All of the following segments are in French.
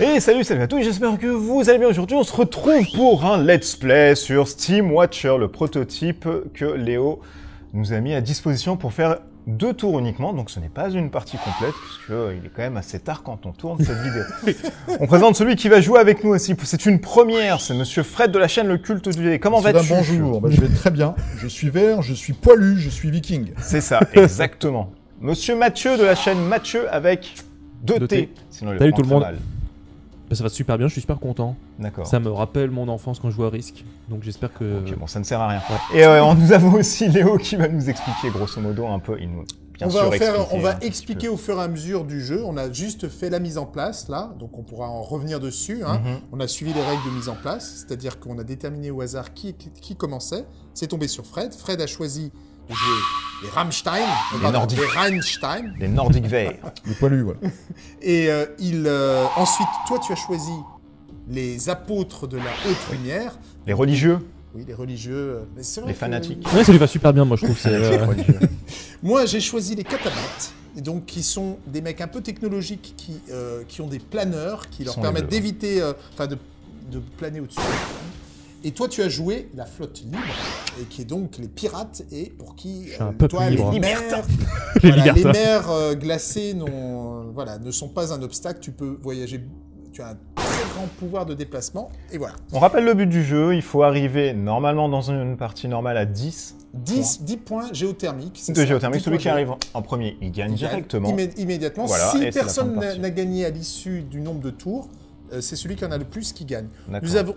Et salut à tous, j'espère que vous allez bien. Aujourd'hui, on se retrouve pour un let's play sur Steam Watcher, le prototype que Léo nous a mis à disposition pour faire 2 tours uniquement. Donc ce n'est pas une partie complète, puisqu'il est quand même assez tard quand on tourne cette vidéo. On présente celui qui va jouer avec nous aussi. C'est une première, c'est Monsieur Fred de la chaîne Le Culte du Lait. Comment vas-tu? Bonjour, je vais très bien. Je suis vert, je suis poilu, je suis viking. C'est ça, exactement. Monsieur Mathieu de la chaîne Mathieu avec 2 T. Sinon, salut tout le monde. Bah, ça va super bien, je suis super content. D'accord. Ça me rappelle mon enfance quand je jouais à Risk, donc j'espère que... Ok, bon, ça ne sert à rien. Ouais. Et nous avons aussi Léo qui va nous expliquer grosso modo un peu. On va expliquer au fur et à mesure du jeu. On a juste fait la mise en place là, donc on pourra en revenir dessus. Hein. On a suivi les règles de mise en place, c'est-à-dire qu'on a déterminé au hasard qui commençait. C'est tombé sur Fred. Fred a choisi de jouer les Rammstein, les Nordiques verts. Les poilus, voilà. Et ensuite, toi, tu as choisi les apôtres de la haute lumière. Les religieux. Oui, les religieux. Mais c'est vrai les fanatiques. Ouais, ça lui va super bien, moi, je trouve. Moi, j'ai choisi les catabates. Et donc, qui sont des mecs un peu technologiques qui ont des planeurs qui leur permettent d'éviter, de planer au-dessus. Et toi, tu as joué la flotte libre, et qui est donc les pirates, et pour qui toi, les mers glacées ne sont pas un obstacle. Tu peux voyager, tu as un très grand pouvoir de déplacement, et voilà. On rappelle le but du jeu, il faut arriver normalement dans une partie normale à 10 points géothermiques. Celui qui arrive en premier, il gagne directement. Immédiatement. Voilà, si personne n'a gagné à l'issue du nombre de tours, c'est celui qui en a le plus qui gagne.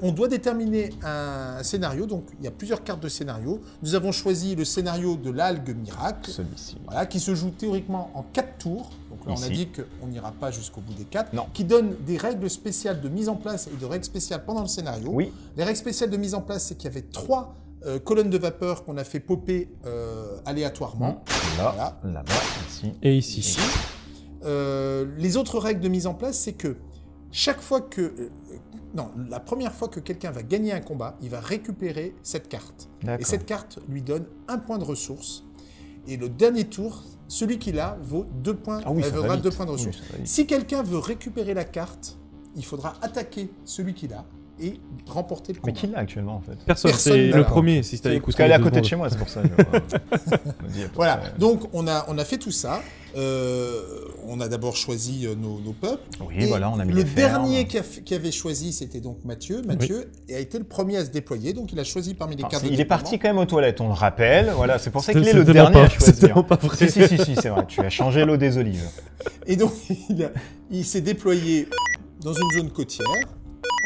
On doit déterminer un scénario, donc il y a plusieurs cartes de scénario. Nous avons choisi le scénario de l'algue miracle, celui-ci, voilà, qui se joue théoriquement en 4 tours. Donc là, on a dit qu'on n'ira pas jusqu'au bout des 4. Non. Qui donne des règles spéciales de mise en place et de règles spéciales pendant le scénario. Oui. Les règles spéciales de mise en place, c'est qu'il y avait 3 colonnes de vapeur qu'on a fait popper aléatoirement. Là, là-bas, ici. Et ici. Les autres règles de mise en place, c'est que chaque fois que... la première fois que quelqu'un va gagner un combat, il va récupérer cette carte. Et cette carte lui donne 1 point de ressources. Et le dernier tour, celui qui l'a vaut 2 points, vaudra 2 points de ressources. Si quelqu'un veut récupérer la carte, il faudra attaquer celui qui l'a et remporter le combat. Mais qui l'a actuellement en fait? Personne, c'est le premier si t'as écouté. Parce qu'elle est à côté de chez moi, c'est pour ça. Voilà, donc on a fait tout ça. On a d'abord choisi nos peuples. Oui, voilà, on a mis le dernier qui avait choisi, c'était donc Mathieu. Mathieu a été le premier à se déployer, donc il a choisi parmi les cartes de il est parti quand même aux toilettes, on le rappelle. Voilà, c'est pour ça qu'il est le dernier à choisir. C'est pas vrai. Si, c'est vrai, tu as changé l'eau des olives. Et donc, il s'est déployé dans une zone côtière.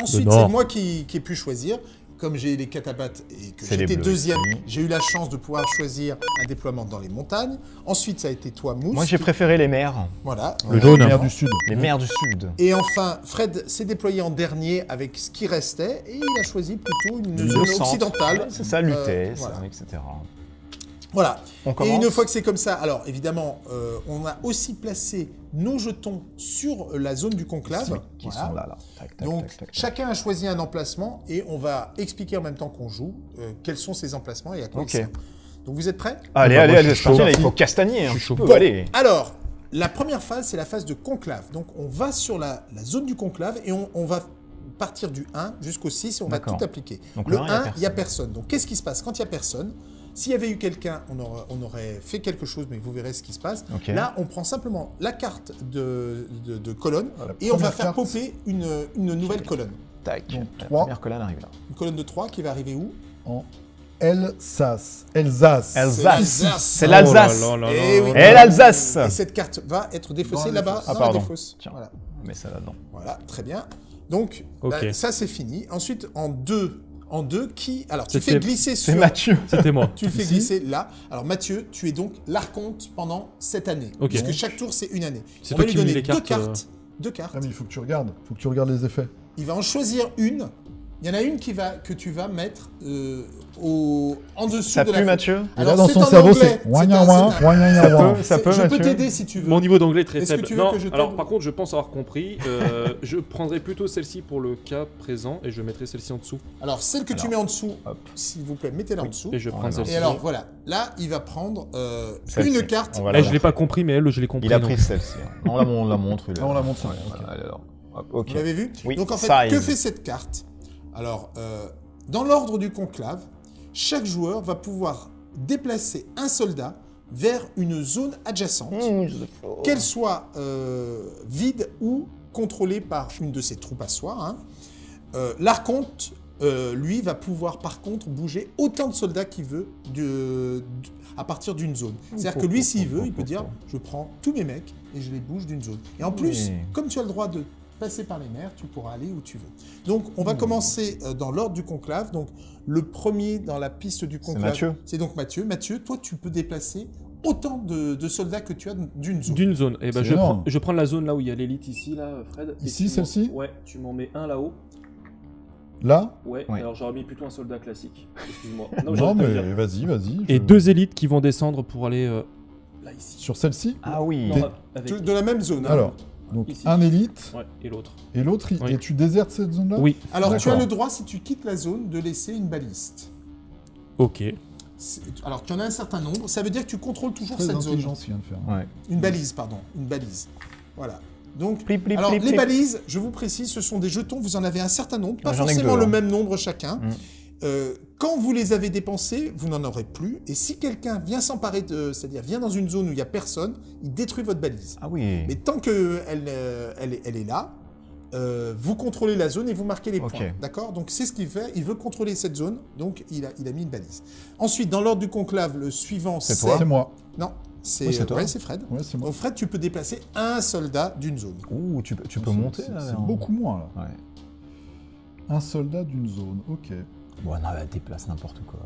Ensuite, c'est moi qui ai pu choisir. Comme j'ai les catabates et que j'étais deuxième, j'ai eu la chance de pouvoir choisir un déploiement dans les montagnes. Ensuite, ça a été toi, Mousse. Moi, j'ai préféré les mers. Voilà. Le jaune. Les mers du Sud. Les mers du Sud. Et enfin, Fred s'est déployé en dernier avec ce qui restait et il a choisi plutôt une zone occidentale. C'est ça, Lutèce, etc. Voilà. Et une fois que c'est comme ça, alors évidemment, on a aussi placé nos jetons sur la zone du conclave. Qui sont là. Donc, chacun a choisi un emplacement et on va expliquer en même temps qu'on joue quels sont ces emplacements et à quoi ils servent. Donc, vous êtes prêts? Allez, c'est parti, il faut castagner. Allez. Alors, la première phase, c'est la phase de conclave. Donc, on va sur la zone du conclave et on va partir du 1 jusqu'au 6 et on va tout appliquer. Donc, le 1, il n'y a personne. Donc, qu'est-ce qui se passe? Quand il n'y a personne, s'il y avait eu quelqu'un, on aurait fait quelque chose, mais vous verrez ce qui se passe. Là, on prend simplement la carte de colonne et on va faire popper une nouvelle colonne. Tac, la première colonne arrive là. Une colonne de 3 qui va arriver où? En Alsace. C'est l'Alsace. Et l'Alsace. Et cette carte va être défaussée là-bas dans la défausse. Tiens, voilà. On met ça là-dedans. Voilà, très bien. Donc, ça c'est fini. Ensuite, en 2, qui... Alors, tu fais glisser sur... C'est Mathieu. C'était moi. Tu le fais glisser là. Alors, Mathieu, tu es donc l'archonte pendant cette année. Parce que chaque tour, c'est une année. On va lui donner 2 cartes. 2 cartes. Ah, mais il faut que tu regardes. Il faut que tu regardes les effets. Il va en choisir une Il y en a une que tu vas mettre en dessous ça de la pue, feuille. Mathieu? Et là, dans son cerveau, c'est... Ça peut, Je peux Mathieu? t'aider si tu veux. Mon niveau d'anglais est très Est-ce que faible. tu veux Non, que je t'aide? alors par contre, je pense avoir compris. Je prendrai plutôt celle-ci pour le cas présent et je mettrai celle-ci en dessous. Alors, celle que tu Alors, mets en dessous, hop. s'il vous plaît, mettez-la en dessous. Et je prends celle-ci. Et alors, voilà. Là, il va prendre Celle-ci. une carte. On va Eh, la je l'ai pas compris, mais elle, je l'ai compris. Il a donc. pris celle-ci. On la montre. Là, on la montre, ça. Voilà, alors, hop, ok. Vous l'avez vu? Oui, Donc, en fait, size. que fait cette carte? Alors, dans l'ordre du conclave, chaque joueur va pouvoir déplacer un soldat vers une zone adjacente, qu'elle soit vide ou contrôlée par une de ses troupes à soi. Hein. L'archonte, lui, va pouvoir par contre bouger autant de soldats qu'il veut à partir d'une zone. C'est-à-dire que lui, s'il veut, il peut dire « je prends tous mes mecs et je les bouge d'une zone ». Et en plus, comme tu as le droit de passer par les mers, tu pourras aller où tu veux. Donc, on va commencer dans l'ordre du conclave. Donc, le premier dans la piste du conclave, Mathieu. c'est donc Mathieu. Mathieu, toi, tu peux déplacer autant de soldats que tu as d'une zone. D'une zone. Et ben, C'est énorme. je prends la zone là où il y a l'élite ici, là, Fred. Et Ici, tu celle-ci? Ouais, tu m'en mets un là-haut. Là? Ouais, Ouais. alors j'aurais mis plutôt un soldat classique. Excuse-moi. Non, j'aurais pas mais dit. vas-y. Et deux élites qui vont descendre pour aller là, ici. Sur celle-ci? Ah oui. Non, avec... De la même zone. hein. Alors, donc Ici. un élite, Ouais, et l'autre. et l'autre, Oui. et tu désertes cette zone-là? Oui. Alors, tu as D'accord. le droit, si tu quittes la zone, de laisser une baliste. Ok. Alors, tu en as un certain nombre. Ça veut dire que tu contrôles toujours Très cette zone. intelligent, ce qu'il vient de faire. Ouais. Une balise, pardon. Une balise. Voilà. Donc, Plip, plip, alors, plip, les plip. balises, je vous précise, ce sont des jetons. Vous en avez un certain nombre. Pas J'en ai que forcément deux, le hein. même nombre chacun. Mm. Quand vous les avez dépensés, vous n'en aurez plus. Et si quelqu'un vient s'emparer c'est-à-dire vient dans une zone où il n'y a personne, il détruit votre balise. Ah oui. Mais tant qu'elle elle est là, vous contrôlez la zone et vous marquez les Ok. points. D'accord? Donc c'est ce qu'il fait. Il veut contrôler cette zone, donc il a mis une balise. Ensuite, dans l'ordre du conclave, le suivant, C'est c'est... toi C'est moi. Non, c'est Oui, c'est toi. ouais, c'est Fred. Ouais, c'est moi. Donc Fred, tu peux déplacer un soldat d'une zone. Ouh, tu peux monter là. C'est hein. beaucoup moins, là. Ouais. Un soldat d'une zone, ok. Bon, non, elle déplace n'importe quoi.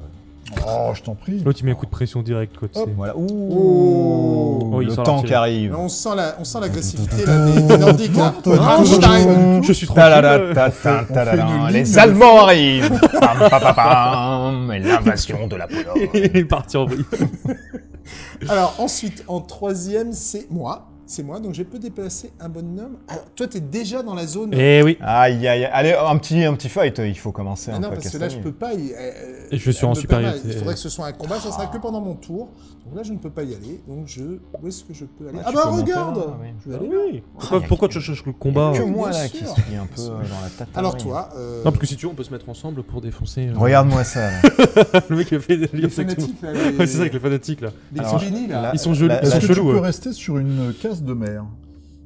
Oh, je t'en prie. L'autre, il met un coup de pression direct, quoi. tu sais. Voilà. Oh. Oh, il le sort temps l'artillerie. qui arrive. On sent l'agressivité là, des Nordiques. Là. Rammstein. Je suis tranquille. Les Allemands arrivent. Pam, pam, pam, pam. L'invasion de la Pologne. Il est parti en vrille. Alors ensuite, en troisième, c'est moi. C'est moi, donc je peux déplacer un bonhomme. Alors, toi, tu es déjà dans la zone... Eh oui. Aïe, aïe, aïe. Allez, un petit fight. Il faut commencer Ah un non, peu à parce que là, je castagner. peux pas y... Et je suis en elle me permet- supériorité. Il faudrait que ce soit un combat, ça sera que pendant mon tour. Donc là, je ne peux pas y aller. Donc où est-ce que je peux aller? Ouais, Ah tu bah peux monter regarde là, oui. Je vais aller là. Oui. Pourquoi tu cherches le combat Que Oui, moi bien là sûr. qui suis un peu dans la tête. Alors toi... Non, parce que si tu veux, on peut se mettre ensemble pour défoncer. Regarde-moi ça. Là. Le mec, il a fait des les fanatiques, là, Ouais, c'est ça, avec les fanatiques, là. les Alors, Fellini, là. Ils sont jolis. la- Ils sont Est-ce que tu chelous, peux eux. rester sur une case de mer?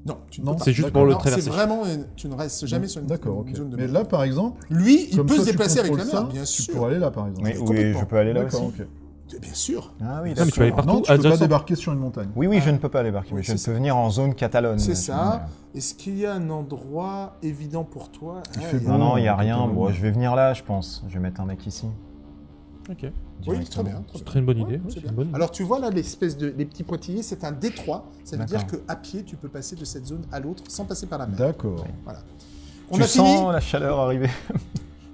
Non, tu ne Non, peux pas. C'est juste D'accord. pour le Non, c'est traverser. vraiment... Tu ne restes jamais sur une D'accord, ok. zone de Mais mer. là, par exemple, Lui, il comme peut toi, se tu déplacer avec la contrôles mer, ça, bien tu sûr. pourrais aller là, par exemple. Oui, oui, complètement. je peux aller là aussi. D'accord, ok. Bien sûr. Ah oui, Non, mais tu peux aller d'accord. partout. Non, tu à peux pas Jason. débarquer sur une montagne. Oui, oui, je ne peux pas débarquer, mais Oui, je ne c'est peux venir en zone Catalogne. C'est là, ça. Est-ce qu'il y a un endroit évident pour toi? fait Non, non, il n'y a Oh, rien. Catalogne. Bon, je vais venir là, je pense. Je vais mettre un mec ici. Ok. Oui, directement. très bien. C'est très une bonne idée. Ouais, ouais, c'est c'est bien. une bonne idée. Alors tu vois là les petits pointillés, c'est un D3. Ça veut dire D'accord. qu'à pied tu peux passer de cette zone à l'autre sans passer par la mer. D'accord. Voilà. On Tu a fini. sens la chaleur arriver.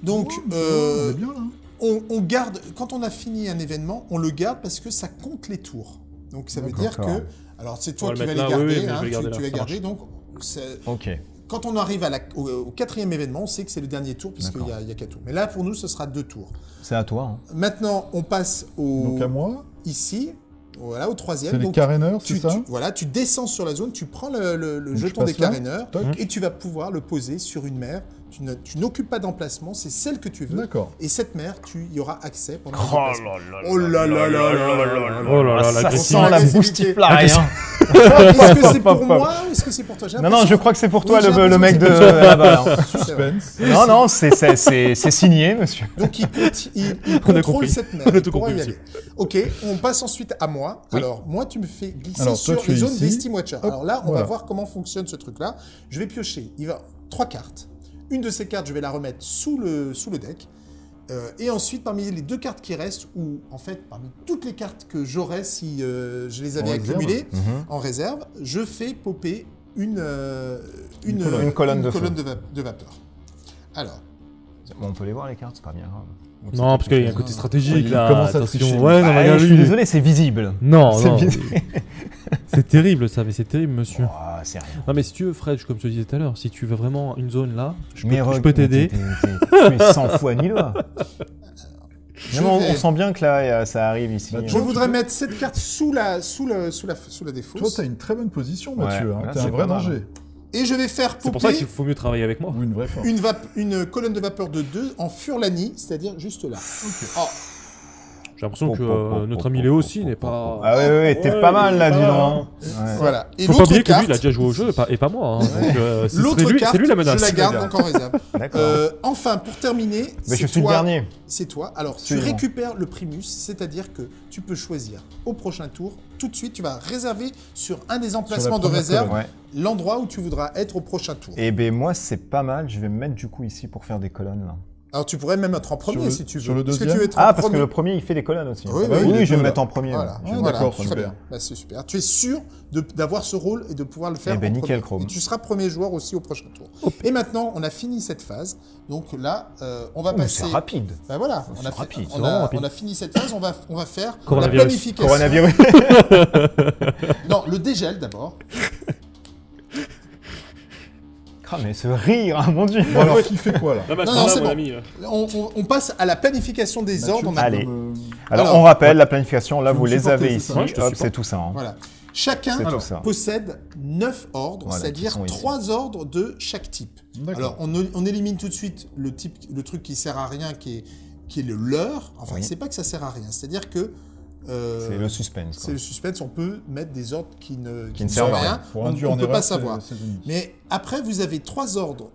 Donc On est bien là. on garde quand on a fini un événement, on le garde parce que ça compte les tours. Donc ça veut dire D'accord. que alors c'est toi On va qui le vas les mettre là, garder, oui, mais hein, je vais garder là, tu vas ça garder. marche. Donc c'est- Ok. quand on arrive au quatrième événement, on sait que c'est le dernier tour puisqu'il D'accord. y a 4 tours. Mais là pour nous ce sera 2 tours. C'est à toi. hein. Maintenant on passe Donc à moi, ici, voilà au troisième. c'est les Donc, caréneurs, c'est tu, ça? voilà, tu descends sur la zone, tu prends le Donc, je jeton des passe là. caréneurs Toc. et tu vas pouvoir le poser sur une mer. Tu n'occupes pas d'emplacement, c'est celle que tu veux. D'accord. Et cette mer, tu y auras accès pendant le Oh déplacement. là Oh là là là là là. Oh là là, Ça l'agressivité. sent la L'agressivité. boustiflage. hein. Est-ce que c'est pour moi ou est-ce que c'est pour toi? J'ai Non, non, l'impression- je crois que c'est pour toi Oui, j'ai le mec de l'impression que c'est là-bas. hein. Suspense. Non, non, c'est signé, monsieur. Donc il On a contrôle compris. cette mer. On a Il tout pourra compris, y aller. Ok, on passe ensuite à moi. Oui. Alors moi, tu me fais glisser Alors, toi, sur tu les es zones ici. des Steam Watcher. Hop, Alors là, on voilà. va voir comment fonctionne ce truc-là. Je vais piocher. Il va 3 cartes. Une de ces cartes, je vais la remettre sous le deck. Et ensuite, parmi les 2 cartes qui restent, ou en fait, parmi toutes les cartes que j'aurais si je les avais En réserve. accumulées Mhm. en réserve, je fais popper une colonne de feu. de vapeur. Alors, Bon, on peut les voir les cartes, c'est pas bien grave. Donc, Non, parce qu'il y a un Non, côté non. stratégique Il là. commence à Attention. tricher. Ouais, non, Ah, regarde je suis lui. désolé, c'est visible. Non, C'est non. visible. C'est terrible ça, mais c'est terrible, monsieur. Oh, c'est rien. Non, mais si tu veux, Fred, comme je te disais tout à l'heure, si tu veux vraiment une zone là, je Mais peux t'aider. Tu es 100 fois Nilois. Je On vais- sent bien que là, ça arrive ici. Bah, Je voudrais mettre cette carte sous la défausse. Toi, t'as une très bonne position, Ouais, Mathieu. Hein. là, T'es c'est un vrai pas mal. danger. Et je vais faire C'est pour ça popper qu'il faut mieux travailler avec moi. Ou une vraie force. une colonne de vapeur de 2 en Furlani, c'est-à-dire juste là. Oh, J'ai l'impression que Oh, notre ami Léo aussi n'est pas. Ah ouais, t'es pas mal là, dis donc. Ouais. voilà. Et Faut pas l'autre oublier que lui, carte, il a déjà joué au jeu et pas moi. Hein. Donc, l'autre carte, c'est lui la menace. je la garde donc en réserve. D'accord. Enfin, pour terminer, Mais je c'est suis le toi. dernier. C'est toi. Alors, Absolument. tu récupères le primus, c'est-à-dire que tu peux choisir au prochain tour. Tout de suite, tu vas réserver sur un des emplacements de première réserve Ouais. l'endroit où tu voudras être au prochain tour. Et ben moi, c'est pas mal. Je vais me mettre du coup ici pour faire des colonnes là. Alors, tu pourrais même être en premier Sur le- si tu veux. sur le Est-ce que deuxième tu veux être en Ah, parce que premier le premier, il fait des colonnes aussi. Oui, Ah bah oui, oui, les je vais deux, me mettre là. en premier. Voilà, ouais. Ah, voilà, d'accord, très super. bien. Bah, c'est super. Tu es sûr d'avoir ce rôle et de pouvoir le faire Eh ben, en nickel, premier. Chrome. Et tu seras premier joueur aussi au prochain tour. Et maintenant, on a fini cette phase. Donc là, on va Ouh, passer. c'est rapide. Bah voilà, C'est rapide, c'est vraiment rapide. on a fini cette phase. On va faire la Coronavirus. planification. Coronavirus. Non, le dégel d'abord. Ah, mais ce rire, hein, mon dieu. Bon, alors, qui fait quoi, là Ah bah, Non, c'est non, là, c'est mon bon. ami. On passe à la planification des Mathieu, ordres. On a- Allez. me- Alors, Alors, on rappelle la planification. Là, je vous me les supporte, avez c'est ici. ça. Ouais, je te Hop, supporte. c'est tout ça. hein. Voilà. Chacun C'est tout ça. possède 9 ordres, Voilà, c'est-à-dire qui sont ici. 3 ordres de chaque type. D'accord. Alors, on élimine tout de suite le truc qui sert à rien, qui est le leurre. Enfin, Oui. c'est pas que ça sert à rien. C'est-à-dire que C'est le suspense. quoi. c'est le suspense. On peut mettre des ordres qui ne ne servent à rien. Pour On induire en ne peut erreur, pas savoir. c'est génie. Mais après, vous avez 3 ordres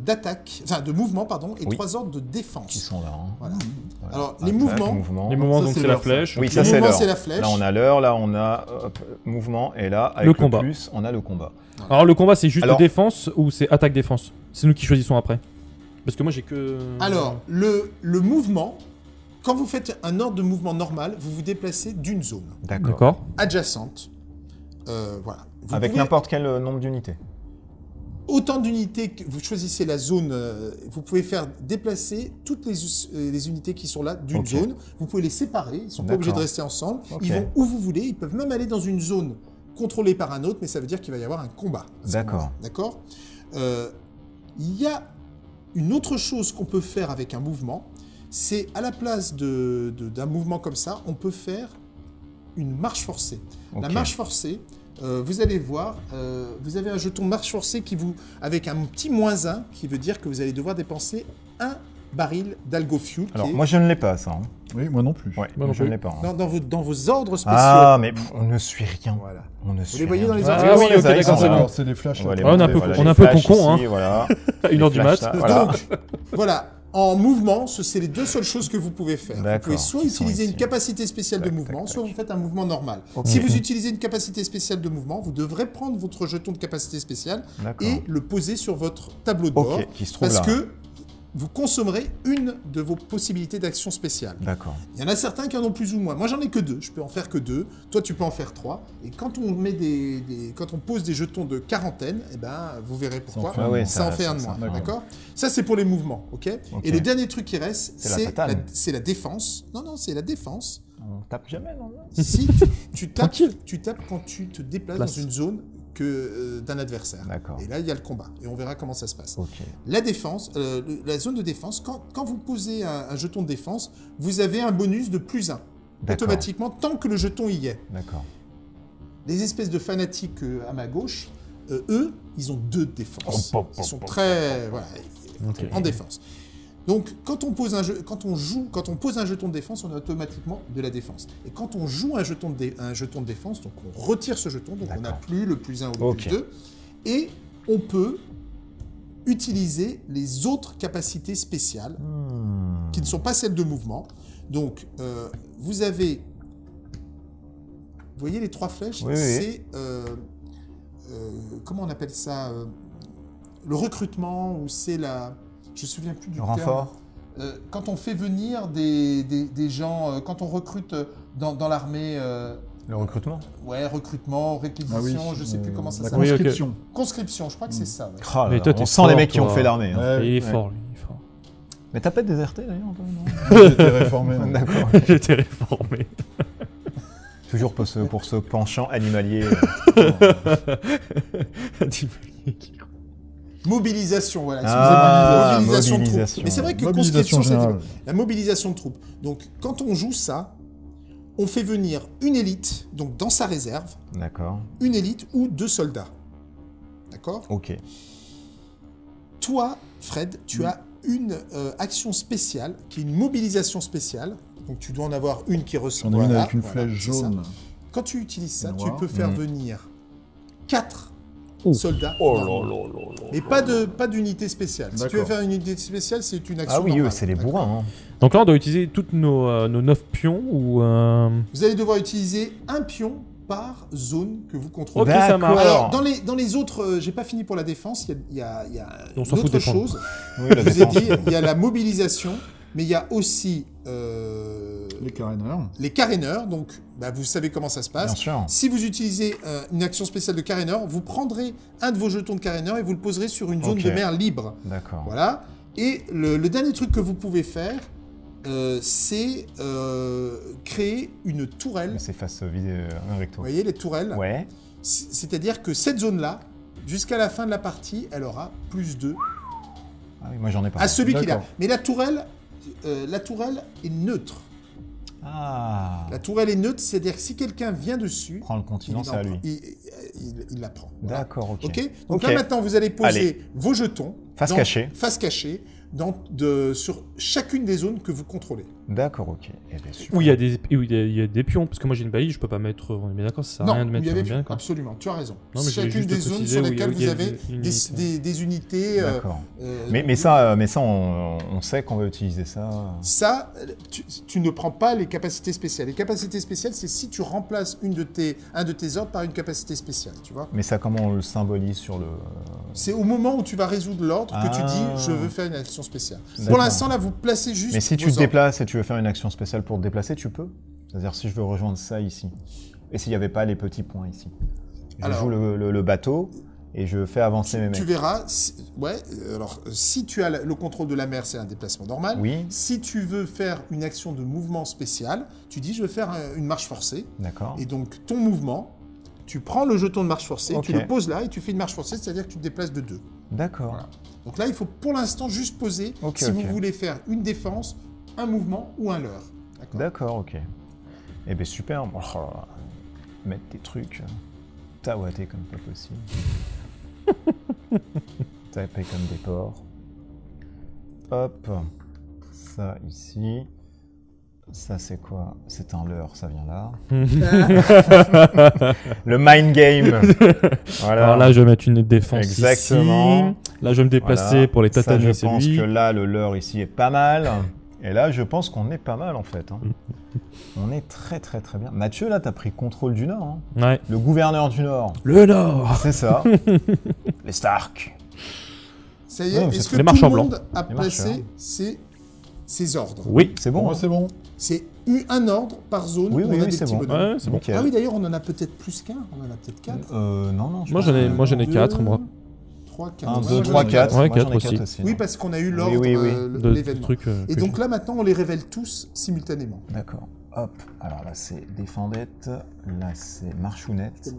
d'attaque, enfin de mouvement, pardon, et Oui. 3 ordres de défense. Qui sont là. hein. Voilà. Voilà. Alors, Attaque, les mouvements. mouvements. Les moments, Ça, donc c'est c'est la l'heure, ça. flèche. Oui, ok. ça Le c'est mouvement, l'heure. c'est la flèche. Là on a l'heure, là on a hop, mouvement, et là avec Le le combat. plus, on a le combat. Alors le combat, c'est juste Alors- défense ou c'est attaque-défense? C'est nous qui choisissons après. Parce que moi, j'ai que. Alors, le mouvement, quand vous faites un ordre de mouvement normal, vous vous déplacez d'une zone D'accord. D'accord. adjacente. Voilà. Vous Avec pouvez- n'importe quel nombre d'unités. Autant d'unités que vous choisissez la zone, vous pouvez faire déplacer toutes les unités qui sont là d'une Ok. zone. Vous pouvez les séparer, ils ne sont pas D'accord. obligés de rester ensemble. Ok. Ils vont où vous voulez, ils peuvent même aller dans une zone contrôlée par un autre, mais ça veut dire qu'il va y avoir un combat. à ce D'accord. moment-là. D'accord. Il y a une autre chose qu'on peut faire avec un mouvement, c'est à la place d'un mouvement comme ça, on peut faire une marche forcée. La Ok. marche forcée, vous allez voir, vous avez un jeton marche forcée avec un petit -1 qui veut dire que vous allez devoir dépenser un baril d'algo fuel. Alors moi je ne l'ai pas ça. hein. Oui, moi non plus. Ouais, Moi non je ne plus. l'ai pas. hein. dans vos ordres spéciaux. Ah mais on ne suit rien. Voilà. On ne suit les voyez rien dans les du ordres tout. Ah oui, Les ok, axes d'accord, sont c'est là. bon. Alors, c'est des flashs. On va les on est un montrer, peu- voilà, on est les un peu flashs con-con, ici, voilà. Une heure du mat. flashs, voilà. Donc, voilà. En mouvement, c'est les deux seules choses que vous pouvez faire. Vous D'accord, pouvez soit qui sont utiliser ici. une capacité spéciale de Tac, mouvement, tac, soit tac. vous faites un mouvement normal. Ok. Si vous utilisez une capacité spéciale de mouvement, vous devrez prendre votre jeton de capacité spéciale D'accord. et le poser sur votre tableau de bord. Ok, qui se trouve Parce là. que vous consommerez une de vos possibilités d'action spéciale. D'accord. Il y en a certains qui en ont plus ou moins. Moi, j'en ai que 2. Je peux en faire que 2. Toi, tu peux en faire 3. Et quand on met quand on pose des jetons de quarantaine, eh ben, vous verrez pourquoi. en fait un de moins. Ça en fait un de ça moins. en fait un. D'accord. Ça, c'est pour les mouvements. Ok. Ok. Et le dernier truc qui reste, C'est la tatane. c'est la défense. Non, c'est la défense. On tape jamais non. Si tu tapes, Tranquille. tu tapes quand tu te déplaces Place. dans une zone d'un adversaire. D'accord. Et là, il y a le combat. Et on verra comment ça se passe. Ok. La défense, la zone de défense, quand vous posez un jeton de défense, vous avez un bonus de +1. D'accord. Automatiquement, tant que le jeton y est. D'accord. Les espèces de fanatiques à ma gauche, eux, ils ont 2 de défense. Hop, hop, Ils sont hop, très voilà, Ok. en défense. Donc, quand on pose un jeton de défense, on a automatiquement de la défense. Et quand on joue un jeton de défense, donc on retire ce jeton, donc on n'a D'accord. plus le +1 ou le Ok. +2, et on peut utiliser les autres capacités spéciales qui ne sont pas celles de mouvement. Donc, vous avez... Vous voyez les 3 flèches? Oui, oui. C'est... comment on appelle ça? Le recrutement, ou c'est la... Je me souviens plus du Le terme. renfort. Quand on fait venir des gens, quand on recrute dans l'armée, Le recrutement. ouais, recrutement, réquisition, Ah oui, je sais plus comment ça la s'appelle. Oui, ok. conscription. Conscription, je crois que c'est ça. Ouais. Oh là Mais là, toi, on t'es sent les fort, mecs qui ont toi. fait l'armée. hein. Ouais, Il est Ouais. fort, lui. Il est fort. Mais t'as pas déserté d'ailleurs un peu, non? J'ai été réformé. non. D'accord. J'ai été réformé. Toujours pour ce penchant animalier. Mobilisation, voilà. Ah, mobilisation de mobilisation. troupes. Mais c'est vrai que Mobilisation conscription, générale. la mobilisation de troupes. Donc, quand on joue ça, on fait venir une élite, donc dans sa réserve, D'accord. une élite ou 2 soldats. D'accord? Ok. Toi, Fred, tu as une action spéciale, qui est une mobilisation spéciale. Donc, tu dois en avoir une qui ressemble. J'en ai une Voilà, avec une voilà, flèche c'est ça. jaune. Quand tu utilises ça, tu Noir. peux faire venir 4 soldats. Oh là normaux. là là là. Mais pas d'unité spéciale. Si tu veux D'accord. faire une unité spéciale, c'est une action Ah oui, eux, normale. c'est les D'accord. bourrins. Hein. Donc là, on doit utiliser toutes nos 9 pions ou... Vous allez devoir utiliser un pion par zone que vous contrôlez. Ok, ça marche. Alors, dans les autres, j'ai pas fini pour la défense, il y a On une s'en fout autre de défendre. chose. Oui, la Je vous ai défense. dit, il y a la mobilisation, mais il y a aussi Les caréneurs. les caréneurs. Donc, bah, vous savez comment ça se passe. Bien sûr. Si vous utilisez une action spéciale de caréneur, vous prendrez un de vos jetons de caréneur et vous le poserez sur une zone Ok. de mer libre. D'accord. Voilà. Et le dernier truc que vous pouvez faire, c'est créer une tourelle. Mais c'est face un Vous recto. voyez les tourelles? Ouais. C'est-à-dire que cette zone-là, jusqu'à la fin de la partie, elle aura +2 Ah oui, moi j'en ai pas. à celui qui l'a. D'accord. Mais la tourelle est neutre. Ah. La tourelle est neutre, c'est-à-dire que si quelqu'un vient dessus, Prends le continent, c'est à lui. il la prend. Voilà. D'accord, ok. Ok. Donc Ok. là maintenant, vous allez poser Allez. vos jetons Face cachée. face cachée, sur chacune des zones que vous contrôlez. D'accord, ok. Eh ben, super. Où il y a des pions, parce que moi j'ai une balise, je peux pas mettre... On est bien d'accord, ça sert à rien de il mettre... y avait on est bien d'accord. absolument. Tu as raison. Non, mais je voulais Chacune juste des zones préciser sur où il y lesquelles a vous avez une des unités. D'accord. Mais ça, on sait qu'on va utiliser ça. Ça, tu ne prends pas les capacités spéciales. Les capacités spéciales, c'est si tu remplaces un de tes ordres par une capacité spéciale, tu vois. Mais ça, comment on le symbolise sur le... C'est au moment où tu vas résoudre l'ordre que tu Ah. dis je veux faire une action spéciale. D'accord. Pour l'instant, là, vous placez juste. Mais si tu vos te ordres. déplaces et tu veux faire une action spéciale pour te déplacer, tu peux. C'est-à-dire si je veux rejoindre ça ici. Et s'il n'y avait pas les petits points ici. Je Alors- joue le bateau et je fais avancer mes Tu mecs. verras, alors si tu as le contrôle de la mer, c'est un déplacement normal. Oui. Si tu veux faire une action de mouvement spécial, tu dis je veux faire une marche forcée. D'accord. Et donc ton mouvement, tu prends le jeton de marche forcée, Ok. tu le poses là et tu fais une marche forcée, c'est-à-dire que tu te déplaces de 2. D'accord. Voilà. Donc là, il faut pour l'instant juste poser Ok, si ok. vous voulez faire une défense, un mouvement ou un leurre. D'accord. D'accord, ok. Eh ben super. Oh là là. Mettre des trucs tawater comme pas possible. Taper comme des porcs. Hop. Ça ici. Ça c'est quoi? C'est un leurre, ça vient là. Le mind game. Voilà. Alors là, je vais mettre une défense Exactement. ici. Là, je vais me déplacer Voilà. pour les Ça, tataner, je c'est pense lui. que là, le leurre ici est pas mal. Et là, je pense qu'on est pas mal en fait. Hein. On est très très très bien. Mathieu, là, t'as pris contrôle du Nord. Hein. Ouais. Le gouverneur du Nord. Le Nord. C'est ça. Les Stark. Ça y est, Non, est-ce c'est que les tout marchands le blancs. monde a Les placé ses ordres? Oui. C'est Pour bon. moi, Hein. c'est bon. C'est un ordre par zone. Oui, on oui, a oui, des c'est petits bon. bonhommes. Ouais, c'est bon. Nickel. Ah oui, d'ailleurs, on en a peut-être plus qu'un. On en a peut-être 4. Non, non. Moi, j'en ai 4, moi. 3, 4. 1, Ouais, 2, j'en ai 3, 4. Ouais, Moi, j'en ai 4 aussi. 4 aussi. Oui, non. parce qu'on a eu l'ordre, oui, oui. De l'événement. trucs. Et donc là, maintenant, on les révèle tous simultanément. D'accord. Hop. Alors là, c'est défendette. Là, c'est marchounette.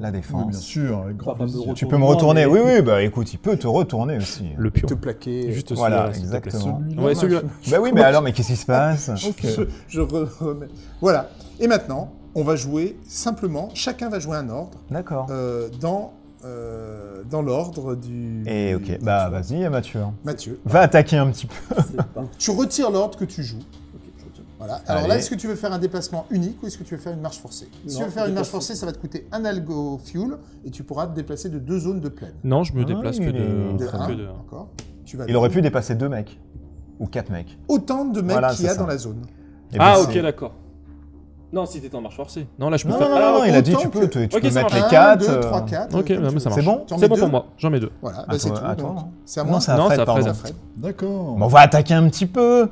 La Oui, défense. bien sûr, avec grand Pas me plaisir. retourner. Tu peux me retourner. Oui, oui. Bah écoute, il peut te retourner aussi. Le pion. Te plaquer. Juste Voilà, celui-là, s'il te plaît. exactement. Celui-là, Ouais, celui-là. Bah oui, mais alors, mais qu'est-ce qui se passe? Ok. Je remets. Voilà. Et maintenant, on va jouer simplement. Chacun va jouer un ordre D'accord. dans l'ordre du. Et ok. Bah vas-y, Mathieu. Hein. Mathieu. Va attaquer un petit peu. C'est pas. Tu retires l'ordre que tu joues. Ok, je retiens. Voilà. Alors Allez. là, est-ce que tu veux faire un déplacement unique ou est-ce que tu veux faire une marche forcée? Si tu Non, veux faire une marche déplacer. forcée, ça va te coûter un algo fuel et tu pourras te déplacer de 2 zones de plaine. Non, je me Ah déplace oui, que il est- De de... un, que de... d'accord. Tu vas Il aurait pu dépasser 2 mecs. Ou 4 mecs. autant de mecs Voilà, qu'il y c'est a ça. dans la zone. Et Ah, ben, ok, c'est- d'accord. Non, si t'étais en marche forcée. Non, là, je peux Non, faire... non, Ah, non, ok. il a dit autant tu peux, tu Ok, peux ça mettre marche. les 4. 1, 2, 3, 4. Ok, non, mais ça marche. C'est bon T'en mets C'est bon deux pour moi, j'en mets 2. Voilà, À bah, c'est toi- tout. à toi, donc. non C'est à moi. Non, c'est à Non, Fred, c'est à pardon. Fred. Fred. D'accord. Bon, on va attaquer un petit peu.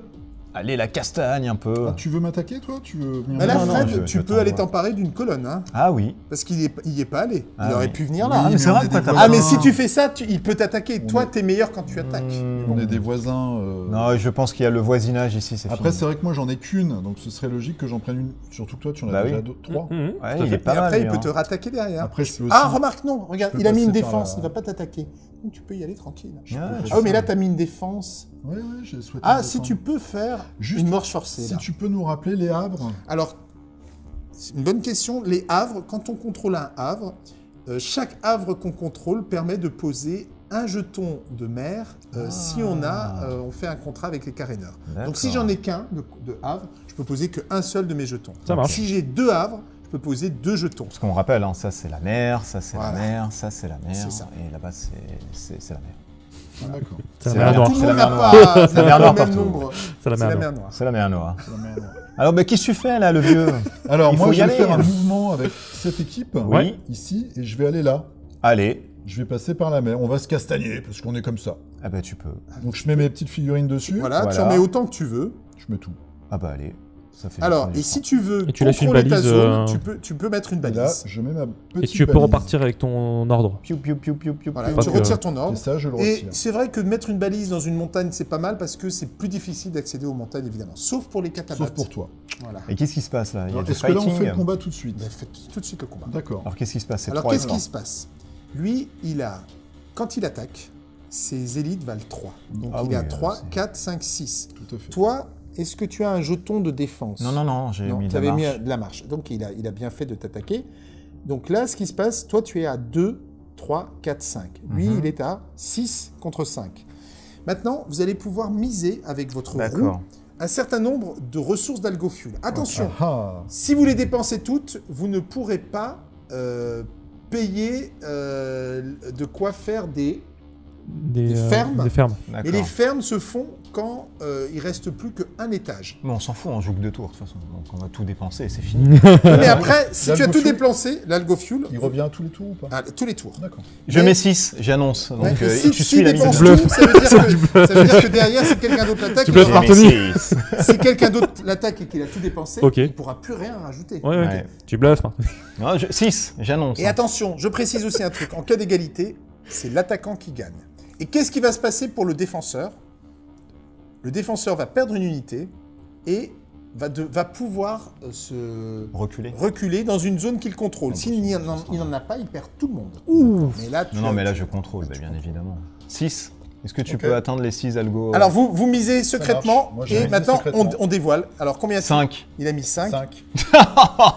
Allez, la castagne un peu. Ah, tu veux m'attaquer, toi? Tu veux venir Bah là, Non, non, Fred, je tu peux t'envoie. aller t'emparer d'une colonne, hein, Ah oui. parce qu'il y est pas allé. Il Ah aurait oui. pu venir Oui, là. Ah, mais c'est on vrai est que toi, des t'as voisins. Ah, mais si tu fais ça, il peut t'attaquer. On Toi, est- t'es meilleur quand tu attaques. On est des voisins. Non, je pense qu'il y a le voisinage ici, c'est Après, fini. c'est vrai que moi, j'en ai qu'une, donc ce serait logique que j'en prenne une. Surtout que toi, tu en as Bah déjà oui. 3. Mhm, Ouais, tout à il fait. est pas Et mal, après, lui, il peut hein. te rattaquer derrière. Après, je peux aussi. Ah, remarque, non, regarde, peux il a mis une passer par défense, la- il va pas t'attaquer. Donc tu peux y aller tranquille. Ah, Ah oui, mais là, t'as mis une défense. Ouais, j'ai souhaité. Ah, me si défendre. tu peux faire Juste- une marche forcée. Si là. tu peux nous rappeler les havres. Alors, c'est une bonne question. Les havres, quand on contrôle un havre, chaque havre qu'on contrôle permet de poser un jeton de mer si on fait un contrat avec les caréneurs. Donc si j'en ai qu'un de havre, je peux poser qu'un seul de mes jetons. Ça marche. Si j'ai 2 havres, je peux poser 2 jetons. Parce qu'on rappelle, hein, ça c'est la mer, ça c'est Voilà. la mer, ça c'est la mer, C'est ça. et là-bas c'est la mer. Ah, d'accord. C'est C'est la la mer noire. Tout le C'est monde la n'a mer pas noire. n'a C'est la pas mer le noire même partout. nombre. C'est la C'est la mer mer noire. noire. C'est la mer noire. C'est la merde. Alors, mais qu'est-ce que tu fais là, le vieux? Alors, Il moi, faut je y vais aller. faire un mouvement avec cette équipe. Oui. Ici, et je vais aller là. Allez. Je vais passer par la mer. On va se castagner, parce qu'on est comme ça. Ah bah tu peux. Donc, je mets mes petites figurines dessus. Voilà, tu Voilà. en mets autant que tu veux. Je mets tout. Ah bah allez. Ça fait Alors, du et si tu veux Et tu lâches une contrôler ta balise, zone, tu peux mettre une Et là, balise. je mets ma petite Et tu peux balise. repartir avec ton ordre. Piou, piou, piou, piou, piou, Voilà, piou. Pas tu que- retires ton Et ordre. ça, je le Et retire. c'est vrai que mettre une balise dans une montagne, c'est pas mal parce que c'est plus difficile d'accéder aux montagnes, évidemment. Sauf pour les catabates. Sauf pour toi. Voilà. Et qu'est-ce qui se passe là? Il y a Alors, du Est-ce que là, on fait fighting. le combat tout de suite? Ben, faites tout de suite le combat. D'accord. Alors qu'est-ce qui se passe? C'est Alors, 3 qu'est-ce qui se passe? Lui, quand il attaque, ses élites valent 3. Donc, Ah il oui, a 3, c'est- 4, 5, 6. Tout à fait. Toi, est-ce que tu as un jeton de défense? Non, non, non, j'ai Non, mis tu de la avais mis marche. de la marche. Donc, il a bien fait de t'attaquer. Donc là, ce qui se passe, toi, tu es à 2, 3, 4, 5. Lui, Mhm. il est à 6 contre 5. Maintenant, vous allez pouvoir miser avec votre roue D'accord. un certain nombre de ressources d'algofuel. Attention, Ah, si vous les dépensez toutes, vous ne pourrez pas payer de quoi faire des... Des fermes. Des fermes. Et les D'accord. fermes se font quand il reste plus qu'un étage. Mais on s'en fout, on joue que 2 tours de toute façon. Donc on va tout dépenser et c'est fini. Mais après, si tu as tout L'algofuel. dépensé, l'algofuel, il revient à tous les tours ou pas? tous les tours. D'accord. Je Mais- mets 6, j'annonce. Donc Ouais, et et tu si suis la mise dépense en bluff. tout, ça veut dire que derrière, si quelqu'un d'autre l'attaque, Tu il bluffes aura- par Tony. si quelqu'un d'autre l'attaque et qu'il a tout dépensé, Ok. il ne pourra plus rien rajouter. Ouais, ok. Ouais. Tu bluffes. hein. 6, j'annonce. Et attention, je précise aussi un truc. En cas d'égalité, c'est l'attaquant qui gagne. Et qu'est-ce qui va se passer pour le défenseur? Le défenseur va perdre une unité et va pouvoir se reculer dans une zone qu'il contrôle. S'il n'en a pas, il perd tout le monde. Mais là, Non, mais là je contrôle, bah, bien évidemment. 6. Est-ce que tu Ok. peux atteindre les 6 algos? Alors vous misez secrètement Moi, j'ai et misé maintenant secrètement. on dévoile. Alors combien 5. Il a mis 5. 5.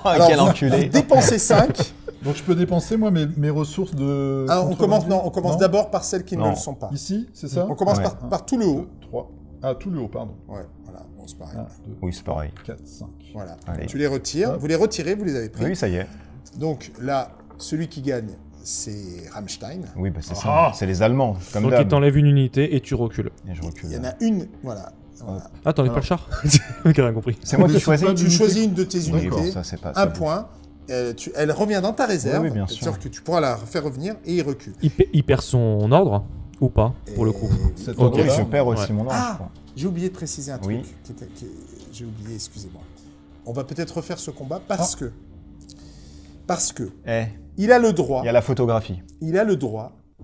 Alors Quel vous enculé. dépensez 5. Donc je peux dépenser moi mes ressources de. Alors on commence contrebandier? d'abord par celles qui ne Non. le sont pas. Ici, c'est ça? On commence Ouais. par tout le haut. 3. Ah, tout le haut, pardon. Ouais, voilà, bon, c'est pareil. 1, 2, Oui, c'est pareil. 4, 5. Voilà. Allez. Tu les retires, vous les retirez, vous les avez pris. Oui, ça y est. Donc là, celui qui gagne, c'est Rammstein. Oui, bah c'est ça. Ah. C'est les Allemands, comme Donc il d'hab. t'enlève une unité et tu recules. Et je recule. Il y en a une, voilà. Voilà. Ah, t'enlèves pas le char? J'ai rien compris. C'est moi On qui décide choisis. pas Tu d'unité. choisis une de tes Oui, bon, unités, ça c'est pas. un ça- point, elle revient dans ta réserve, Oui, oui, bien c'est sûr. sûr que tu pourras la faire revenir et il recule. Il perd son ordre ou pas, pour le coup? Cet Ok. Oui, ordre-là, je perds aussi Ouais. mon ordre, je Ah, crois. j'ai oublié de préciser un truc. Oui. J'ai oublié, excusez-moi. On va peut-être refaire ce combat parce que Eh, il a le droit, il y a la photographie.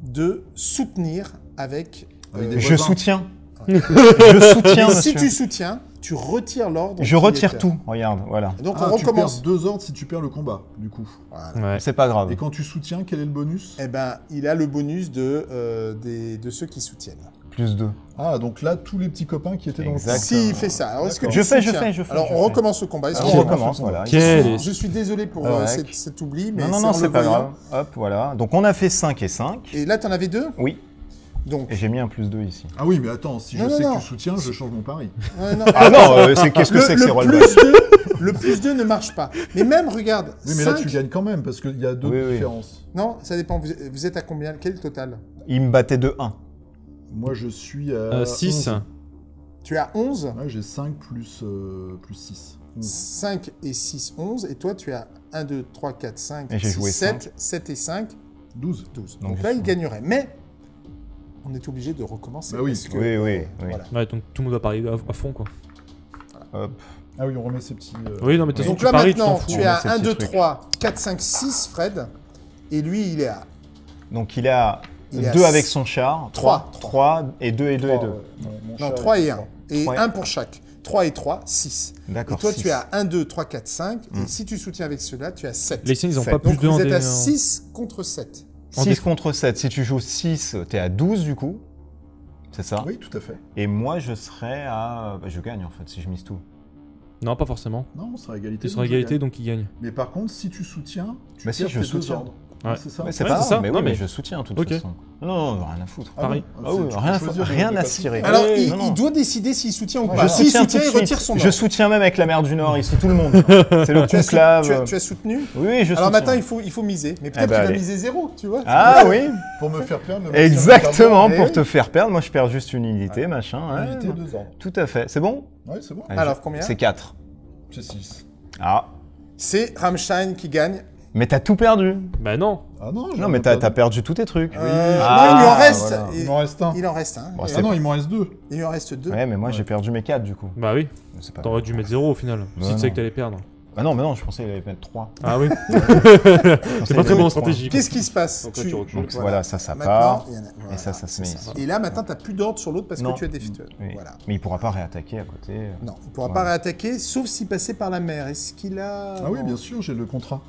de soutenir avec. Avec des Je voisins. soutiens. Je soutiens, Et si monsieur. tu soutiens, tu retires l'ordre. Je qui retire est- tout. Regarde, voilà. Et donc Ah, on tu recommence. perds 2 ordres si tu perds le combat, du coup. Voilà. Ouais. C'est pas grave. Et quand tu soutiens, quel est le bonus? Eh ben, il a le bonus de ceux qui soutiennent. Plus 2. Ah, donc là, tous les petits copains qui étaient dans le Exact. S'il fait ça, alors est-ce que D'accord. tu Je fais, je soutiens fais, je fais, Alors je on fais. recommence le combat. On Excusez-moi. recommence, voilà. Quel- Je suis désolé pour Alors, cet oubli, mais Non, non, en c'est le pas voyant. grave. Hop, voilà. Donc on a fait 5 et 5. Et là, t'en avais 2. Oui. Donc, Et j'ai mis un plus 2 ici. Ah oui, mais attends, si je Non, non, sais non. que tu soutiens, je change mon pari. non, Ah non, qu'est-ce que c'est que ces rollbacks? le plus 2 ne marche pas. Mais même, regarde, Oui, mais là, 5, tu gagnes quand même, parce qu'il y a 2 Oui, oui. différences. non, ça dépend. Vous êtes à combien? Quel est le total? Il me battait de 1. Moi, je suis à 6. 11. Tu as 11, Ouais, j'ai 5 plus 6. 5 et 6, 11. Et toi, tu as 1, 2, 3, 4, 5, Et j'ai 6, joué 7, 7 et 5, 12. 12. Donc, Donc là, il je- gagnerait. Mais, on est obligé de recommencer. Bah oui. parce que, Oui, oui, oui. voilà. Ouais, donc tout le monde va parier à fond, quoi. hop. Ah oui, on remet ces petits... Oui, non, mais de toute façon, Donc tu là, paries, tu t'en maintenant, fous. tu es on à met ces 1, petits 2, trucs. 3, 4, 5, 6, Fred. Et lui, il est à Donc il est à Il est à 2 avec six- son char. 3. 3 et 2 et 2 et 2. Non, 3 et 1. Et 3 et- 1 pour chaque. 3 et 3, 6. Et D'accord. toi, six. tu es à 1, 2, 3, 4, 5. Et si tu soutiens avec ceux-là, tu es à 7. Les signes, ils ont Sept. pas plus Donc de vous en êtes à dé- 6 contre 7. 6 contre 7. Si tu joues 6, t'es à 12 du coup. C'est ça. Oui, tout à fait. Et moi, je serais à... Bah, je gagne en fait si je mise tout. Non, pas forcément. Non, on sera à égalité. Tu seras donc égalité, je gagne. donc il gagne. Mais par contre, si tu soutiens, tu Bah si, perds je tes deux soutiens. ordres. Ouais. C'est ça. Ouais, c'est Ouais, pas c'est grave, ça. mais, Non, oui, mais mais- je soutiens de toute Ok. façon. Non, rien à foutre. Ah Pareil. bon, Ah oui, tu peux rien, choisir, rien je à vais cirer. Alors, Oui, il, non, non. il doit décider s'il soutient ou Je pas. S'il soutiens soutient, tout de il retire suite. son Je ordre. soutiens même avec la mer du Nord, ici tout le monde. C'est le Tu as, conclave. tu as soutenu Oui, je Alors soutiens. maintenant, il faut miser. Mais peut-être bah, qu'il va allez. miser 0, tu vois. Ah oui, Pour me faire perdre le exactement, Eh pour oui. te faire perdre. Moi, je perds juste une unité, machin. ouais. Unité, deux ordres. Tout à fait. C'est bon? Ouais, c'est bon. Allez, Alors, combien C'est 4. C'est 6. Ah. C'est Rammstein qui gagne. Mais t'as tout perdu. Bah non. Ah non, Non, mais t'as perdu tous tes trucs. Non, Ah, il lui en reste. voilà. Il m'en reste un. Il en reste un. Bon, Et c'est Ah non, il m'en reste 2. il en reste 2. Ouais, mais moi, j'ai perdu mes 4 du coup. Bah oui. C'est pas T'aurais dû mettre 0 au final. Si tu non. sais que t'allais perdre. Ah non, mais non, je pensais qu'il allait mettre 3. Ah oui. C'est pas très bon en stratégie. Qu'est-ce qui se passe Donc là, tu recules. Donc voilà, ça Maintenant, part. il y en a- voilà, Et ça se c'est met ça. ici. Et là, maintenant, tu n'as plus d'ordre sur l'autre parce Non. que tu as défait. Oui. Voilà. Mais il pourra pas réattaquer à côté. Non, il ne pourra Ouais. pas réattaquer, sauf s'il passait par la mer. Est-ce qu'il a... Ah oui, Non. bien sûr, j'ai le contrat.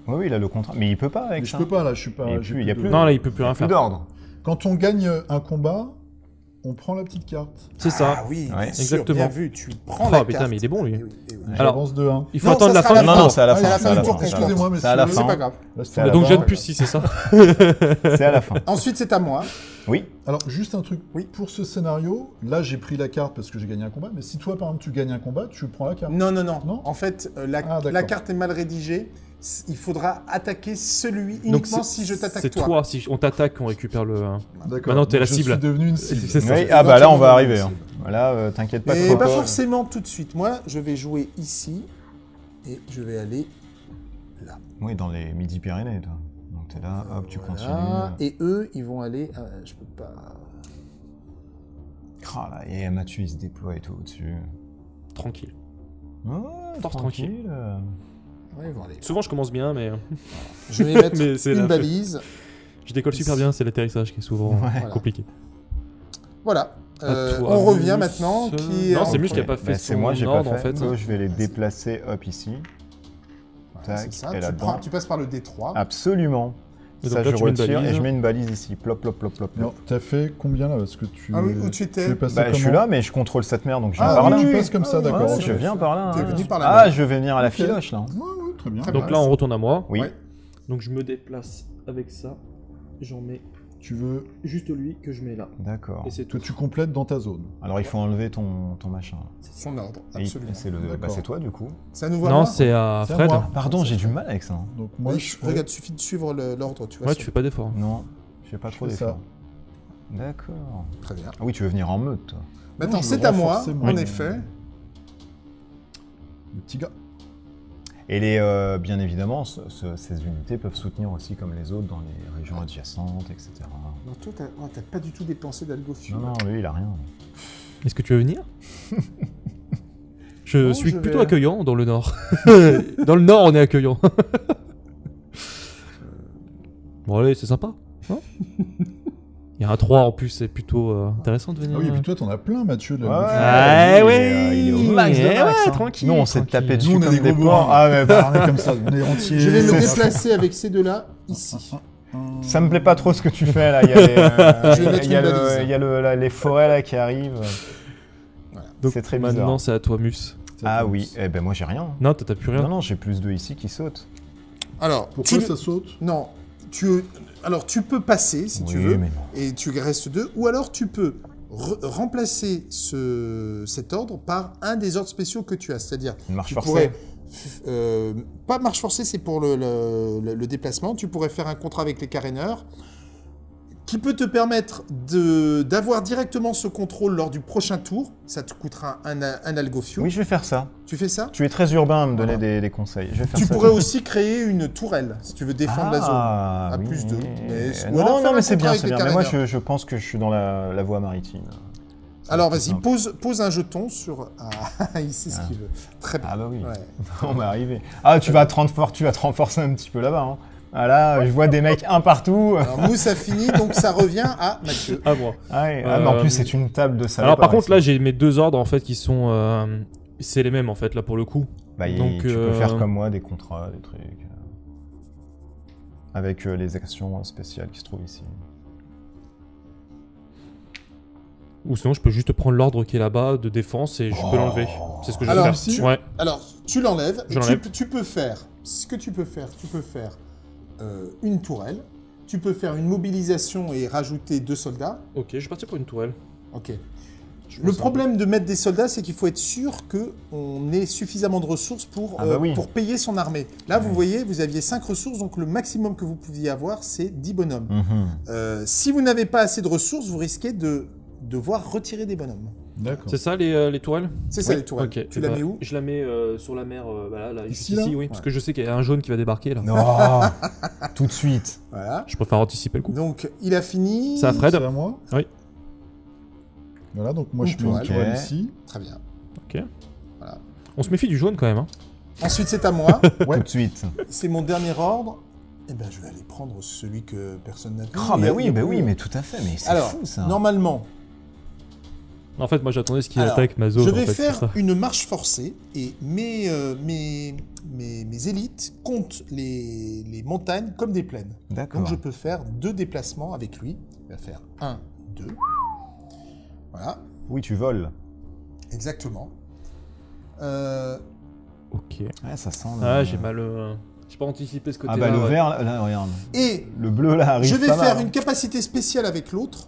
Oui, il a le contrat. Mais il peut pas avec Mais je ça. peux pas là, je suis pas. Il j'ai y a de- plus- Non, là, il peut plus rien Plus faire. d'ordre. Quand on gagne un combat, on prend la petite carte. C'est ça. Ah oui, Ouais. bien sûr, Exactement. bien vu. Tu prends Oh la putain, carte. mais il est bon, lui. Eh oui, eh oui. Alors, J'avance de 1. Il faut Non, attendre ça la sera fin la du fin. Non, non, c'est à la Ah, fin. c'est à la c'est fin à du la tour fin, qu'on c'est à la compte. Excusez-moi, fin. mais C'est à la c'est- fin. C'est pas grave. C'est à la Donc, fin. jeune plus si c'est ça. C'est à la fin. Ensuite, c'est à moi. Oui. Alors, juste un truc. Oui. Pour ce scénario, là, j'ai pris la carte parce que j'ai gagné un combat. Mais si toi, par exemple, tu gagnes un combat, tu prends la carte. Non, non, non. Non En fait, Ah, d'accord. la carte est mal rédigée. Il faudra attaquer celui Donc, uniquement si je t'attaque c'est toi. toi. Si on t'attaque, on récupère le. D'accord. Maintenant, t'es la Donc, cible. Je suis devenu une cible. C'est ça. Oui, ah bah là, on va arriver. Éventuellement, hein. Voilà, t'inquiète pas. Mais trop, pas toi. forcément tout de suite. Moi, je vais jouer ici et je vais aller là. Oui, dans les Midi-Pyrénées, toi. Donc t'es là, hop, tu Voilà. continues. Et eux, ils vont aller. Je peux pas. Ah là, et Mathieu, il se déploie et tout au-dessus. Tranquille. Oh, Fort tranquille. Ouais, ils vont aller. Souvent, je commence bien, mais Je vais mettre Mais c'est une la balise. je décolle super bien. C'est l'atterrissage qui est souvent Voilà. compliqué. Voilà. À toi, On revient Mus. maintenant. Qui Non, est c'est en Mus qui a premier. pas fait C'est son moi, j'ai pas ordre, fait. en fait. Eux, je vais les déplacer, hop, ici. Voilà, c'est Tac, ça. et Tu, là-dedans. tu passes par le D3. Absolument. Et donc Ça, là, je tu mets une retire et balise. je mets une balise ici. Plop, plop, plop, plop. Alors, t'as fait combien là? Parce que tu. Ah oui, où tu étais es passé Bah, je suis comment là, mais je contrôle cette merde, donc je viens Ah, par oui, là. tu passes comme ça, d'accord. Ouais, ok. je viens par là. T'es hein. venu par la Ah, main. je vais venir à la Ok. filoche, là. Ouais, ouais, très bien. Très Donc bien. là, on retourne à moi. Oui. Ouais. Donc je me déplace avec ça. J'en mets Tu veux juste lui que je mets là. D'accord. Et c'est que tout. tu complètes dans ta zone. Alors, il faut enlever ton machin. Son ordre, Et absolument. c'est le... bah, D'accord. c'est toi, du coup. C'est à nouveau à Non, moi c'est à C'est à Fred. moi. Pardon, j'ai du mal avec ça. hein. Donc moi, Oui, je fais- regarde, suffit de suivre l'ordre, tu vois. Ouais, sur- tu fais pas d'effort. Non, je fais pas trop fais ça. d'efforts. D'accord. Très bien. Ah oui, tu veux venir en meute, toi. Maintenant, je c'est veux à moi, renforcer en mon- effet. Le petit gars. Et bien évidemment, ces unités peuvent soutenir aussi, comme les autres, dans les régions adjacentes, etc. Non, toi, t'as pas du tout dépensé d'algofio. Non, non, lui, il a rien. Est-ce que tu veux venir Je Non, suis je plutôt vais- accueillant dans le nord. Dans le nord, on est accueillant. Bon, allez, c'est sympa. Hein Il y a un 3 en plus, c'est plutôt intéressant de venir. Ah oui, et puis toi, t'en as plein, Mathieu. de la Ouais, lui, ouais. il est au max de Ouais, max. hein. tranquille, Nous, on s'est tranquille. tapé dessus Nous, on est comme des des gros porcs. bourrins. Ah, mais bah, On est comme ça, on est entiers. Je vais me C'est déplacer avec ces deux-là, ici. ça me plaît pas trop ce que tu fais, là. Il y a, les, Je vais mettre il y a une le- balise. il y a les forêts, là, qui arrivent. Donc C'est très bizarre. maintenant, c'est à toi, Mus. Ah oui, eh ben moi, j'ai rien. Non, t'as plus rien. Non, non, j'ai plus 2 ici qui sautent. Alors, Pourquoi ça saute? Non, alors tu peux passer, si tu Oui, veux, mais non. et tu restes 2, ou alors tu peux remplacer cet ordre par un des ordres spéciaux que tu as. C'est-à-dire, Une marche tu forcée. pourrais... pas marche forcée, c'est pour le déplacement. Tu pourrais faire un contrat avec les caréneurs qui peut te permettre d'avoir directement ce contrôle lors du prochain tour. Ça te coûtera un algofio. Oui, je vais faire ça. Tu fais ça? Tu es très urbain à me donner Voilà. des conseils. Je vais faire Tu ça. pourrais aussi créer une tourelle, si tu veux défendre la zone. Ah, à oui. plus 2. Ou alors Non, faire non, un mais c'est contrat bien, avec c'est les bien. Mais moi, caréneurs. je pense que je suis dans la voie maritime. Alors vas-y, pose un jeton sur... Ah, il sait ce qu'il veut. Très bien. Ah bah oui, Ouais. on va arriver. Ah, tu vas te renforcer un petit peu là-bas. Hein. Ah là, je vois des mecs un partout. Alors Mousse a fini, donc ça revient à Mathieu. À moi. Ah, ouais. Ah, mais en plus, c'est une table de salon. Alors par contre, là, j'ai mes 2 ordres en fait qui sont... c'est les mêmes en fait, là pour le coup. Bah, Donc, tu peux faire comme moi, des contrats, des trucs. Avec les actions spéciales qui se trouvent ici. Ou sinon, je peux juste prendre l'ordre qui est là-bas de défense et je peux l'enlever. C'est ce que je vais Alors, faire. si- Ouais. Alors, tu l'enlèves. Je l'enlève. Tu peux faire... Ce que tu peux faire, une tourelle. Tu peux faire une mobilisation et rajouter 2 soldats. Ok, je vais partir pour une tourelle. Ok. Je Le pense problème de mettre des soldats, c'est qu'il faut être sûr qu'on ait suffisamment de ressources pour payer son armée. Là, vous voyez, vous aviez 5 ressources, donc le maximum que vous pouviez avoir, c'est 10 bonhommes. Si vous n'avez pas assez de ressources, vous risquez de devoir retirer des bonhommes. D'accord. C'est ça les tourelles? C'est ça, les tourelles. Ok. Tu la mets où? Je la mets sur la mer, là, Ici, ici, là oui. Parce que je sais qu'il y a un jaune qui va débarquer là. Non, tout de suite. Voilà. Je préfère anticiper le coup. Donc, il a fini. Ça, Fred? C'est à moi? Oui. Voilà, donc moi Une je mets une tourelle. tourelle ici. Très bien. Ok. Voilà. On se méfie du jaune quand même. Hein. Ensuite, c'est à moi. Tout de suite. C'est mon dernier ordre. Eh ben, je vais aller prendre celui que personne n'a vu. Oh, Il y a- oui, mais tout à fait. Mais c'est Alors, fou ça. normalement, En fait, moi j'attendais ce qu'il Alors, attaque ma zone. je vais en fait, faire c'est ça. une marche forcée et mes élites comptent les montagnes comme des plaines. D'accord. Donc je peux faire 2 déplacements avec lui. Il va faire 1, 2. Voilà, Oui, tu voles. exactement. Ok. Ouais, ça sent. Ah, j'ai mal. J'ai pas anticipé ce côté-là. Ah bah le ouais. vert, là, regarde. Et Le bleu là arrive je vais pas faire mal, une capacité spéciale avec l'autre,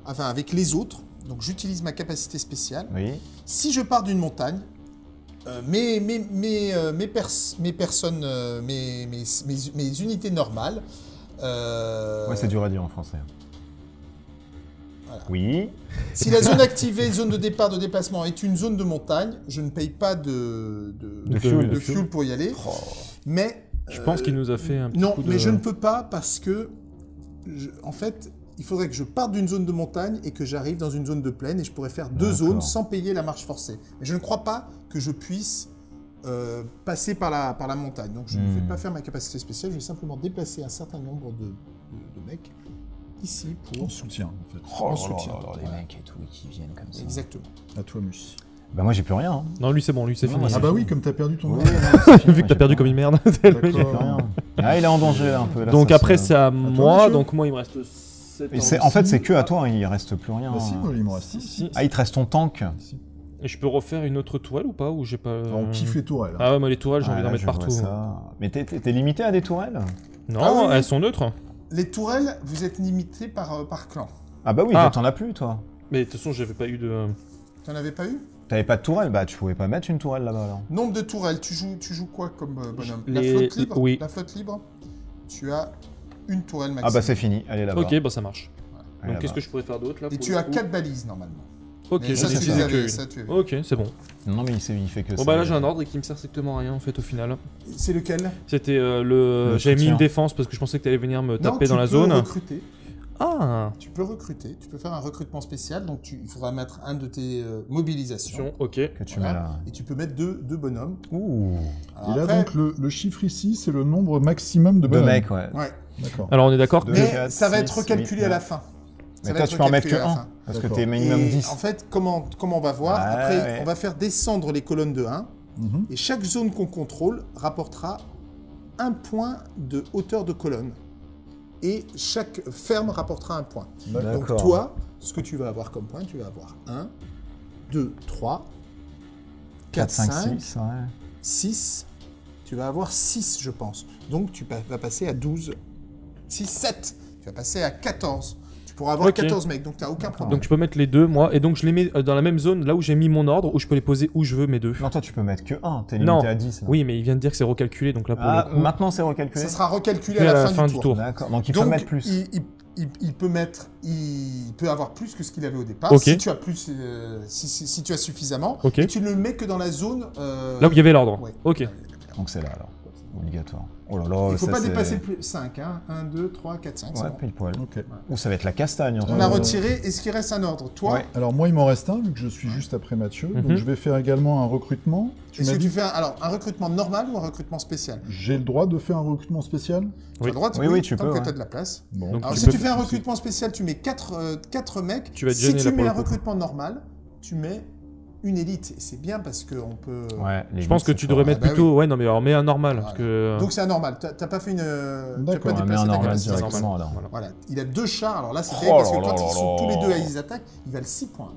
enfin avec les autres. Donc j'utilise ma capacité spéciale. Oui. Si je pars d'une montagne, mes unités normales. Ouais, c'est dur à dire en français. Voilà. Oui. Si la zone activée, zone de départ de déplacement, est une zone de montagne, je ne paye pas de fuel pour y aller. Oh. Mais Je pense qu'il nous a fait un petit non, coup de... mais je ne peux pas parce que, en fait, il faudrait que je parte d'une zone de montagne et que j'arrive dans une zone de plaine et je pourrais faire 2 zones sans payer la marche forcée. Mais je ne crois pas que je puisse passer par la montagne. Donc je ne vais pas faire ma capacité spéciale, je vais simplement déplacer un certain nombre de mecs ici pour... En soutien, en fait. Oh En là soutien. là là, les Voilà. mecs et tout qui viennent comme ça. Exactement. À toi, Mus. Bah moi j'ai plus rien. Hein. Non, lui c'est bon, lui c'est Non, fini. moi, Ah bah oui, comme t'as perdu ton Oui, ordre. Vu que t'as perdu comme une merde. J'ai plus D'accord. rien. Ah il est en danger là un peu. Là, Donc ça, après c'est à moi, monsieur. donc moi il me reste 7 Et en fait c'est que à toi, il reste plus rien. Bah si, moi il me reste Si, ici. si. Ah il te reste ton tank. Ici. Et je peux refaire une autre tourelle ou pas? Ou j'ai pas... On kiffe les tourelles. Ah ouais, moi les tourelles j'ai Ah, envie là, d'en mettre je vois partout. ça. Mais t'es limité à des tourelles? Non, Ah oui, oui. elles sont neutres. Les tourelles, vous êtes limité par clan. Ah bah oui, Ah. t'en as plus toi. Mais de toute façon j'avais pas eu de... T'en avais pas eu? T'avais pas de tourelle, bah tu pouvais pas mettre une tourelle là-bas alors. Nombre de tourelles, tu joues quoi comme bonhomme? La Les- flotte libre? oui. La flotte libre? Tu as une tourelle Ah maximum. bah c'est fini, allez là-bas. Ok, bah ça marche. Allez, Donc qu'est-ce là-bas. que je pourrais faire d'autre là Et pour tu le as coup 4 balises normalement. Ok, Mais ça, j'ai tu utilisé les avais, que ça, tu avais. Ok, c'est bon. Non mais il fait que ça. Bon bah là j'ai un ordre qui me sert strictement à rien en fait au final. C'est lequel? C'était Le J'avais mis soutien. une défense parce que je pensais que t'allais venir me taper Non, dans la tu peux zone. recruter. Ah. Tu peux recruter. Tu peux faire un recrutement spécial. Donc il faudra mettre un de tes mobilisations. Ok. Que tu mets Voilà. là. Et tu peux mettre deux bonhommes. Ouh. Alors Et là, après- donc, le chiffre ici, c'est le nombre maximum de Deux bonhommes. mecs, ouais. Ouais. D'accord. Alors on est d'accord Deux. que... Mais 4, ça va être 6, recalculé 8, à la fin. Ça Mais va toi être tu peux en mettre que recalculé à la 1. fin. Parce que D'accord. t'es minimum Et 10. en fait, comment on va voir? Ouais, Après, ouais. on va faire descendre les colonnes de 1. Mhm. Et chaque zone qu'on contrôle rapportera un point de hauteur de colonne. Et chaque ferme rapportera un point. Donc D'accord. toi, ce que tu vas avoir comme point, tu vas avoir 1, 2, 3, 4, 5, 6, ouais. 6. Tu vas avoir 6, je pense. Donc tu vas passer à 12. 6, 7. Tu vas passer à 14. Tu pourras avoir Ok. 14 mecs, donc tu n'as aucun problème. Donc je peux mettre les deux moi, et donc je les mets dans la même zone, là où j'ai mis mon ordre, où je peux les poser où je veux mes deux. Non, toi tu peux mettre que 1, t'es Non. limité à 10. là. Oui, mais il vient de dire que c'est recalculé, donc là pour Ah, le coup... maintenant c'est recalculé. Ça sera recalculé Puis à la fin du tour. D'accord, donc il peut Donc, mettre plus. il peut avoir plus que ce qu'il avait au départ. Ok. Si tu as plus, si tu as suffisamment, Ok. et tu ne le mets que dans la zone. Là où il y avait l'ordre. Ouais. Ok. Donc c'est là alors. Obligatoire. Oh là là, Il ne faut ça, pas c'est- dépasser plus 5. Hein. 1, 2, 3, 4, 5. Ouais, pile poil. Ok. Ou ça va être la castagne. On a retiré. Est-ce qu'il reste un ordre? Toi, Ouais. Alors moi, il m'en reste un, vu que je suis juste après Mathieu. Donc Mhm. je vais faire également un recrutement. Tu est-ce m'as que tu dit fais un recrutement normal ou un recrutement spécial? j'ai le droit de faire un recrutement spécial? Tu as le droit de Oui, tu tant peux, que ouais. tu as de la place. Bon. Donc, Alors, tu si peux- tu fais un recrutement spécial, tu mets 4 mecs. Tu vas te Si gêner, tu là, pour mets le un coup. recrutement normal, tu mets une élite. Et c'est bien parce qu'on peut... Ouais, les Je pense huit, que c'est tu fort. devrais mettre bah plutôt... Ouais, non, mais alors mets un normal. Parce Voilà. que... Donc c'est un normal. T'as pas fait une... tu as D'accord, pas on met déplacé un ta normal capacité. directement alors. Voilà. Voilà. Il a 2 chars. Alors là, c'est Oh terrible parce là que quand là ils sont là tous les deux là. à ils attaquent, ils valent 6 points.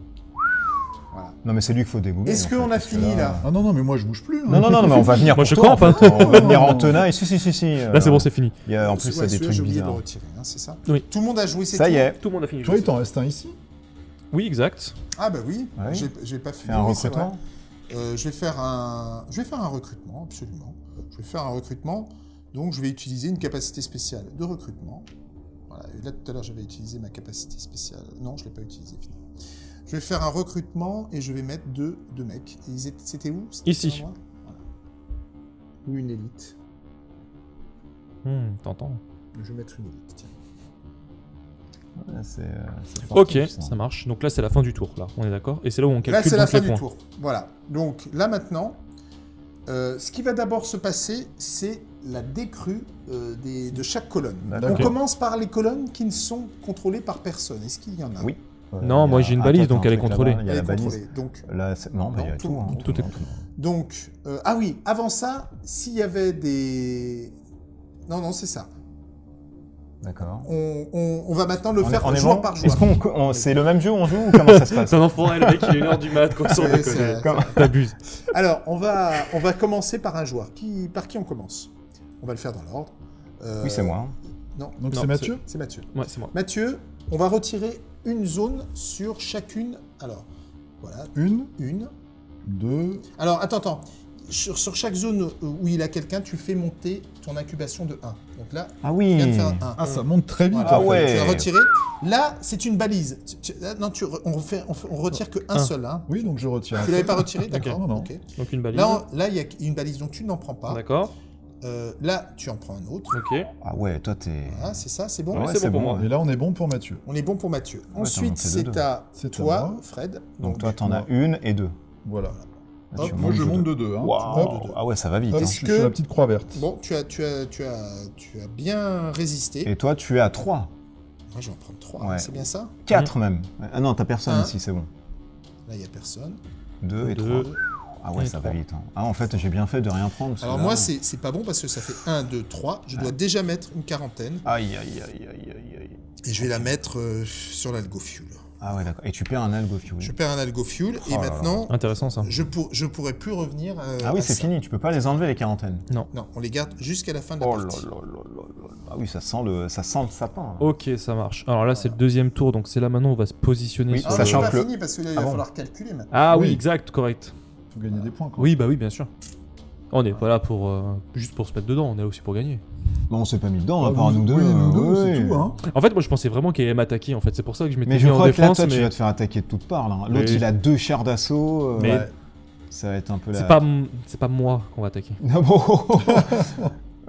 Voilà. Non, mais c'est lui qu'il faut dégouler. Est-ce en qu'on fait, a parce que fini là? Ah non, non, mais moi je bouge plus. hein. Non, non, non, mais on va venir Moi, pour je toi, en campe, fait. On va venir en tenaille. Si. Là, c'est bon, c'est fini. Il y a, en plus, il y a Ouais, des celui-là, trucs j'ai oublié de le bizarres. retirer, hein, c'est ça? Oui. Tout le monde a joué ses Ça y tours. est, Tout le monde a fini. Toi, il t'en reste un ici? Oui, exact. Ah bah oui, Ouais. j'ai pas fini. fais un Oui, c'est vrai. recrutement. Je vais faire un recrutement, absolument. Je vais faire un recrutement, donc je vais utiliser une capacité spéciale de recrutement. Voilà. Et là, tout à l'heure, j'avais utilisé ma capacité spéciale. Non, je ne l'ai pas utilisée, finalement. Je vais faire un recrutement et je vais mettre deux mecs. Et c'était où? C'était Ici. sur moi Voilà. Ou une élite. T'entends. Je vais mettre une élite, tiens. Ouais, c'est fort, Ok, ça. ça marche. Donc là, c'est la fin du tour, là. On est d'accord? Et c'est là où on calcule Là, c'est la donc fin les du points. tour. Voilà. Donc, là, maintenant, ce qui va d'abord se passer, c'est la décrue de chaque colonne. D'accord. On Ok. commence par les colonnes qui ne sont contrôlées par personne. Est-ce qu'il y en a? Oui. Non, Il y moi, a- j'ai une ah, balise, toi, donc t'as un elle est truc contrôlée. là-bas, Il y a Elle la est balise. contrôlée. Donc, Là, non, bah, il y a Non, tout. hein. tout est- donc ah oui, avant ça, s'il y avait des... Non, c'est ça. D'accord. On va maintenant le faire On est joueur bon par Est-ce joueur. qu'on, c'est le même jeu où on joue ou comment ça se passe? C'est un enfoiré, le mec, il est 1h du mat, quoi, sans Ouais, déconner. c'est- Comme- T'abuses. Alors, on va commencer par un joueur. Par qui on commence? On va le faire dans l'ordre. Oui, c'est moi. Non, Donc Non, c'est Mathieu? c'est Mathieu. Ouais, c'est moi. Mathieu, on va retirer une zone sur chacune. Alors, voilà, Une, une. deux, Alors, attends. Sur chaque zone où il a quelqu'un, tu fais monter ton incubation de 1. Donc là, Ah tu oui. viens de faire un 1. ah ça monte très vite Voilà. en fait. ouais. Tu vas retirer. Là, c'est une balise. Non, on retire que un Un. seul. Hein. Oui, donc je retire. Tu l'avais pas retiré, d'accord. Non, non. ok. Donc une balise. Là, il y a une balise, donc tu n'en prends pas. D'accord. Là, tu en prends un autre. Ok. Ah ouais, toi t'es. Voilà, c'est ça, c'est bon. Ouais, Ouais, c'est bon pour moi. Et là on est bon pour Mathieu. On est bon pour Mathieu. t'en Ensuite, as fait c'est deux. à C'est à toi, moi. Fred. Donc toi t'en moi. as une et deux. Voilà. Là, Hop, tu moi je montes monte de de deux. Hein. Waouh. Hop. Ah ouais, ça va vite. Hop, hein. je Est-ce suis que- sur la petite croix verte. Bon, tu as bien résisté. Et toi tu es à 3. Moi, je vais en prendre 3. Ouais. C'est bien ça? 4 même. Ah non, t'as personne Un. ici, c'est bon. Là, il n'y a personne. 2 et Deux. 3. Ah ouais, Et ça trois. va vite. hein. Ah en fait, j'ai bien fait de rien prendre. parce que Alors là- moi, c'est pas bon parce que ça fait 1, 2, 3. Je dois déjà mettre une quarantaine. Aïe, aïe, aïe, aïe, aïe, aïe. Et je vais la mettre sur l'algo fuel. Ah ouais, d'accord. Et tu perds un algo fuel. Je perds un algo fuel et Oh là là. maintenant, Intéressant, ça. je pourrais plus revenir. Ah oui, à c'est ça. fini. Tu peux pas les enlever, les quarantaines. Non, on les garde jusqu'à la fin de la Oh là là partie. là là là. Ah oui, ça sent le sapin. là. Ok, ça marche. Alors là, c'est le deuxième tour, donc c'est là maintenant on va se positionner Oui, sur... Ah, sachant c'est que pas le- fini parce qu'il va Ah bon. falloir calculer maintenant. Ah oui, Oui. exact, correct. Faut gagner des points quoi. Oui, bah oui, bien sûr. On n'est pas là pour juste pour se mettre dedans, on est là aussi pour gagner. Non, on s'est pas mis dedans, Ah, à part vous- nous deux. Oui, nous deux, c'est oui. tout. Hein. En fait, moi je pensais vraiment qu'il allait m'attaquer, en fait. C'est pour ça que je m'étais Mais mis je en crois que là, défense, toi, tu mais vas te faire attaquer de toutes parts. là. L'autre, Oui. il a 2 chars d'assaut. Mais- Ouais. Ça va être un peu la... c'est pas moi qu'on va attaquer. Ah bon.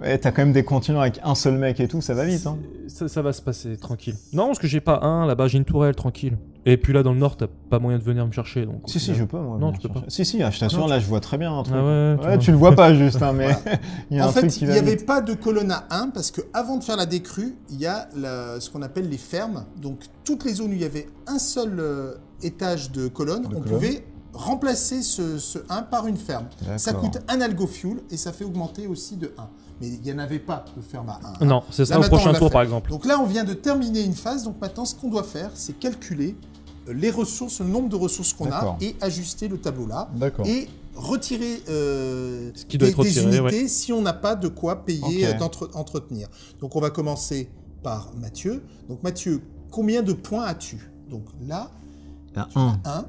Ouais, t'as quand même des continents avec un seul mec et tout, ça va vite. Hein. Ça va se passer tranquille. Non, parce que j'ai pas un, là-bas j'ai une tourelle, tranquille. Et puis là dans le nord, t'as pas moyen de venir me chercher. Donc, au Si, final- je peux, moi. Non, venir tu peux chercher. pas. Si, je t'assure, Ah non, là, je vois très bien un truc. Ah ouais, Ouais, tu le vois pas juste, hein, mais il y a En un truc fait, qui il va n'y avait vite. pas de colonne à 1 parce que avant de faire la décrue, il y a ce qu'on appelle les fermes. Donc toutes les zones où il y avait un seul étage de colonne, De on colonne. pouvait remplacer ce 1 par une ferme. Ça D'accord. coûte un algo fuel et ça fait augmenter aussi de 1. Mais il n'y en avait pas de ferme à 1. Non, c'est Là, ça au maintenant, prochain on l'a tour fait. par exemple. Donc là, on vient de terminer une phase. Donc maintenant, ce qu'on doit faire, c'est calculer les ressources, le nombre de ressources qu'on a D'accord. et ajuster le tableau là. D'accord. Et retirer Ce qui doit être des retiré, unités si on n'a pas de quoi payer, Ok. entretenir. Donc on va commencer par Mathieu. Donc Mathieu, combien de points as-tu? Donc là, Il y a tu en 1. as 1.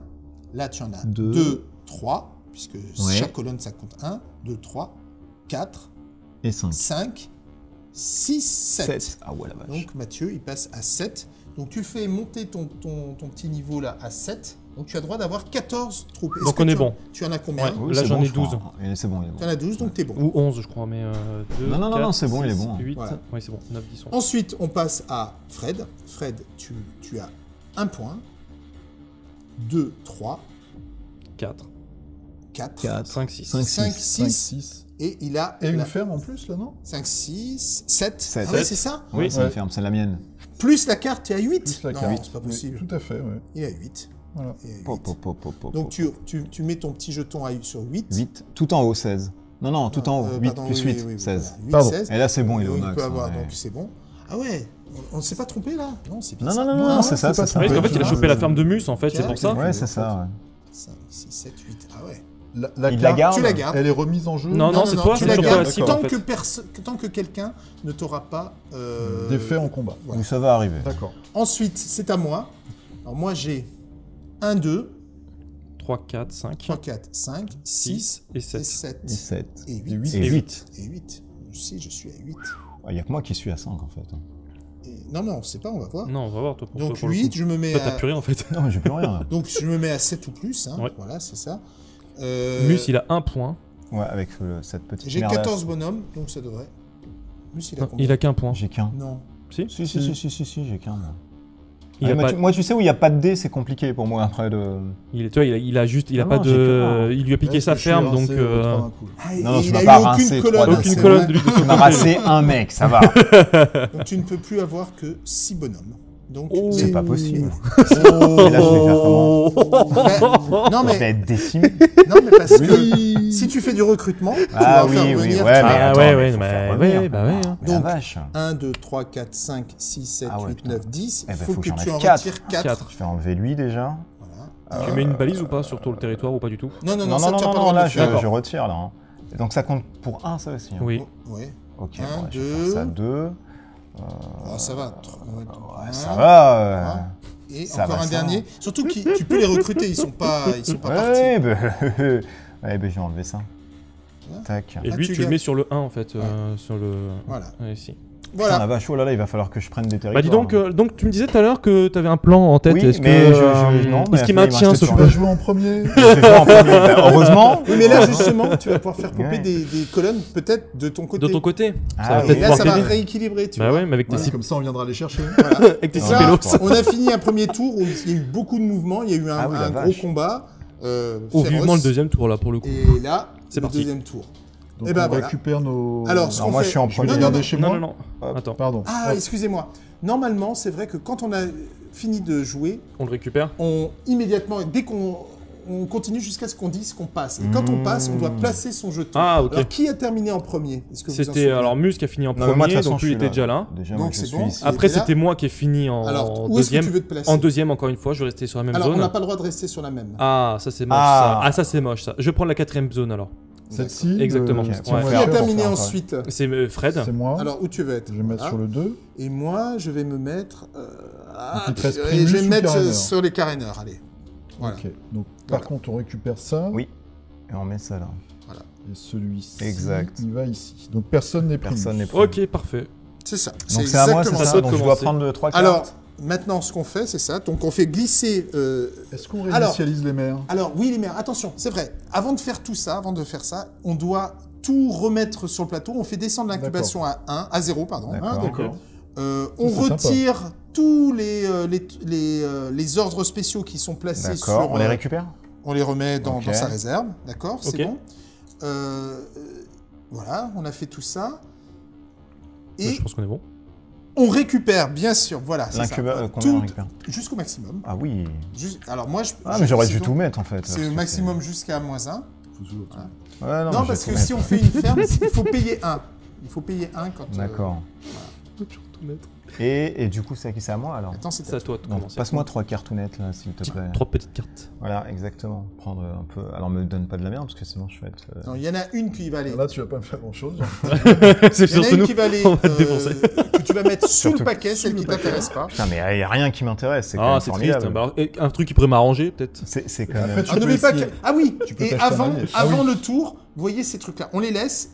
Là, tu en as Deux. 2, 3, puisque Ouais. chaque colonne, ça compte 1, 2, 3, 4, Et 5. 5, 6, 7. Ah ouais, la vache. Donc Mathieu, il passe à 7. Donc tu fais monter ton petit niveau là à 7. Donc tu as droit d'avoir 14 troupes. Donc on est bon. Tu en as combien? Ouais. Oui, Là, c'est j'en bon, ai je crois. 12. Et c'est bon, il est bon. Tu en as 12, donc t'es bon. Ou 11, je crois, mais 2, Non, non, non, 4, non, c'est bon, il est 6, bon. 8. Voilà. Oui, c'est bon. 9, 10, 11. Ensuite, on passe à Fred. Fred, tu as 1 point. 2, 3, 4, 4, 5, 6. 5, 5, 6. 6. Et il a... Et une ferme en plus, là, non? 5, 6, 7. Sept. Ah ouais, c'est ça? Oui, Oui. c'est une ferme, c'est la mienne. Plus la carte, tu es à 8. Plus la non, carte. c'est pas Oui, possible. tout à fait, ouais. Il est à 8. Voilà. Il est à 8. Pop, pop, pop, pop, pop, Donc pop. tu mets ton petit jeton sur 8. 8, tout en haut, 16. Non, non, tout en haut, 8 pardon, plus oui, 8, oui, oui, 16. voilà, 8, Pardon. 16. Et là, c'est bon, il est au Il max. peut hein, avoir, ouais. donc c'est bon. Ah ouais, on ne s'est pas trompé là? Non, c'est bien Non, ça. non, non, non, c'est ça, c'est c'est pas ça. Oui, parce qu'en fait, il a Ah, chopé la ouais. ferme de Mus, en fait, c'est Ok. pour ça. Ouais, c'est ça, ouais. 5, 6, 7, 8. Ah ouais. La Il la carte, garde. Tu la gardes. elle est remise en jeu. Non, non, c'est toi, tu c'est la sur gardes toi la cible, tant en fait. tant que quelqu'un ne t'aura pas... Des faits en combat. Voilà. Où ça va arriver. D'accord. Ensuite, c'est à moi. Alors moi, j'ai 1, 2, 3, 4, 5, 3, 4, 5, 6, et et 7. 7. Et 7. Et 8. Et 8. Et 8. Et 8. Je sais, je suis à 8. Il n'y a que moi qui suis à 5 en fait. Non, on sait pas, on va voir. Non, on va voir, toi. Donc pour le 8, coup. je me mets Toi, t'as à... plus rien, en fait. Non, j'ai plus rien. Donc je me mets à 7 ou plus. Hein. Ouais. Voilà, c'est ça. Mus, il a 1 point. Ouais, avec cette petite J'ai merde. 14 bonhommes, donc ça devrait... Mus, il a Non, combien? il a qu'un point. J'ai qu'un. Non. Si Si, si, si, si, si, si, j'ai qu'un. Moi. Il a mais pas... moi, tu sais, où il n'y a pas de dé, c'est compliqué pour moi après de. Tu vois, il a juste, il a Non, pas non, j'ai que un. de, il lui a piqué Ouais, sa je suis ferme, rincé, donc trois d'un coup. Ah, Non, non, et tu il m'as a pas eu rincé aucune trois colonne. d'un aucune c'est colonne vrai. de lui de Tu m'as rassé un mec, ça va. Donc tu ne peux plus avoir que 6 bonhommes. Donc, Oh. C'est mais- pas possible. Oh. Et là, je vais faire comment Ben, non, Je vais mais, être décimé. non, mais parce que si tu fais du recrutement, tu Ah vas oui, faire oui, venir... ouais, mais Ah attends, ouais, mais ouais, faut bah, faire ouais, revenir. bah ouais, hein. Mais la Donc, vache. 1, 2, 3, 4, 5, 6, 7, Ah ouais, 8, putain. 9, 10. Eh Il ben, faut faut que que tu j'enlève en quatre. retires 4. 4. Je vais enlever lui déjà. Voilà. Tu mets une balise ou pas sur tout le territoire ou pas du tout? Non, Non, ça, non, tu non, as pas le non, droit de là, le faire. je retire là. hein. Et donc ça compte pour 1, ça aussi. hein. Oui. Ouais. Ok, Un, bon, je vais faire deux. ça 2. Ah, ça va. Ouais, ça va. Voilà. Et Ça encore va, un ça dernier. va. Surtout que tu peux les recruter, ils sont pas partis. Ouais, bah, ouais, bah, je vais enlever ça. Voilà. Tac. Et Ah, lui, tu tu le gardes. mets sur le 1 en fait, sur le. Voilà. Ouais, ici. Putain, la Voilà. vache, oh là là, il va falloir que je prenne des Bah territoires. dis donc tu me disais tout à l'heure que t'avais un plan en tête. Oui, Est-ce mais que non, mais est-ce qu'il il m'a maintient acheté ce sur Tu plan? vas jouer en premier. Je vais faire en premier. Bah, heureusement. Oui, mais là, justement, tu vas pouvoir faire popper Ouais. des colonnes peut-être de ton côté. De ton côté. Ah Ça va oui. peut-être Et là, pouvoir ça va t'aider. rééquilibrer, tu Bah vois. ouais, mais avec tes Ouais, six comme ça, on viendra les chercher. avec tes Là, six on a fini un premier tour où il y a eu beaucoup de mouvements, il y a eu Ah oui, la un gros vache. combat. Oh, féroce. vivement le deuxième tour là pour le coup. Et là, C'est le parti. deuxième tour. Donc Eh ben, on voilà. récupère nos... Alors, ce Alors qu'on moi, fait- je suis en je vais premier. les Non, garder non, chez Non, moi. non, non. Attends, Pardon. Ah, excusez-moi. Normalement, c'est vrai que quand on a fini de jouer, on le récupère. on immédiatement, dès qu'on continue jusqu'à ce qu'on dise qu'on passe. Et quand on passe, on doit placer son jeton. Ah, ok. Alors, qui a terminé en premier? Est-ce que vous en C'était souvenez alors Mus qui a fini en Non, mais moi, de premier, toute façon, donc lui je il suis était déjà là. Déjà, Donc, moi, je c'est suis bon. ici. Après, Après était là. c'était moi qui ai fini Alors, en où est-ce que deuxième. tu veux te placer? En deuxième encore une fois, je vais rester sur la même Alors, on zone. n'a pas le droit de rester sur la même. Ah, ça c'est moche Ah. ça. Ah, ça c'est moche ça. Je prends la quatrième zone alors. Celle-ci. Exactement. le Ouais. Steam Qui Qui a a Watcher, terminé faire, ensuite? C'est Fred. C'est moi. Alors, où tu veux être? Je vais mettre Voilà. sur le 2. Et moi, je vais me mettre... il te reste et Primus je vais me ou mettre Caréneur sur les caréneurs, allez. Voilà. Ok. Donc, Voilà. par contre, on récupère ça. Oui. Et on met ça là. Et celui-ci. Exact. Il va ici. Donc, personne n'est pris. Personne n'est pris. Ok, parfait. C'est ça. Donc c'est à moi, c'est exactement ça. ça. Donc je dois Commencer. prendre 3 cartes. Alors, maintenant, ce qu'on fait, c'est ça. Donc, on fait glisser... Est-ce qu'on Alors- réinitialise les mers? Alors, oui, les mères, attention, c'est vrai. Avant de faire tout ça, avant de faire ça, on doit tout remettre sur le plateau. On fait descendre l'incubation à 0, pardon. D'accord. Hein, D'accord. on c'est retire tous les ordres spéciaux qui sont placés sur... D'accord, on les récupère. on les remet dans, Ok. dans sa réserve, d'accord, c'est Ok. bon. Voilà, on a fait tout ça. Bah, Et je pense qu'on est bon. on récupère, bien sûr, voilà, c'est ça. L'incubateur, combien on Tout récupère? jusqu'au maximum. Ah oui. Alors moi, Ah, mais j'aurais dû c'est tout donc- mettre en fait. C'est le maximum jusqu'à -1. Faut toujours tout. Ouais, Non, mais je parce vais que tout si on mettre. fait une ferme, il faut payer 1. Il faut payer 1 quand... D'accord. Tout mettre. Et du coup, c'est à moi alors. Attends, C'est à toi de Donc, commencer. passe-moi 3 cartounettes là, s'il te plaît. 3 petites cartes. Voilà, exactement. Prendre un peu. Alors, me donne pas de la merde parce que sinon je vais être. Non, il y en a une qui va aller... Là, tu vas pas me faire grand-chose. C'est Il y en a surtout une nous. qui va aller... On va te défoncer. que tu vas mettre sous le Surtout paquet, celle qui t'intéresse pas. Putain, mais il y a rien qui m'intéresse. C'est quand Ah, même c'est formidable. triste. Bah, alors, un truc qui pourrait m'arranger peut-être. C'est quand Après, même. tu Ah, peux n'oublie pas que... essayer. Ah oui, Tu peux et t'acheter un avant, allié. Ah oui. le tour, vous voyez ces trucs-là, on les laisse.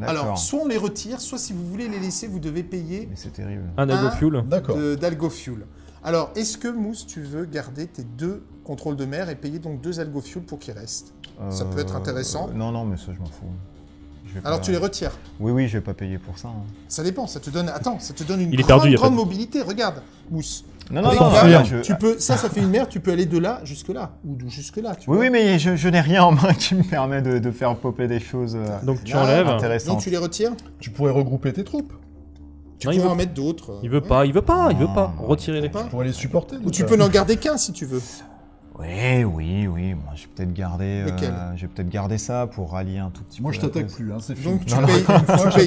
Alors, D'accord. soit on les retire, soit si vous voulez les laisser, vous devez payer Mais c'est terrible. Un Algo Fuel. D'accord. d'Algo Fuel. Alors, est-ce que, Mousse, tu veux garder tes 2 contrôles de mer et payer donc 2 algofuel pour qu'ils restent? Ça peut être intéressant. Non, mais ça, je m'en fous. Alors, tu les retires? Oui, je vais pas payer pour ça. Ça dépend, ça te donne... Attends, ça te donne une grande mobilité. Regarde, Mousse. Non, tu peux... Ça fait une mer, tu peux aller de là jusque-là. Ou de jusque-là, tu vois. Oui, mais je n'ai rien en main qui me permet de faire popper des choses donc tu enlèves. intéressantes. Donc tu les retires? Tu pourrais regrouper tes troupes. Tu pourrais en mettre d'autres. Il veut pas. Retirez-les. Tu pourrais les supporter. Ou tu peux n'en garder qu'un si tu veux. Oui. Moi, je vais peut-être garder. Lequel? Je vais peut-être garder ça pour rallier un tout petit peu. Moi, je t'attaque plus, hein, c'est fini. Donc tu payes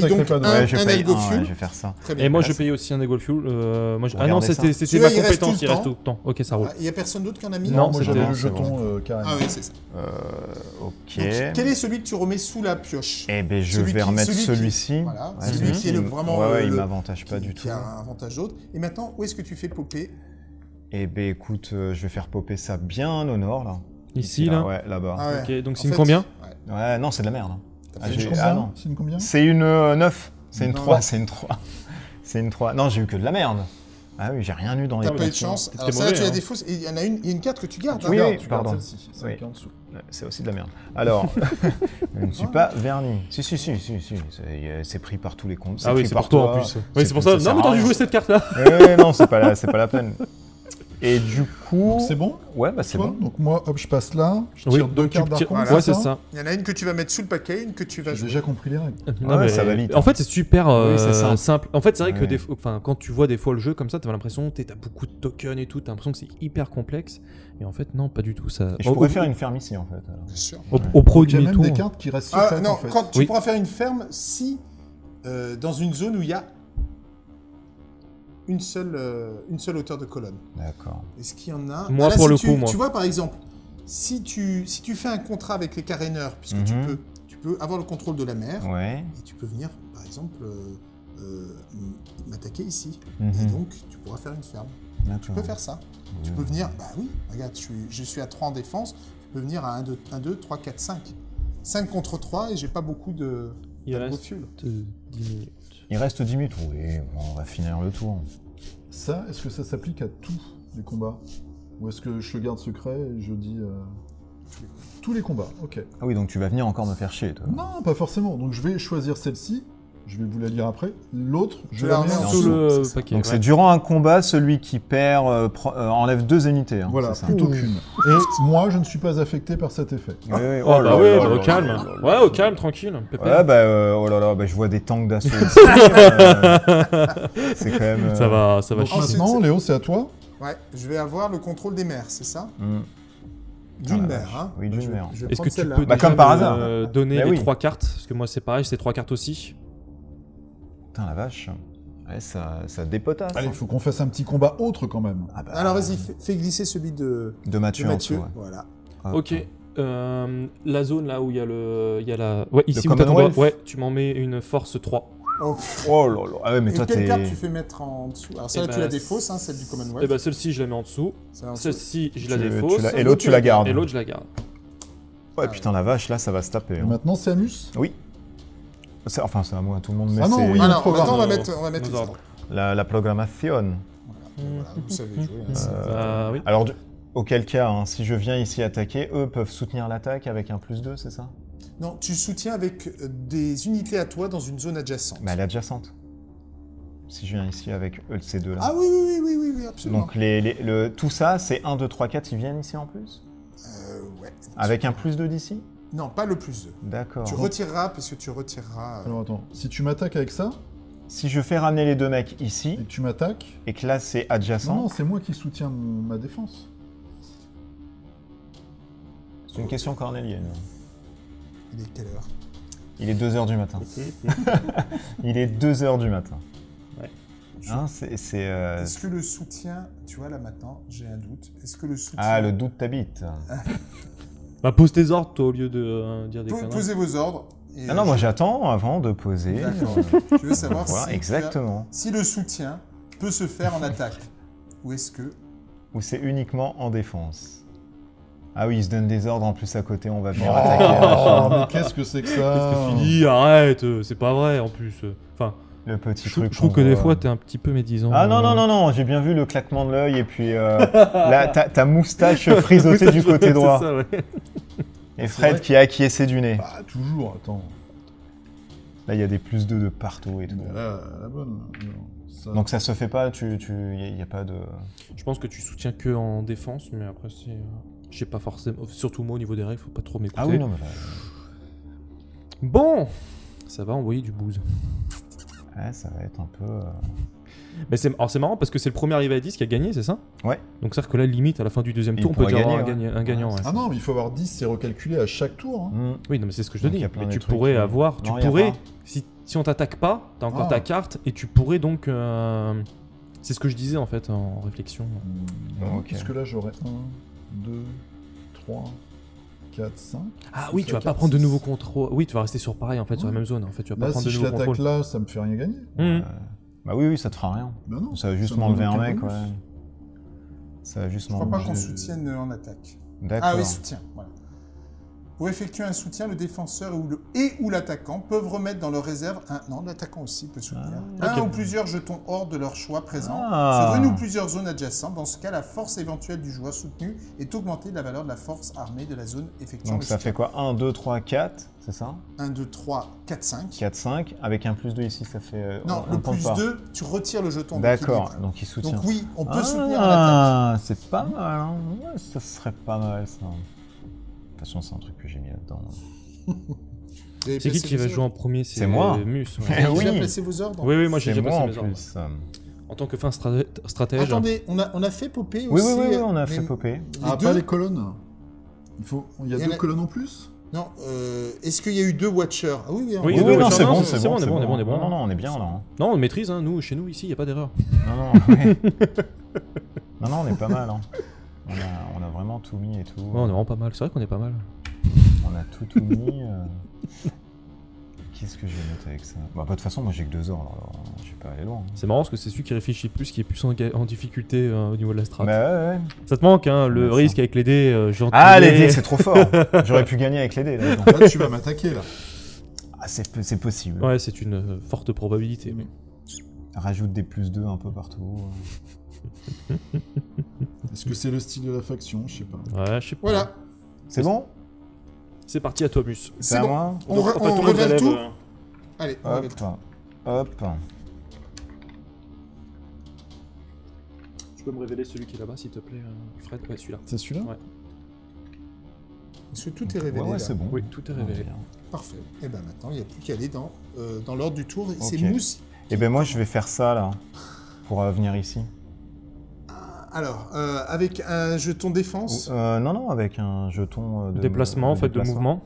donc un je paye algo un, fuel. je vais faire ça. Très bien. Et moi, je payais aussi un Ego Fuel. Ah non, c'était ma Celui-là, il reste compétence, tout il le reste temps. tout le temps. Ok, ça roule. Il n'y a personne d'autre qui en a mis? Non, moi j'avais c'était- le jeton carrément. Ah oui, c'est ça. Ok. Donc, quel est celui que tu remets sous la pioche? Eh ben, je Celui vais qui- remettre celui qui- celui-ci. Voilà, Ouais, celui qui est vraiment... Ouais, il le- m'avantage pas du qui tout. a un avantage d'autre. Et maintenant, où est-ce que tu fais popper? Eh ben, écoute, je vais faire popper ça bien au nord, là. Ici, là. Ouais, là-bas. Ah ouais. Ok, donc En c'est une fait, combien? ouais. Ouais, non, c'est de la merde. T'as Ah, fait j'ai- une C'est chose. ah, combien non. C'est une combien? C'est une 9. C'est une Non. 3, c'est une 3. C'est une 3. Non, j'ai eu que de la merde. Ah oui, j'ai rien eu dans les T'as pas eu de potions. chance. C'était Alors ça, là, mauvais, tu as hein. des fausses. Et il y en a une carte que tu gardes. Oui, hein. oui, pardon. Celle-ci, celle Oui. qui est en dessous. Ouais, c'est aussi de la merde. Alors, je ne suis pas verni. Si. C'est pris par tous les comptes. Ah oui, c'est pour toi en plus. Oui, c'est pour ça. Non, mais t'as dû jouer cette carte-là. Non, c'est pas la peine. Et du coup... C'est bon? Ouais, bah c'est Toi bon. Donc moi, hop, je passe là. Je Oui, tire 2 donc tu cartes tires- d'archon. Ouais, c'est ça. Il y en a une que tu vas mettre sous le paquet, une que tu vas J'ai jouer. déjà compris les règles. Non, Ouais, mais ça va vite. En fait, c'est super Oui, c'est simple. simple. En fait, c'est vrai que Ouais. quand tu vois des fois le jeu comme ça, t'as l'impression que t'as beaucoup de tokens et tout, t'as l'impression que c'est hyper complexe. Et en fait, non, pas du tout. Ça... Et je pourrais faire une ferme ici, en fait. alors. Bien sûr. Au pro Il y a du même tour. des cartes qui restent Ah, secrètes non, en fait. quand tu Oui. pourras faire une ferme si dans une zone où il y a une seule hauteur de colonne. D'accord. Est-ce qu'il y en a? Moi, Là, pour si le tu, coup, moi. Tu vois, par exemple, si tu fais un contrat avec les caréneurs, puisque Mhm. tu peux avoir le contrôle de la mer, Ouais. et tu peux venir, par exemple, m'attaquer ici. Mhm. Et donc, tu pourras faire une ferme. Tu D'accord. peux faire ça. Tu peux venir, bah oui, regarde, je suis à 3 en défense, tu peux venir à 1, 2, 3, 4, 5. 5 contre 3 et j'ai pas beaucoup de Il d'algo reste fuel. 10 minutes. Il reste 10 minutes. Oui, bon, on va finir le tour. Ça, est-ce que ça s'applique à tous les combats? Ou est-ce que je le garde secret et je dis... Tous les combats, ok. Ah oui, donc tu vas venir encore me faire chier, toi. Non, pas forcément. Donc je vais choisir celle-ci. Je vais vous la lire après. L'autre, je Tu vais la la mettre remets en en Sous dessous. le c'est ça. paquet. Donc ouais. c'est durant un combat, celui qui perd enlève 2 unités. Hein, Voilà, c'est ça. plutôt qu'une. Et moi, je ne suis pas affecté par cet effet. Oui, oui. Oh, bah là ouais, là bah, là au là calme. là là là. Ouais, au calme, tranquille. Pépère. Ouais, bah, oh là là, bah, je vois des tanks d'assaut ici. C'est quand même... Ça va Donc chier. Ensuite, maintenant, c'est- Léo, c'est à toi. Ouais, je vais avoir le contrôle des mers, c'est ça? Hmm. D'une la mer, vache. hein? Oui, d'une Je vais- mer. je vais Est-ce que prendre tu celle-là. peux Bah, déjà comme par me, hasard. donner Bah les oui. 3 cartes? Parce que moi, c'est pareil, c'est 3 cartes aussi. Putain, la vache. Ouais, ça dépotasse. Allez, il faut qu'on fasse un petit combat autre quand même. Ah bah, Alors vas-y, fais glisser celui de de Mathieu, en Mathieu. dessous, ouais. Voilà. Hop. Ok. La zone là où il y a la. Ouais, ici Le où t'as ton Commonwealth. doigt. Ouais, tu m'en mets une force 3. Oh, Oh là là. Ah ouais, mais et toi, quelle carte t'es... tu fais mettre en dessous? Alors Eh celle-là, tu bah, la défausses, hein, celle du Commonwealth. Et bah celle-ci, je la mets en dessous. Celle-là en dessous. Celle-ci, je la Tu- défausse. tu la- Et l'autre, tu la gardes. Et l'autre, je la garde. Ouais, putain, la vache, là, ça va se taper. Et hein. maintenant, c'est Amus. Oui. Enfin, c'est à moi, tout le monde, mais Ah non, c'est oui. Alors, programme. maintenant, on va Nos mettre les ordres. ordres. la programmation. Voilà, vous savez jouer. Hein, c'est- Oui. Alors, auquel cas, hein, si je viens ici attaquer, eux peuvent soutenir l'attaque avec un +2, c'est ça? Non, tu soutiens avec des unités à toi dans une zone adjacente. Mais elle est adjacente. Si je viens ici avec eux, ces deux-là. Ah oui, absolument. Donc, tout ça, c'est 1, 2, 3, 4, ils viennent ici en plus? Ouais. Avec un +2 d'ici? Non, pas le +2. D'accord. Tu retireras, parce que tu retireras... Alors attends, si tu m'attaques avec ça, Si je fais ramener les 2 mecs ici, et que tu m'attaques... et que là, c'est Non, adjacent, non, c'est moi qui soutiens ma défense. c'est une question cornélienne. Il est quelle heure? Il est 2h du matin. Il est 2h du matin. Ouais. Hein, c'est... Est-ce que le soutien... Tu vois, là, maintenant, j'ai un doute. Est-ce que le soutien... Ah, le doute t'habite. Bah, pose tes ordres, toi, au lieu de dire des conneries. Posez vos ordres. Et Ah non, moi j'attends avant de poser. D'accord. Tu veux savoir Voilà, si, exactement. si le soutien peut se faire en attaque. Ou est-ce que... Ou c'est uniquement en défense. Ah oui, il se donne des ordres en plus à côté, on va venir Oh, attaquer. mais qu'est-ce que c'est que ça Fini, arrête, c'est pas vrai en plus. Enfin, Le petit Je truc. trouve qu'on que des voit. fois, t'es un petit peu médisant. Ah non, non, non, non, j'ai bien vu le claquement de l'œil et puis ta moustache frisottée du côté droit. C'est ça, ouais. Et C'est Fred vrai qui a acquiescé du nez. Bah, toujours, attends. Là, il y a des +2 de partout et tout. Mais là, la bonne. Non, ça... Donc ça se fait pas, il y a pas de... Je pense que tu soutiens que en défense, mais après, c'est. Je sais pas forcément. Surtout moi, au niveau des règles, faut pas trop m'écouter. Ah oui, non, mais là... Bon, ça va envoyer du booze. Ouais, ça va être un peu... Mais c'est marrant parce que c'est le premier arrivé à 10 qui a gagné, c'est ça? Ouais. Donc c'est-à-dire que là, limite, à la fin du deuxième Il tour, on peut pourrait déjà avoir gagner, un gagnant. Ouais. Ah non, mais il faut avoir 10, c'est recalculé à chaque tour. Hein. Hmm. Oui, non, mais c'est ce que je te Donc, dis. il y a plein Mais de tu trucs pourrais qui- avoir. Non, Tu y a pourrais. pas. Si on t'attaque pas, t'as encore Ah. ta carte et tu pourrais donc. C'est ce que je disais en fait en réflexion. Ok. Parce que là, j'aurais 1, 2, 3, 4, 5. Ah oui, Ça tu vas pas quatre, prendre de six. nouveaux contrôles. Oui, tu vas rester sur pareil en fait, sur la Ouais. même zone. En fait, tu vas pas Là, prendre si de je nouveaux l'attaque contrôles. là, ça me fait rien gagner. Mhm. Bah oui, oui, ça te fera rien. Bah non. Ça va juste me m'enlever donne un aucun mec, bonus. ouais. Ça va juste Je crois m'enlever... pas qu'on soutienne en attaque. D'accord. Ah oui, soutien. Voilà. Pour effectuer un soutien, le défenseur ou l'attaquant peuvent remettre dans leur réserve un... Non, l'attaquant aussi peut soutenir. Ah, un ok. ou plusieurs jetons hors de leur choix présents Ah. sur une ou plusieurs zones adjacentes. Dans ce cas, la force éventuelle du joueur soutenu est augmentée de la valeur de la force armée de la zone effectuant Donc le ça soutien. fait quoi? 1, 2, 3, 4, c'est ça? 1, 2, 3, 4, 5. 4, 5. Avec un +2 ici, ça fait... Non, on le compte plus pas. 2, tu retires le jeton D'accord, d'équilibre. donc il soutient. Donc oui, on peut soutenir en attaque. Ah, c'est pas mal, hein. Ouais, ça serait pas mal, ça. De toute façon, c'est un truc que j'ai mis là-dedans. C'est qui va jouer en premier? C'est moi. Mus. Eh Vous avez oui. déjà placé vos ordres? Oui, oui, moi j'ai C'est déjà moi passé en mes ordres. plus. En tant que fin stratège. Attendez, on a fait popper Oui, aussi. oui, oui, on a mais fait popper. les Ah, deux- pas les colonnes. Il y a Il y en deux a- colonnes en plus. Non, est-ce qu'il y a eu 2 Watchers? Ah oui, Oui, Oui, deux oui, non, Watchers, c'est non, bon, c'est c'est bon, bon, on est c'est bon, on est bon, on est bon. Non, non, on est bien là. hein. Non, on maîtrise, hein, nous, chez nous, ici, il n'y a pas d'erreur. Non, non, ouais. Non, non, on est pas mal. Hein. On a vraiment tout mis et tout. Ouais, on est vraiment pas mal. C'est vrai qu'on est pas mal. On a tout mis. Qu'est-ce que je vais noter avec ça? Bah, de toute façon, moi j'ai que 2 ordres, alors je vais pas aller loin. C'est marrant parce que c'est celui qui réfléchit plus, qui est plus en difficulté au niveau de la strat. Bah ouais, ouais. Ça te manque, hein, le Ouais, ça. risque avec les dés, gentil. Ah, les dés, c'est trop fort. J'aurais pu gagner avec les dés. Là, Là, tu vas m'attaquer là. ah, c'est possible. Ouais, c'est une forte probabilité. Mais... Rajoute des +2 un peu partout. Est-ce que c'est le style de la faction? Je sais pas. Ouais, je sais pas. Voilà, C'est bon? C'est parti à toi, Mus. C'est à bon. moi? On En fait, révèle relève, tout. Allez, on révèle Hop, tout. hop. Tu peux me révéler celui qui est là-bas, s'il te plaît, Fred? Ouais, celui-là. C'est celui-là? Ouais. Est-ce que tout est révélé Ouais, là c'est bon. Oui, tout est révélé. Parfait. Et bien maintenant, il n'y a plus qu'à aller dans l'ordre du tour. C'est Ok. Mousse. Et ben moi je vais faire ça là. Pour venir ici. Alors, avec un jeton défense, Non, non, avec un jeton de Déplacement, en fait, de déplacement. mouvement.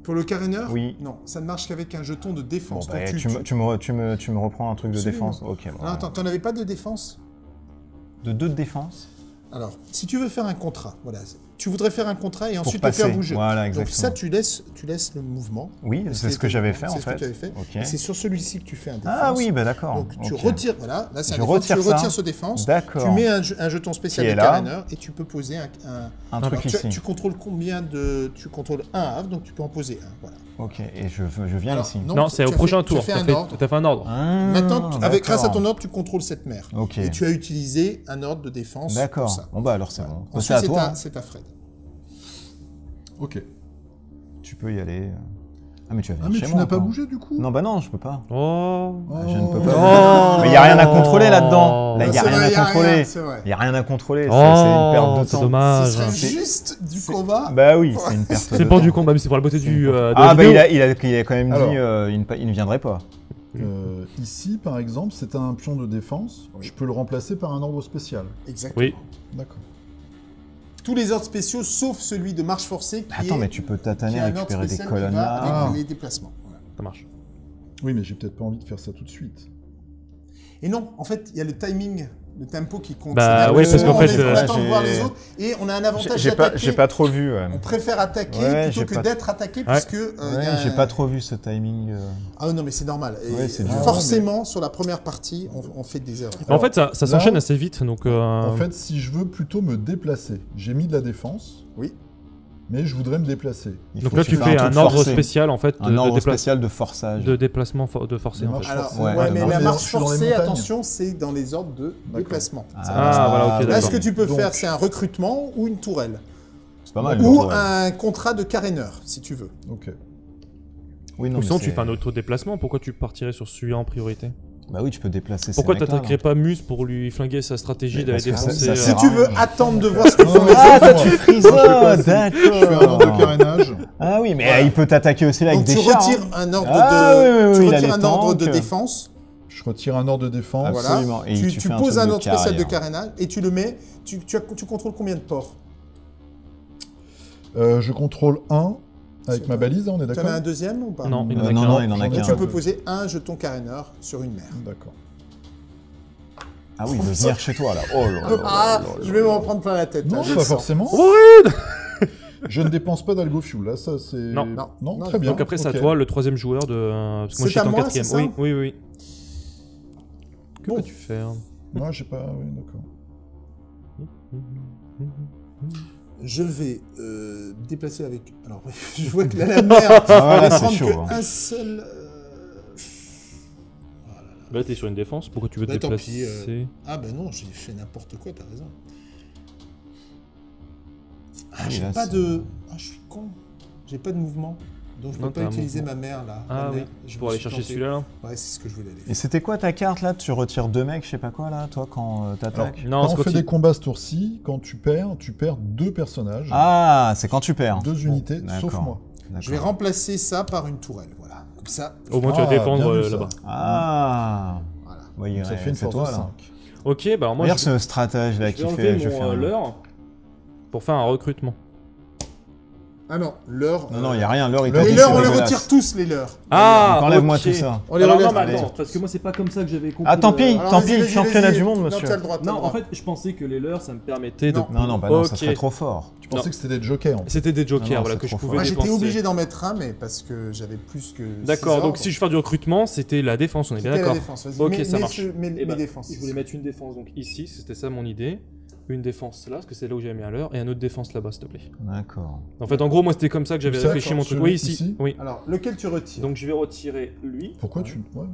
pour le caréneur, Oui. non, ça ne marche qu'avec un jeton de Bon, défense. bah, Donc, tu me reprends un truc de Absolument. défense. Ok. Bon, Alors, attends, t'en avais pas de défense? De 2 de défense. Alors, si tu veux faire un contrat, voilà, tu voudrais faire un contrat et Pour ensuite passer. le faire bouger. Voilà, Donc exactement. ça, tu laisses le mouvement. Oui, c'est ce que j'avais fait en C'est ce que fait. tu avais fait. Ok. Et c'est sur celui-ci que tu fais un défense. Ah oui, bah d'accord. Donc tu ok. retires, voilà, là c'est un Je défense, retire tu ça. retires ce défense, D'accord. tu mets un jeton spécial Qui est de là. caréneur et tu peux poser un Un truc tu, ici. tu contrôles combien de... Tu contrôles un havre, donc tu peux en poser un, voilà. Ok, et je viens Alors, ici. Non, c'est tu au as prochain fait- tour. Tu as fait un ordre. T'as fait un ordre. Ah, Maintenant, grâce à d'accord. ton ordre, tu contrôles cette mer. Ok. Et tu as utilisé un ordre de défense pour D'accord. ça. Bon bah alors c'est bon. C'est Ensuite, à toi. hein. c'est à Fred. Ok. Tu peux y aller. Ah mais tu vas venir Ah, mais chez tu moi. n'as pas encore. bougé du coup? Non bah non, je peux pas. Oh. Oh. Je ne peux pas. Oh. Mais il y a rien à contrôler là-dedans. Là, il y a C'est rien vrai, à y a contrôler. rien, c'est vrai. Il y a rien à contrôler. C'est Oh, une perte de c'est temps. dommage. Ce serait c'est- juste du combat. Bah oui, c'est une perte de temps. C'est pas du combat, mais c'est pour la beauté de la Ah bah vidéo. il a quand même Alors. dit il ne viendrait pas. Ici, par exemple, c'est un pion de défense. Je peux le remplacer par un ordre spécial. Exactement. Oui. D'accord. Tous les ordres spéciaux, sauf celui de marche forcée, qui Attends, est, mais tu peux qui tâtonner, est un ordre récupérer des spécial colonnes qui va là. avec les déplacements. Voilà. Ça marche. Oui, mais j'ai peut-être pas envie de faire ça tout de suite. Et non, en fait, il y a le timing, le tempo qui compte. Bah, C'est-à-dire ouais, que parce qu'en on fait, est- on attend de j'ai- voir les autres et on a un avantage J'ai d'attaquer. pas trop vu. Ouais. On préfère attaquer Ouais, plutôt j'ai que pas- d'être attaqué, Ouais. puisque il y a Ouais, j'ai un- pas trop vu ce timing. Ah non, mais c'est normal. Et Ouais, c'est dur. forcément, sur la première partie, on fait des erreurs. En fait, ça là- s'enchaîne assez vite, donc... En fait, si je veux plutôt me déplacer, j'ai mis de la défense. Oui. Mais je voudrais me déplacer. Donc là, tu fais un ordre spécial en fait. Un ordre spécial de forçage. De déplacement de forcé en fait. Alors, Ouais, mais dans la les- marche je suis dans les forcée, montagnes. attention, c'est dans les ordres de déplacement. Ah, voilà, ok, Là, d'accord. ce que tu peux Donc- faire, c'est un recrutement ou une tourelle. C'est pas mal. Ou ouais. un contrat de caréneur, si tu veux. Ok. Oui, non, Ou mais sinon, c'est- tu fais un auto-déplacement. Pourquoi tu partirais sur celui-là en priorité? Bah oui, tu peux déplacer. Pourquoi ces mecs-là, t'attaquerais non pas Mus pour lui flinguer sa stratégie Mais d'aller parce que ça- défoncer ça Si sert à tu veux rien. attendre de voir ce que Non, font non, les Ah, autres. toi tu frissonnes, Je fais un ordre de d'accord. carénage. Ah oui, mais Voilà. il peut t'attaquer aussi là avec Donc des tu chars. retires hein. un ordre Ah, de, oui, oui, tu oui, il a retires les un ordre de tanks. défense. Je retire un ordre de défense. Voilà. Absolument. Et Tu tu fais un poses truc un de ordre spécial de carrière. carénage et tu le mets. Tu contrôles combien de ports? Je contrôle un avec C'est ma vrai. balise, on est Tu en d'accord? as un deuxième ou pas? Non, il en a Non, qu'un. non, il en a J'en ai qu'un. Tu un. peux poser un jeton caréneur sur une mer. D'accord. Ah oui, il veut venir chez toi là. Oh là là là Ah, là là je vais là m'en là. prendre plein la tête. Non, là, je pas le sens. forcément. Horrible. Je ne dépense pas d'algo fuel, là, ça c'est... Non. Non, Très bien. Donc après, c'est à ok. toi, le troisième joueur de. Parce que moi, C'est j'étais à en moi, quatrième. c'est ça Oui, oui, oui. Que Bon. peux-tu faire? Moi, j'ai pas... Oui, d'accord. Je vais déplacer avec. Alors, je vois que là, la mer. Ah ouais, là, va c'est prendre chaud, hein. qu'un seul. Là, t'es sur une défense. Pourquoi tu veux te Bah, tant déplacer? pis, Ah, ben non, j'ai fait n'importe quoi, t'as raison. Ah, Oui, j'ai là, pas c'est- de. Ah, je suis con. J'ai pas de mouvement. Donc, je Non, peux pas t'as un utiliser mouvement. ma mère là. Ah Ma oui, mère, je pour me aller suis chercher tenté. celui-là. Ouais, c'est ce que je voulais aller Et faire. c'était quoi ta carte là? Tu retires deux mecs, je sais pas quoi là, toi, quand Alors, t'attaques? Non, quand c'est on quand fait il- des combats ce tour-ci, quand tu perds deux personnages, Ah, c'est quand tu perds. deux unités, sauf d'accord. moi. Je vais remplacer ça par une tourelle. Voilà. Comme ça. Au moins, tu vas Ah, défendre bien vu, ça. là-bas. Ah. Voilà. Oui, Ça fait une c'est force toi de là. 5. Ok, bah alors moi, Regarde je ce stratège là vais qui enlever fait. Je mon fais un leurre pour faire un recrutement. Ah non, l'heure. Non, non, il n'y a rien. L'heure, il Les t'a dit, leurs, c'est on les dégueulasse. retire tous, les leurs. Ah, Donc, enlève-moi ok. tout ça. On les Alors non, relève. mais attends, Allez. parce que moi c'est pas comme ça que j'avais compris. Ah, tant le- pis, Alors, tant vas-y, pis, vas-y, championnat vas-y. du monde, Non, monsieur. t'as le droit, t'as le Non, droit. en fait, je pensais que les leurs, ça me permettait de. Non. Non, non, bah non, ça Ok. serait trop fort. Je pensais Non. que c'était des jokers. En fait. C'était des jokers, Non, non, voilà, c'est que je trop pouvais Moi, fort. j'étais dépenser. obligé d'en mettre un, mais parce que j'avais plus que. D'accord, 6 donc ordres. si je fais du recrutement, c'était la défense, on est bien C'était la d'accord. défense, vas-y. Ok, mets- ça mets marche. ce- mets- Eh mets ben, défense. Je voulais mettre une défense donc ici, c'était ça mon idée. Une défense là, parce que c'est là où j'avais mis un leurre, et une autre défense là-bas, s'il te plaît. D'accord. En fait, en gros, moi c'était comme ça que j'avais Ça, réfléchi mon truc. celui Oui, ici. ici Oui. Alors, lequel tu retires? Donc je vais retirer lui. Pourquoi tu... Ouais.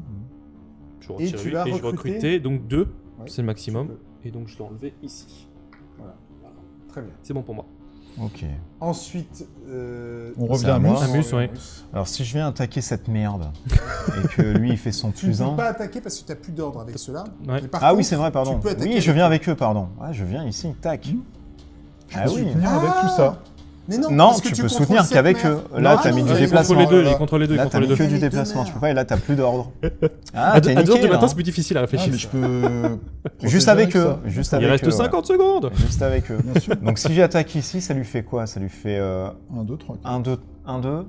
Je vais Et retirer tu lui, vas et je vais recruter recruter donc 2, Ouais, c'est le maximum. tu peux. Et donc je l'ai enlevé ici. Très bien. C'est bon pour moi. Ok. Ensuite. On C'est revient à à moi. Mus. Mus, ouais. Alors, si je viens attaquer cette merde et que lui il fait son Tu ne plus peux 1. pas attaquer parce que tu n'as plus d'ordre avec ceux-là. Ouais. Mais par Ah oui, contre, c'est vrai, pardon. tu peux attaquer Oui, je avec viens eux. avec eux, pardon. Ouais, je viens ici, tac. Ah Je oui. peux venir avec tout ça. Mais non, Non, parce que tu peux contrôles soutenir cette qu'avec mer. eux. Là, Non, t'as mis non, du il Il déplacement. contrôle les deux, là. il contrôle les deux, il Là, t'as contrôle les mis deux. que du Les deux déplacement. Tu mers. peux pas, et là, t'as plus d'ordre. Ah, À t'es 2 heures niqué, du matin, là. c'est plus difficile à Ah, réfléchir. mais je peux... Juste protéger avec eux. ça. Juste Il avec reste eux, 50 secondes. ouais. Juste avec eux. Bien sûr. Donc, si j'attaque ici, ça lui fait quoi? Ça lui fait 1, 2, 3. 1, 2, 1, 2.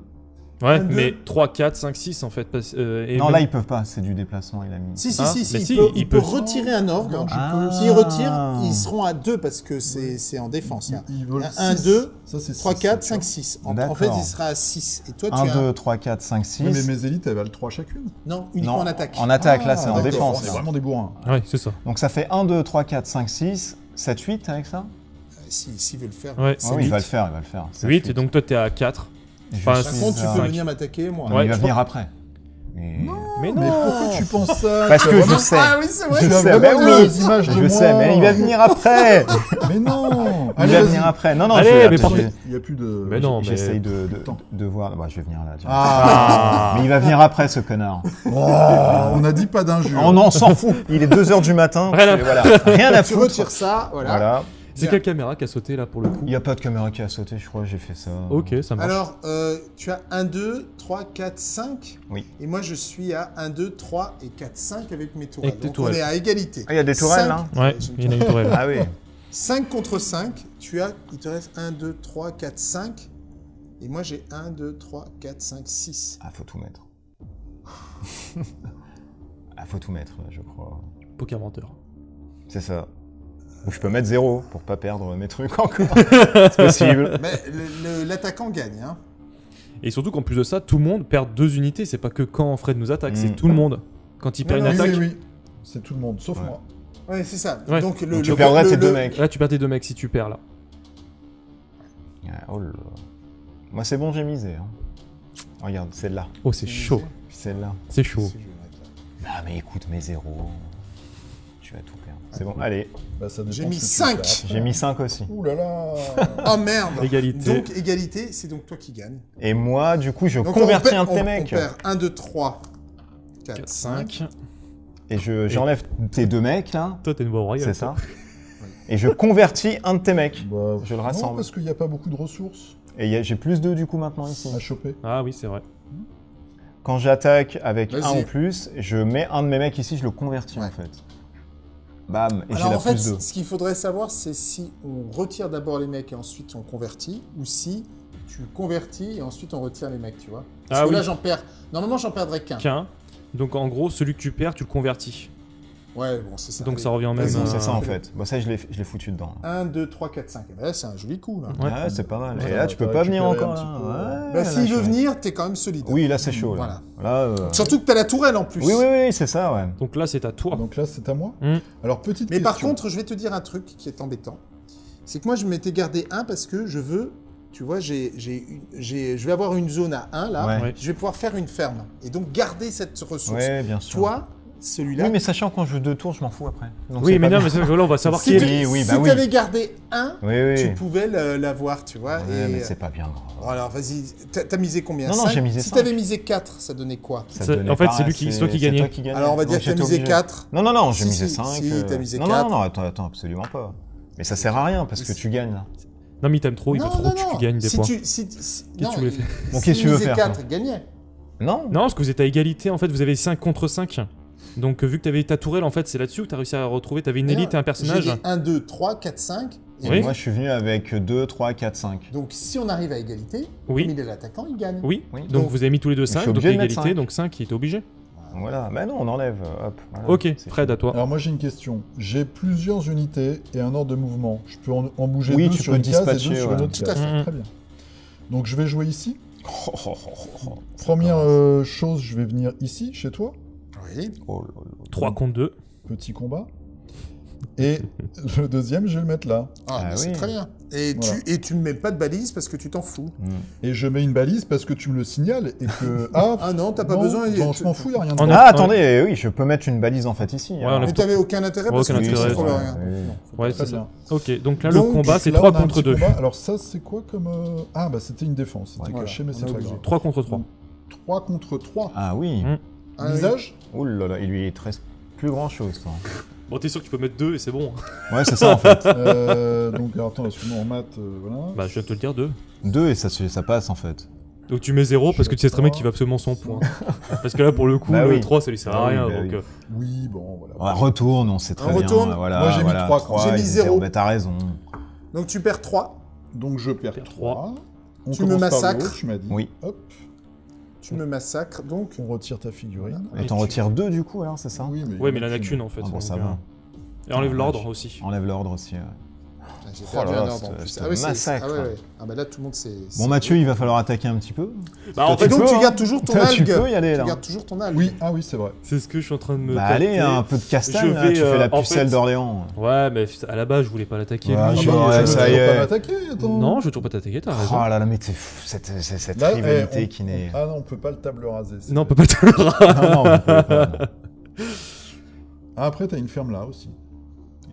Ouais, Un, deux. mais 3, 4, 5, 6 en fait. Et Non, même- là, ils peuvent pas. C'est du déplacement, il a mis. Si, si, Ah, si, mais si, si, il peut retirer un ordre. Regarde, Ah. S'il retire, ils seront à 2 parce que c'est en défense. Là. Ils veulent 1, 6. 2, Ça, c'est 3, 6, 4, ça, 5, tu 6. D'accord. En fait, il sera à 6. Et toi, tu 1, as. 2, 3, 4, 5, 6. vois. Oui, mais mes élites, elles valent 3 chacune. Non, uniquement en attaque. En attaque, là, c'est en d'accord, défense. On est là. vraiment des bourrins. Ouais, c'est ça. Donc, ça fait 1, 2, 3, 4, 5, 6, 7, 8 avec ça? S'il veut le faire. Ouais. c'est Ah oui, il huit. va le faire, il va le faire. 7, 8, et donc toi t'es à 4. Je Enfin, suis Par contre, tu à- peux cinq. venir m'attaquer, moi. Non, Ouais, il va je venir après. Et- Mais Mais pourquoi tu penses ça? Parce Tu que as je vraiment- sais. Ah oui, c'est vrai. Je Tu as sais, vraiment mais oui. des images de Je moi. sais, mais il va venir après. Mais non. Il Allez, va vas-y. venir après. Non, non, Allez, je vais mais attends, partez. Il n'y a plus de... Mais non, mais. J'essaye Attends. de voir. Bah, je vais venir là. tiens. Ah. Mais il va venir après, ce connard. Oh, on n'a dit pas d'injure. Oh non, on s'en fout. Il est 2h du matin. Rien à- Voilà. Rien à Tu foutre. retires ça, voilà. Voilà. C'est quelle caméra qui a sauté là pour le coup? Il n'y a pas de caméra qui a sauté, je crois. J'ai fait ça. Ok, ça marche. Alors, tu as 1, 2, 3, 4, 5. Oui. Et moi, je suis à 1, 2, 3 et 4, 5 avec mes tourelles. Avec tes Donc, tourelles. on est à égalité. Ah, il y a des tourelles, là Ouais, il y en a une tourelle. Ah oui. 5 contre 5, il te reste 1, 2, 3, 4, 5. Et moi, j'ai 1, 2, 3, 4, 5, 6. Ah, faut tout mettre. Ah, faut tout mettre, je crois. Poker menteur. C'est ça. Ou je peux mettre 0 pour pas perdre mes trucs encore. C'est possible. Mais l'attaquant gagne. Hein. Et surtout qu'en plus de ça, tout le monde perd 2 unités. C'est pas que quand Fred nous attaque, c'est Mm. tout le monde. Quand il perd Non, une non, Oui, attaque, oui, oui. C'est tout le monde, sauf Ouais. moi. Ouais, c'est ça. Ouais. Donc, Donc tu perdrais tes deux mecs. là tu perds tes 2 mecs si tu perds là. Ah, oh là là. Moi, c'est bon, j'ai misé. Hein. Regarde, celle-là. Oh, c'est chaud. Puis celle-là. C'est chaud. Si je vais mettre là. Ah, mais écoute, mes zéros. Tu vas tout perdre. C'est bon, allez. Bah, ça dépend J'ai mis ce que tu 5. fais. J'ai mis 5 aussi. Ouh là là. Oh merde. Égalité. Donc égalité, c'est donc toi qui gagne. Et moi, du coup, je Donc convertis un on de tes on mecs. perd 1, 2, 3, 4, 4, 5. 5. Et j'enlève tes 2 mecs, là. Toi, t'es une voix royale. C'est ça. Et je convertis un de tes mecs. Bah, Je le non, rassemble. parce qu'il n'y a pas beaucoup de ressources Et j'ai plus 2 du coup maintenant ici. à choper. Ah oui, c'est vrai. Quand j'attaque avec Vas-y. 1 en plus, je mets un de mes mecs ici, je le convertis Ouais. en fait. Bam, et j'ai Alors la en fait, plus 2. ce qu'il faudrait savoir, c'est si on retire d'abord les mecs et ensuite on convertit, ou si tu convertis et ensuite on retire les mecs, tu vois. Parce Ah que oui. là, j'en perds. Normalement, j'en perdrais qu'un. Qu'un. Donc en gros, celui que tu perds, tu le convertis. Ouais, bon, c'est ça. Donc Allez. ça revient même. Vas-y, C'est ça en fais-le. fait. Bon, ça, je l'ai foutu dedans. 1, 2, 3, 4, 5. Et ben là, c'est un joli coup, là. Ouais. Ouais, c'est pas mal. Ouais, Et là, tu peux t'as pas venir récupéré encore un là. petit peu. Ouais, Bah, là, s'il je veut suis- venir, t'es quand même solide. Oui, là, c'est chaud. Voilà. Là, Surtout que t'as la tourelle en plus. Oui, oui, oui, c'est ça, ouais. Donc là, c'est à toi. Donc là, c'est à moi. Hmm. Alors, petite Mais question. par contre, je vais te dire un truc qui est embêtant. C'est que moi, je m'étais gardé 1 parce que je veux. Tu vois, je vais avoir une zone à 1 là. Ouais. Ouais. Je vais pouvoir faire une ferme. Et donc garder cette ressource. Ouais, bien sûr. Toi, celui-là. Oui, mais sachant quand je joue 2 tours, je m'en fous après. Donc, Oui, c'est mais pas non, bien. mais c'est que là, on va savoir si qui tu est. Oui, bah oui. avais gardé 1, Oui, oui. tu pouvais l'avoir, tu vois. Ouais, et... mais c'est pas bien grave. Bon, alors vas-y, t'as misé combien? Non, non, 5? j'ai misé Si 5. t'avais misé 4, ça donnait quoi? Ça C'est- donnait en fait, pas c'est lui qui- assez- c'est toi qui c'est gagnais. toi qui gagnais. Alors on va dire Donc, que t'as j'étais misé obligé. 4. Non, non, non, j'ai Si, misé si, 5. si, t'as misé non, 4. non, non, attends, absolument pas. Mais ça sert à rien parce que tu gagnes là. Non, mais il t'aime trop, il veut trop que tu gagnes des points. Si, Qu'est-ce que tu voulais faire? Bon, qu'est-ce que tu veux faire, 4, toi il gagnait. Non. Non, parce que vous êtes à égalité, en fait, vous avez 5 contre 5. Donc, vu que t'avais ta tourelle, en fait, c'est là-dessus que t'as réussi à retrouver. T'avais une élite et un personnage. J'ai 1, 2, 3, 4, 5. Et Oui. Moi, je suis venu avec 2, 3, 4, 5. donc si on arrive à égalité, Oui. comme il est l'attaquant, il gagne. Oui. Oui. Donc, Donc, vous avez mis tous les deux je suis 5, donc obligé de mettre égalité, 5. donc 5, il était obligé. Voilà. Bah non, on enlève. Hop. Voilà. Ok, C'est Fred, fini. à toi. Alors, moi, j'ai une question. J'ai plusieurs unités et un ordre de mouvement. Je peux en bouger Oui, 2 tu sur peux une case et 2 dispatcher, sur ouais. une autre Tout à case. fait. Très bien. Donc, je vais jouer ici. Oh, oh, oh, oh. Première chose, je vais venir ici, chez toi. Oui. Oh là là. 3 contre 2. Petit combat. Et le deuxième, je vais le mettre là. Ah, Ah mais c'est oui. très bien. Et, Voilà. tu ne mets pas de balise parce que tu t'en fous. Et je mets une balise parce que tu me le signales et que... Ah, Ah non, t'as pas non, besoin. non, je m'en fous, il n'y a rien de On bon. est- Ah, attendez, oui, je peux mettre une balise en fait ici. Ouais, alors. on Mais t'avais aucun intérêt Ouais, parce aucun que tu intérêt, contrôles ouais. rien. Oui. Non, faut Ouais, pas c'est faire ça. Ok, donc là, Donc, le combat, c'est Là, 3 on a un contre petit 2. combat. Alors ça, c'est quoi comme... Ah, bah c'était une défense. C'était Voilà, caché, mais on c'est est pas obligé. grave. 3 contre 3. 3 contre 3. Ah oui. Ah, oui. Visage. Oh là là, il lui reste plus grand chose. Toi. Bon, t'es sûr que tu peux mettre 2 et c'est bon. Ouais, c'est ça en fait. Donc, alors, attends, excuse-moi, en maths, voilà. Bah, je viens de te le dire, 2. 2 et ça passe en fait. Donc tu mets 0 parce que tu sais très bien qu'il va absolument 100 points. Parce que là, pour le coup, Bah le oui. 3, ça lui sert à Bah oui, rien. bah donc, oui. Oui, bon, voilà. Ouais, retourne, on sait très On bien. retourne. Voilà, Moi, j'ai mis voilà, 3, trois, j'ai mis il dit, 0. Bah, t'as raison. Donc tu perds 3. Donc je perds perds 3. On Tu me commence par le massacres. haut, tu m'as dit. Oui. Hop, Tu me massacres donc. on retire ta figurine. Et t'en tu- retires 2 du coup alors, c'est ça? Oui, mais, Ouais, mais il en a qu'une en fait. Ah bon, donc, ça va. Et enlève Ah, l'ordre vache. aussi. Enlève l'ordre aussi. Ouais. Ah, j'ai Oh perdu là là, un ordre en ce- plus. ce Ah ouais, massacre. Ah ouais, ouais. Ah bah là tout le monde c'est. Bon Mathieu, il va falloir attaquer un petit peu. Bah, en Toi, fait, Et donc peux, tu hein. gardes toujours ton Toi, tu algue. peux y aller Tu là. gardes toujours ton algue. Oui, ah oui, c'est vrai. c'est ce que je suis en train de me Bah tâter. allez, un peu de castagne, Je là, vais, tu fais la en pucelle fait- d'Orléans. Ouais, mais à la base, je voulais pas l'attaquer. Ouais, lui. je- ouais, ça y je vais est. pas m'attaquer, attends. Non, je veux toujours pas t'attaquer, t'as raison. Oh là là, mais t'es fou, cette Là, rivalité on- qui n'est... Ah non, on peut pas le table raser. c'est- Non, on peut pas te le Non, non, vous pouvez pas. Ah, après, t'as une ferme là aussi.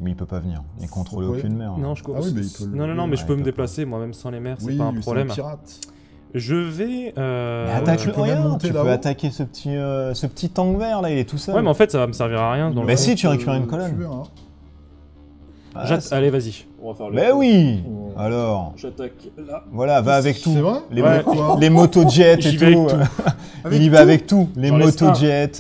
Mais il peut pas venir, il contrôle Oui. aucune mer. Non, je Ah oui, mais il peut le- Non, non, non, mais je Ouais, peux il me peut déplacer moi-même sans les mers, c'est Oui, pas un c'est problème. pirate. Je vais. Mais attaque tu le peux même regarde, monter tu peux là-haut. attaquer ce petit tank vert là, il est tout seul. Ouais, mais en fait, ça va me servir à rien. Dans Bah le si, fond. tu récupères une colonne. Tu verras. Ah, Allez, vas-y. On va faire Bah oui. Oh. Alors, J'attaque là. voilà, va avec tout. C'est vrai Les, Ouais. les motojets et J'y tout. vais avec tout. Avec il y va tout. avec tout. Les J'en laisse motojets.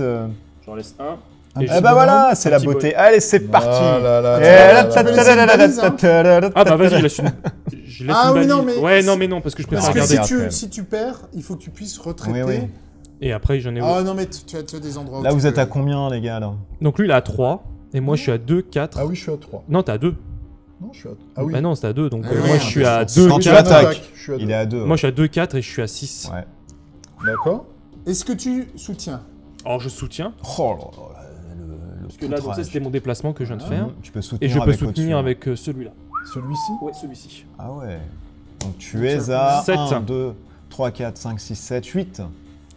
J'en laisse un. Un Et petit Eh bah bonhomme. voilà, c'est Un la petit beauté. Allez, c'est parti. Ah là là Eh là là, là tu peux là. laisser une balise, hein. Ah bah vas-y, je laisse une. Je laisse Ah une oui, non, balise. mais- Ouais, non, mais non, parce que je préfère Parce que regarder. si après. si tu perds, il faut que tu puisses retraiter. Oui, oui. Et après, j'en ai. Ah non, mais tu as des endroits où Là, tu vous êtes peux- à combien, les gars, là? Donc lui, il est à 3. Et moi, je suis à 2, 4. Ah oui, je suis à 3. Non, t'es à 2. Non, je suis à... Ah oui. Bah non, c'est à 2. Donc Ah oui, moi, je suis à défense. 2. Quand tu 4. attaques, Je suis à il deux. est à 2. Moi, je suis à 2, 4 et je suis à 6. Ouais. D'accord. Est-ce que tu soutiens? Alors, je soutiens. Oh là là, le Parce que là, donc ça, c'était mon déplacement que je viens de faire. Tu peux soutenir Et je peux avec soutenir au-dessus. avec celui-là. Celui-ci. Ouais, celui-ci. Ah ouais. Donc tu es à Sept. 1, 2, 3, 4, 5, 6, 7, 8.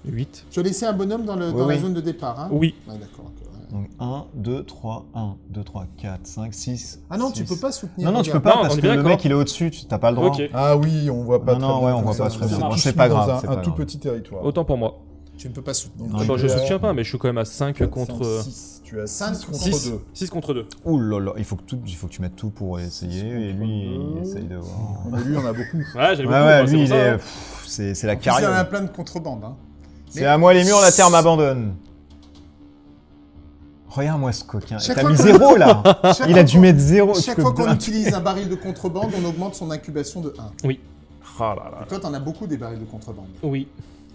8. Tu as laissé un bonhomme dans la zone de départ, hein? Oui. Ouais, d'accord. Ok, ouais. Donc 1, 2, 3, 1, 2, 3, 4, 5, 6. Ah non, 6. tu peux pas soutenir. Non, non, tu peux regarde. pas Non, parce on est que bien le d'accord. mec il est au-dessus, tu n'as pas le droit. Ok. Ah oui, on voit pas Non, très non, bien. ouais, on voit ça, pas ça très bien. marche. Bon, c'est pas Dans grave. c'est un pas tout grave. petit territoire. Autant pour moi. Tu ne peux pas soutenir. Non, Attends, il je est- soutiens pas, mais je suis quand même à 5 contre... 6. Tu as 5 6 contre 6. 2. 6 contre 2. Ouh là là, il faut que tu mettes tout pour essayer et lui il essaye de voir. Mais lui, on a beaucoup. Ouais, j'ai Ouais, beaucoup, ouais, moi, lui pour il ça, est. hein. C'est la En plus, il y en a carrière. plein de contrebande. Hein. C'est à moi les murs, la terre m'abandonne. Regarde-moi ce coquin. Chaque T'as fois mis qu'on- 0 là. Chaque Il fois a dû qu'on- mettre 0. Chaque fois qu'on utilise un baril de contrebande, on augmente son incubation de 1. Oui. Oh là là. Toi, t'en as beaucoup des barils de contrebande. Oui.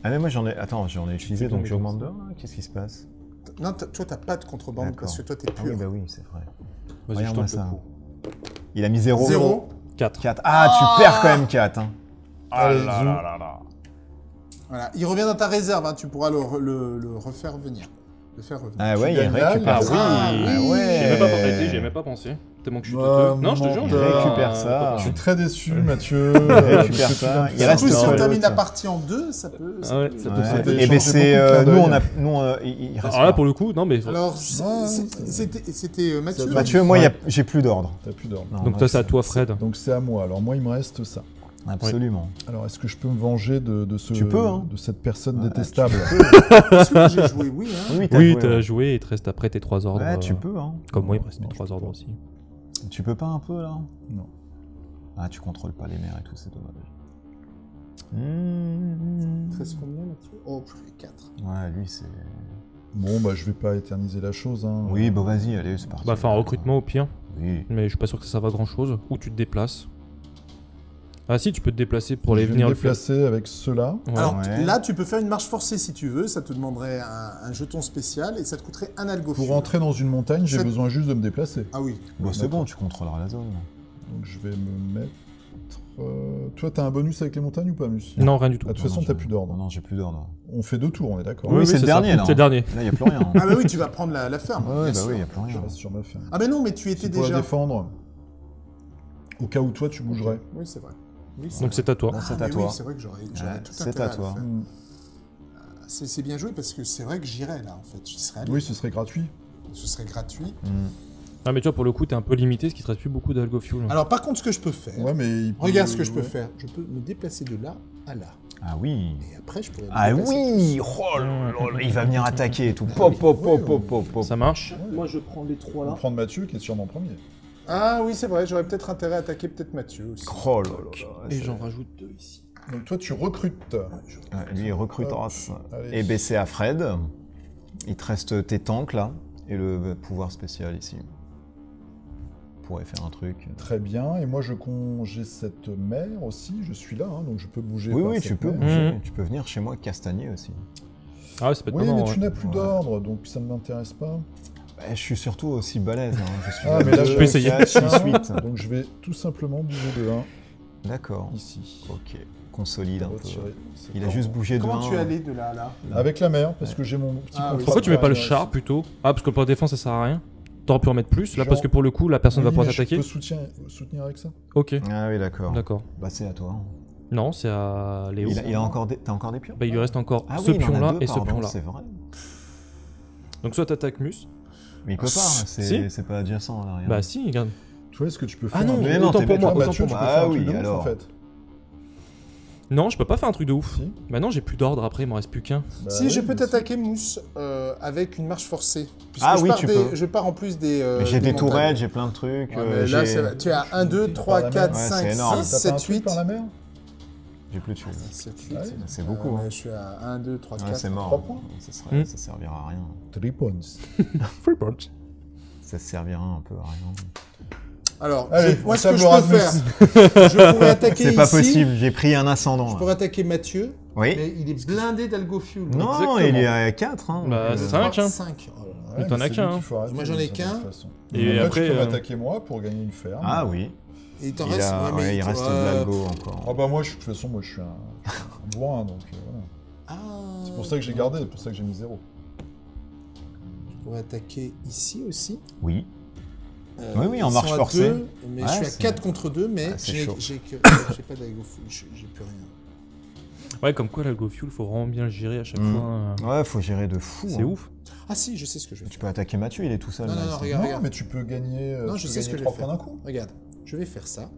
Ah mais moi j'en ai. Attends, j'en ai utilisé C'est donc tombé j'augmente de 1. Qu'est-ce qui se passe? Non, toi, t'as pas de contrebande D'accord. parce que toi, t'es Ah oui, pur. bah oui, c'est vrai. Vas-y, je Regarde-moi tente le ça. coup. Il a mis 0. 0. 4. 4. Ah, tu perds quand même 4. Hein. Allez, là zoom. là là là. Voilà. Il revient dans ta réserve, hein. Tu pourras le refaire venir. Le faire revenir. Ah ouais, il gagnes là, récupère Ah ça. oui. Ah ouais. J'ai même pas pensé, j'ai même pas pensé. Tellement que je suis Bah, teuteux. Non, je te jure. mon j'ai gars. pas- Récupère pas ça. Je suis pensé. très déçu, Mathieu. récupère de ce que ça. tu viens de Il faire. reste Surtout si on l'autre. termine la partie en 2, ça peut. Ah ouais, ça peut Ouais. sauter. J'ai Et ben changé c'est. beaucoup de clins Nous, d'œil. il reste. Alors là, pas. pour le coup, non, mais. Alors, Ouais, c'était Mathieu. Mathieu, moi, j'ai plus d'ordre. T'as plus d'ordre. Non, Donc moi, toi, c'est à toi, Fred. Donc c'est à moi. Alors moi, il me reste ça. Absolument. Alors est-ce que je peux me venger de ce Tu peux, hein. de cette personne Ouais, détestable? Parce que j'ai joué, oui. Hein. Oui, Oui, joué, t'as ouais. joué et il te reste après tes 3 ordres. Ouais, tu peux, hein. Comme moi, il me reste mes Non, 3 je peux ordres pas. aussi. Tu peux pas un peu, là? Non. Ah, tu contrôles pas les mers et tout, c'est dommage. Il te reste combien, Mathieu? Oh, 4. Ouais, lui, c'est... Bon bah je vais pas éterniser la chose. Hein. Oui, bah vas-y, allez, c'est parti. Bah, faire un recrutement au pire. Oui. Mais je suis pas sûr que ça va grand chose. Ou tu te déplaces. Ah si, tu peux te déplacer pour Je aller vais venir me le faire. déplacer avec cela. Ouais. Alors Ouais. là, tu peux faire une marche forcée si tu veux. Ça te demanderait un jeton spécial et ça te coûterait un algo. Pour rentrer dans une montagne, j'ai Ça- besoin juste de me déplacer. Ah oui. Bon, c'est bon, tu contrôleras la zone. Donc je vais me mettre... Toi t'as un bonus avec les montagnes ou pas, Mus? Non, rien du tout. Ah, de toute façon, t'as plus d'ordre. Non, j'ai plus d'ordre. On fait 2 tours, on est d'accord? Oui, c'est le ça. dernier, là. C'est le dernier. Là, y a plus rien. Ah bah oui, tu vas prendre la ferme. Ouais, bien bah sûr. oui, y a plus Je rien. reste sur ma ferme. Ah mais non, mais tu étais C'est pour la déjà. défendre. Au cas où toi tu bougerais. Oui, c'est vrai. Oui, Donc c'est à toi. Bon, c'est Ah, à mais toi. Oui, c'est vrai que j'aurais Ouais, tout c'est intérêt à le toi. faire. Hmm. C'est bien joué parce que c'est vrai que j'irais là en fait. J'y serais allé. Oui, ce serait gratuit. Ce serait gratuit. Hmm. Ah mais tu vois, pour le coup, t'es un peu limité, parce qu'il te reste plus beaucoup d'algo fuel. Alors par contre, ce que je peux faire. Ouais, mais il peut- Regarde ce que je peux ouais. faire. Je peux me déplacer de là à là. Ah oui. Et après, je pourrais. me Ah déplacer oui. Oh là là, il va venir attaquer et tout. Pop, pop, pop, pop, pop, pop. Ça marche. Moi, je prends les 3 On va prendre Mathieu qui est sûrement premier. Ah oui, c'est vrai. J'aurais peut-être intérêt à attaquer peut-être Mathieu aussi. Oh là là. Et j'en rajoute 2 ici. Donc toi tu recrutes. Ouais, lui, il recrute Ras. Allez. Et baisser à Fred. Il te reste tes tanks là. Et le pouvoir spécial ici. On pourrait faire un truc. Très bien. Et moi j'ai cette mer aussi. Je suis là, hein, donc je peux bouger. Oui, par oui, cette tu peux mer. bouger. Mhm. Tu peux venir chez moi castagner aussi. Ah ouais, ça peut être Oui, pas mais mal, tu ouais. n'as plus Ouais. d'ordre, donc ça ne m'intéresse pas. Bah, je suis surtout aussi balèze. Hein. Je suis Ah, mais là, je je peux essayer. 6, 8. Donc je vais tout simplement bouger de 1 D'accord. ici. Ok. Consolide un peu. Retirer cette Il a ordre. juste bougé de Comment 1. tu es allé de là à là? Avec la mer, parce que j'ai mon petit Ah oui. contrat Pourquoi tu mets pas le de char plutôt? Ah, parce que pour la défense, ça sert à rien. T'aurais pu en mettre plus, là, Genre- parce que pour le coup, la personne va Oui, pouvoir mais je t'attaquer. peux soutenir avec ça. Ok, Ah oui, d'accord. d'accord. Bah, c'est à toi. Non, c'est à Léo. Il a encore des... T'as encore des pions? Bah, il lui reste encore Ah ce oui, il en a pion-là deux, et ce pardon, pion-là. C'est vrai. Donc soit t'attaques Mus. Mais il peut pas, Si. c'est pas adjacent là. Rien. Bah si, regarde. Toi, est-ce que tu peux Ah faire non, un... Mais non, autant t'es pour bête, moi, toi. autant Mathieu, pour tu moi. peux Ah faire un oui, truc de ouf, alors. en fait. Non, je peux pas faire un truc de ouf. Si. Bah non, j'ai plus d'ordre après, il m'en reste plus qu'un. Bah Si, oui, je peux mais t'attaquer, Mousse, avec une marche forcée. Puisque Ah je oui, pars tu des- peux. Je pars en plus des. Mais j'ai des montagnes. tourelles, j'ai plein de trucs. Ouais, mais là, tu as 1, 2, 3, 4, Ouais, 5, c'est énorme. 6, T'as pas un 7, truc 8. par la mer? J'ai plus de tuer. 7, 8. Ouais, C'est beaucoup. Hein. Je suis à 1, 2, 3, Ouais, 4. c'est mort. 3 points. Ça servira à rien. 3 points. Free punch. Ça servira un peu à rien. Alors, Allez, moi, on ce que je tablera peux de faire, je pourrais attaquer C'est pas ici. possible, j'ai pris un ascendant. Je là. pourrais attaquer Mathieu, Oui. mais il est blindé d'algo fuel. Non, Exactement. il est à 4. Hein, Bah, donc, c'est 5, hein. 5. Oh là là. Mais t'en as qu'un, hein. Moi, j'en ai qu'un. Et Après, après, tu peux m'attaquer moi pour gagner une ferme. Ah oui. Et il t'en Il, reste. a- ouais, mais ouais, il reste de l'algo Ah encore. bah moi, de toute façon, moi je suis un bourrin, donc voilà. Ah, C'est pour ça que j'ai gardé, c'est pour ça que j'ai mis 0. Je pourrais attaquer ici aussi. Oui. Oui, oui, en ils marche sont à forcée. 2, mais Ouais, je suis à c'est- 4 contre 2, mais Ah, c'est j'ai chaud. j'ai pas d'algo fuel, j'ai plus rien. Ouais, comme quoi l'algo fuel, faut vraiment bien le gérer à chaque fois. Ouais, faut gérer de fou. C'est ouf. Ah si, je sais ce que je vais Tu faire. peux attaquer Mathieu, il est tout seul. Non, là, non, non, il regarde, Non, regarde. mais tu peux gagner. Non, tu je peux sais ce gagner que je 3 vais points faire. d'un coup. Regarde, je vais faire ça.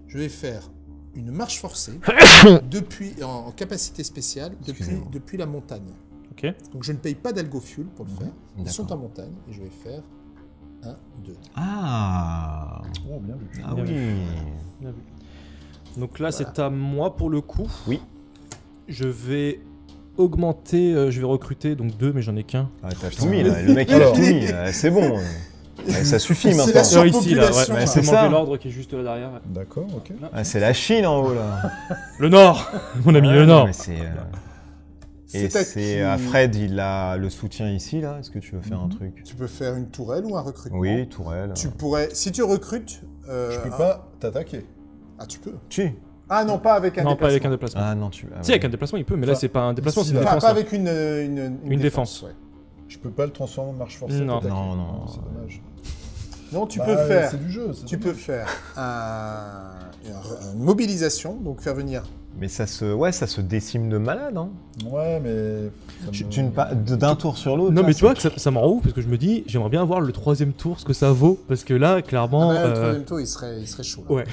Je vais faire une marche forcée en capacité spéciale Excusez-moi. depuis la montagne. Ok. Donc je ne paye pas d'algo fuel pour le faire. Ils D'accord. sont en montagne et je vais faire 1, 2. Ah, Oh, bien vu. ah Bien oui. Bien vu. Donc là, Voilà. c'est à moi pour le coup. Oui. Je vais augmenter, je vais recruter donc 2, mais j'en ai qu'un. Ah, t'as tout mis là, le mec il a Alors. tout mis, c'est bon. Ouais, ça suffit C'est maintenant. la Sur ici, là, ouais. surpopulation, Ouais, là. c'est Je peux ça. m'enlever l'ordre qui est juste là derrière. D'accord, ok. Ah, c'est la Chine en haut là. Le Nord. On a mis le Ouais, Nord. mais c'est, Et C'est à c'est qui Fred, il a le soutien ici là. Est-ce que tu veux faire un truc? Tu peux faire une tourelle ou un recrutement. Oui, tourelle. Tu pourrais, si tu recrutes... Je peux pas t'attaquer. Ah, tu peux. Tu. Ah non, pas avec un Non, pas avec un déplacement. déplacement. Ah non, tu. Ah, Si, avec un déplacement, il peut, mais là, Enfin, c'est pas un déplacement, ici, c'est une là. Enfin, défense. pas là. avec une défense. Ouais. Je peux pas le transformer en marche forcée. Non. t'attaquer. Non, non. C'est dommage. Non, tu Bah, peux faire... C'est du jeu. c'est Tu peux dommage. faire une mobilisation, donc faire venir... Mais ça se décime de malade, hein. Ouais, mais. D'un tour sur l'autre. Non, là, mais tu vois que ça me rend ouf parce que je me dis, j'aimerais bien voir le 3e tour, ce que ça vaut. Parce que là, clairement. Ah, bah, le troisième tour, il serait chaud. Là. Ouais.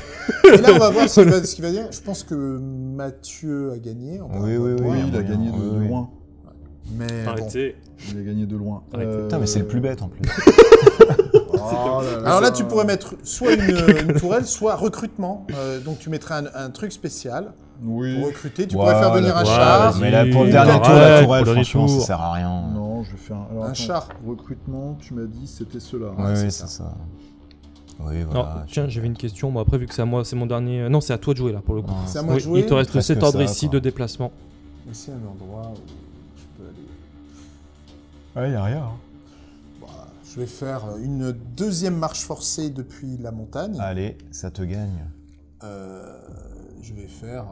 Et là, on va voir ce qu'il va dire. Je pense que Mathieu a gagné. On va Oui, voir. oui, Oui, oui. il a gagné de oui. loin. Mais bon. Arrêtez. Il a gagné de loin. Arrêtez. Putain, mais c'est le plus bête en plus. Oh là là, Alors là, ça- tu pourrais mettre soit une tourelle, soit recrutement. Donc tu mettrais un truc spécial Oui. pour recruter. Tu Voilà, pourrais faire venir un voilà, char. vas-y. Mais là, pour le Oui, dernier arrête, tour, la pour tourelle, le dernier franchement, ça tour. sert à rien. Non, je vais faire un. Alors, Un attends, char. Recrutement, tu m'as dit c'était cela. Oui, c'est oui, ça. c'est ça. Oui, Non, voilà. tiens, j'avais une question. Bon, après, vu que c'est à moi, c'est mon dernier. Non, c'est à toi de jouer là pour le coup. Non, C'est à moi de Oui, jouer. il te reste Presque 7 ordres ça, ici quoi. de déplacement. Ici, un endroit où je peux aller. Ouais, y a rien. Voilà. Je vais faire une deuxième marche forcée depuis la montagne. Allez, ça te gagne. Je vais faire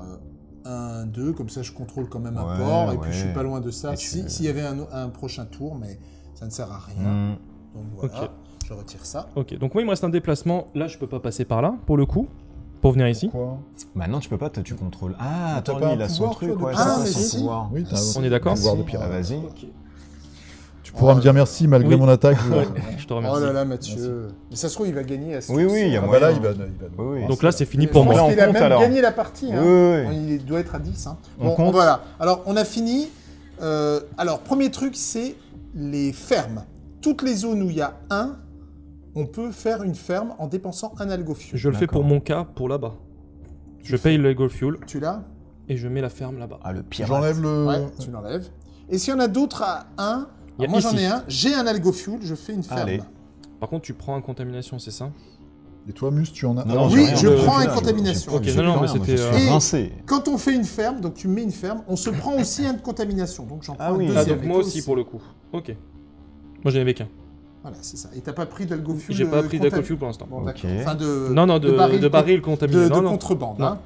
1, 2, comme ça je contrôle quand même un Ouais, port, et puis ouais. je suis pas loin de ça. Et tu- S'il y avait un prochain tour, mais ça ne sert à rien. Hmm. Donc voilà, Ok. je retire ça. Ok, donc moi, il me reste un déplacement. Là, je peux pas passer par là pour le coup. Pour venir ici. Quoi Maintenant, tu peux pas, tu contrôles. Ah, Mais attends, t'as lui, pas il un a son pouvoir, truc, toi, ouais, de c'est Ah, ça, mais son si. pouvoir. Oui, t'as On est d'accord pouvoir de Ah, pirate. vas-y. Ok. Tu pourras me dire merci malgré Oui. mon attaque. Je te remercie. Oh là là, Mathieu. Mais ça se trouve, il va gagner à ce Oui, tour-ci. oui, il y a Ah bah moyen. là, il va. Oui, oui. Donc là, c'est fini Je pour pense moi. on qu'il a compte, même alors. gagné la partie. Hein. Oui, oui. Il doit être à 10. Hein. On compte. Voilà. Alors, on a fini. Alors, premier truc, c'est les fermes. Toutes les zones où il y a un, on peut faire une ferme en dépensant un algofuel. Je le fais pour D'accord. mon cas, pour là-bas. Je paye le gold fuel Tu l'as? et je mets la ferme là-bas. Ah, le pire. J'enlève le. Ouais, tu l'enlèves. Et s'il y en a d'autres à 1, Il y a moi j'en ici. ai un, j'ai un algofuel, je fais une ferme. Allez. Par contre, tu prends un contamination, c'est ça? Et toi, Mus, tu en as. Non, Alors, non, Oui, j'ai rien, je moi, prends j'ai une rien, contamination. j'ai Ok, absolument non, mais rien, moi, c'était, je suis Et- rincé. Quand on fait une ferme, donc tu mets une ferme, on se prend aussi un de contamination. Donc j'en prends Ah oui. un Ah, deuxième. donc Et moi toi aussi pour le coup. Ok. Moi, j'en avais qu'un. Voilà, c'est ça. Et t'as pas pris d'algofuel? J'ai pas pris d'alcool fuel pour l'instant. Bon, d'accord. Ok. Enfin, Non, non, de baril contaminé. de Non, non. contrebande. Non. Hein.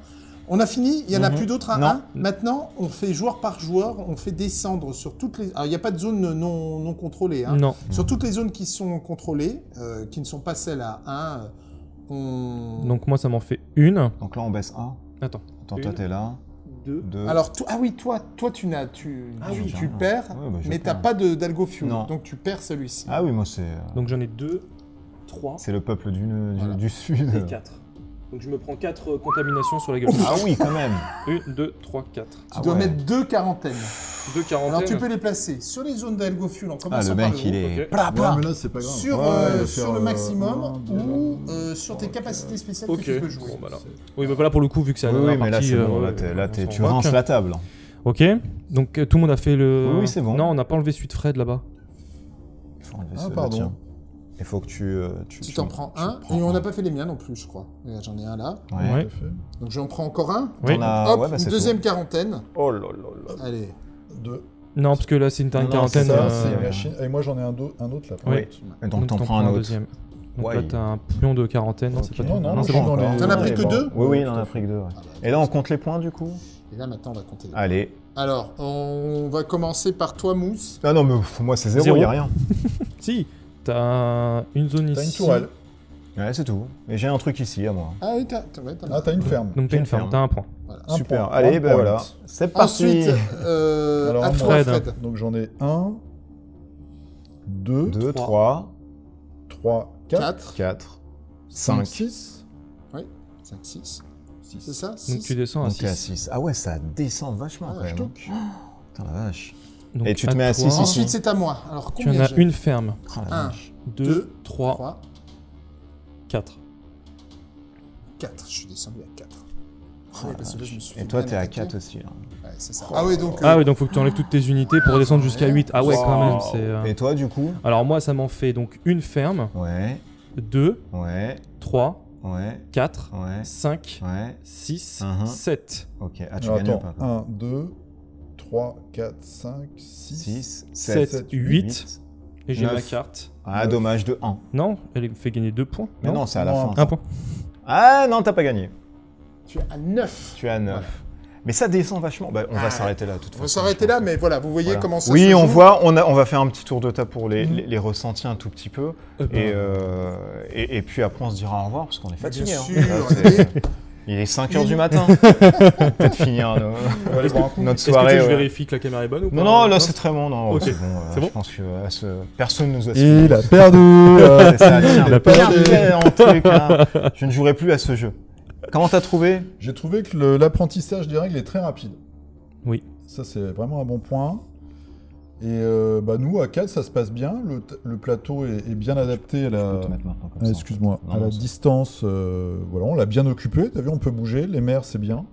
On a fini, il n'y en a Mhm. plus d'autres à Non. 1. Maintenant, on fait joueur par joueur, on fait descendre sur toutes les... Alors, il n'y a pas de zone non contrôlée. Hein. Non. Sur toutes les zones qui sont contrôlées, qui ne sont pas celles à 1, on... Donc moi, ça m'en fait une. Donc là, on baisse 1. Attends. Attends, toi, Une. t'es là. 2. 2. Alors, ah oui, toi tu Ah oui, tu j'ai perds, rien. Ouais, bah, je mais perds. t'as pas d'algofuel, Non. donc tu perds celui-ci. Ah oui, moi, c'est. Donc j'en ai 2, 3 C'est le peuple Voilà. du sud. et 4. Donc je me prends 4 contaminations sur la gueule. Ah oui, quand même. 1, 2, 3, 4. Tu Ah dois ouais. mettre 2 quarantaines. 2 quarantaines. Alors, tu peux les placer sur les zones d'algofuel en Ah, commençant le par mec, le il haut. est. Ok. Pla, pla. Ouais, mais là, c'est pas grave. Sur, Ouais, il va sur faire, le maximum un, deux, ou sur tes capacités spéciales Ok. que tu peux jouer. Bon, bah là. Oui, bah là pour le coup, vu que c'est la Oui, dernière oui, mais là, partie, c'est bon. ouais, Là, on tu s'en rinces moque. la table. Ok. Donc tout le monde a fait le. Oui, oui, c'est bon. Non, on n'a pas enlevé celui de Fred là-bas. Faut enlever Ah, celui-là, pardon. tiens. Il faut que tu. Tu t'en prends tu un, prends et on n'a pas fait les miens non plus, je crois. Regarde, j'en ai un là. Ouais. Ouais. Tout à fait. Donc j'en prends encore un. Oui. T'en as- Hop, ouais, bah, c'est une deuxième quarantaine. tout. Oh là là là. Allez. 2. Non, parce que là c'est une Non, non, quarantaine. Ça, euh, c'est ouais. machine. Et moi, j'en ai un autre là. Oui. Et donc, t'en prends un autre. deuxième. Donc Ouais, là t'as un pion de quarantaine. Non, c'est Ok. pas Non, tout. non, c'est je bon. suis dans les- T'en as pris Ouais, que bon. 2 Oui, oui, il tout en à a fait. pris que 2. Ah bah, Et là, on compte les points du coup. Et là maintenant on va compter les Allez. Alors, on va commencer par toi, Mousse. Ah non, mais pour moi, c'est 0, Zéro. il n'y a rien. Si, t'as une zone ici. T'as une tourelle. Ouais, c'est tout. Et j'ai un truc ici à moi. Ah oui, t'as une ferme. Donc t'as une ferme, t'as un point. Voilà. Un Super. point. Allez, Un ben point. voilà. C'est parti. Ensuite, Alors, à toi, Fred. Fred. Donc j'en ai 1, 2, 2, 3, 3, 4, 4, 5, 5. 6. 5, 6. 6. C'est ça Donc 6. tu descends à Donc t'es à 6. 6. Ah ouais, ça descend vachement Ah, quand même. donc. Putain la vache. Donc, Et tu te mets à toi, 6 Ensuite, ici. c'est à moi. Alors, Tu combien en as j'ai une ferme. Oh la 1, vache. 2, 3, 3, 4. 4. Je suis descendu à 4. Oh Oui, la parce que là, je me suis Et fait toi, bien t'es à attaquer. 4 aussi. Là. Ouais, c'est ça. Ah oui, donc. Ah oui, donc faut que tu enlèves toutes tes unités pour descendre jusqu'à 8. Ah ouais, quand même. C'est. Et toi, du coup? Alors moi, ça m'en fait donc une ferme, Ouais, 2, ouais, 3, ouais, 4, ouais, 5, ouais. 6, Mhm. 7. Ok. Ah, tu Alors, gagnes ou attends, pas? 1, 2, 3, 4, 5, 6. 6, 7, 7, 8. Et j'ai 9. ma carte. Ah, dommage, de 1. Non, elle me fait gagner 2 points. Mais non, c'est à la Non. fin. Un point. Ah non, t'as pas gagné. Tu es à 9. Tu es à 9. Voilà. Mais ça descend vachement. Bah, on va Ah, s'arrêter là, de toute On façon. va s'arrêter là, mais voilà, vous voyez Voilà. comment ça se Oui, on joue. voit, on va faire un petit tour de table pour les ressentis un tout petit peu. ben. Et puis après, on se dira au revoir parce qu'on est fatigué. Bien hein. sûr, Là, c'est- il est 5h du matin. Peut-être finir On va aller boire un coup. notre Est-ce que soirée. je ouais. vérifie que la caméra est bonne ou pas? Non, non, là c'est très bon. Non, Ok. c'est bon. C'est bon Je pense que personne ne nous a suivis. Il a perdu. C'est ça, tiens, Il a bien perdu. fait en truc, hein. Je ne jouerai plus à ce jeu. Comment t'as trouvé? J'ai trouvé que l'apprentissage des règles est très rapide. Oui. Ça, c'est vraiment un bon point. Et bah, nous, à 4, ça se passe bien. Le plateau est bien adapté à Je la... peux te mettre maintenant comme Ah, ça. excuse-moi, Non, à la non, distance. Voilà, on l'a bien occupé. T'as vu, on peut bouger. Les mers, c'est bien.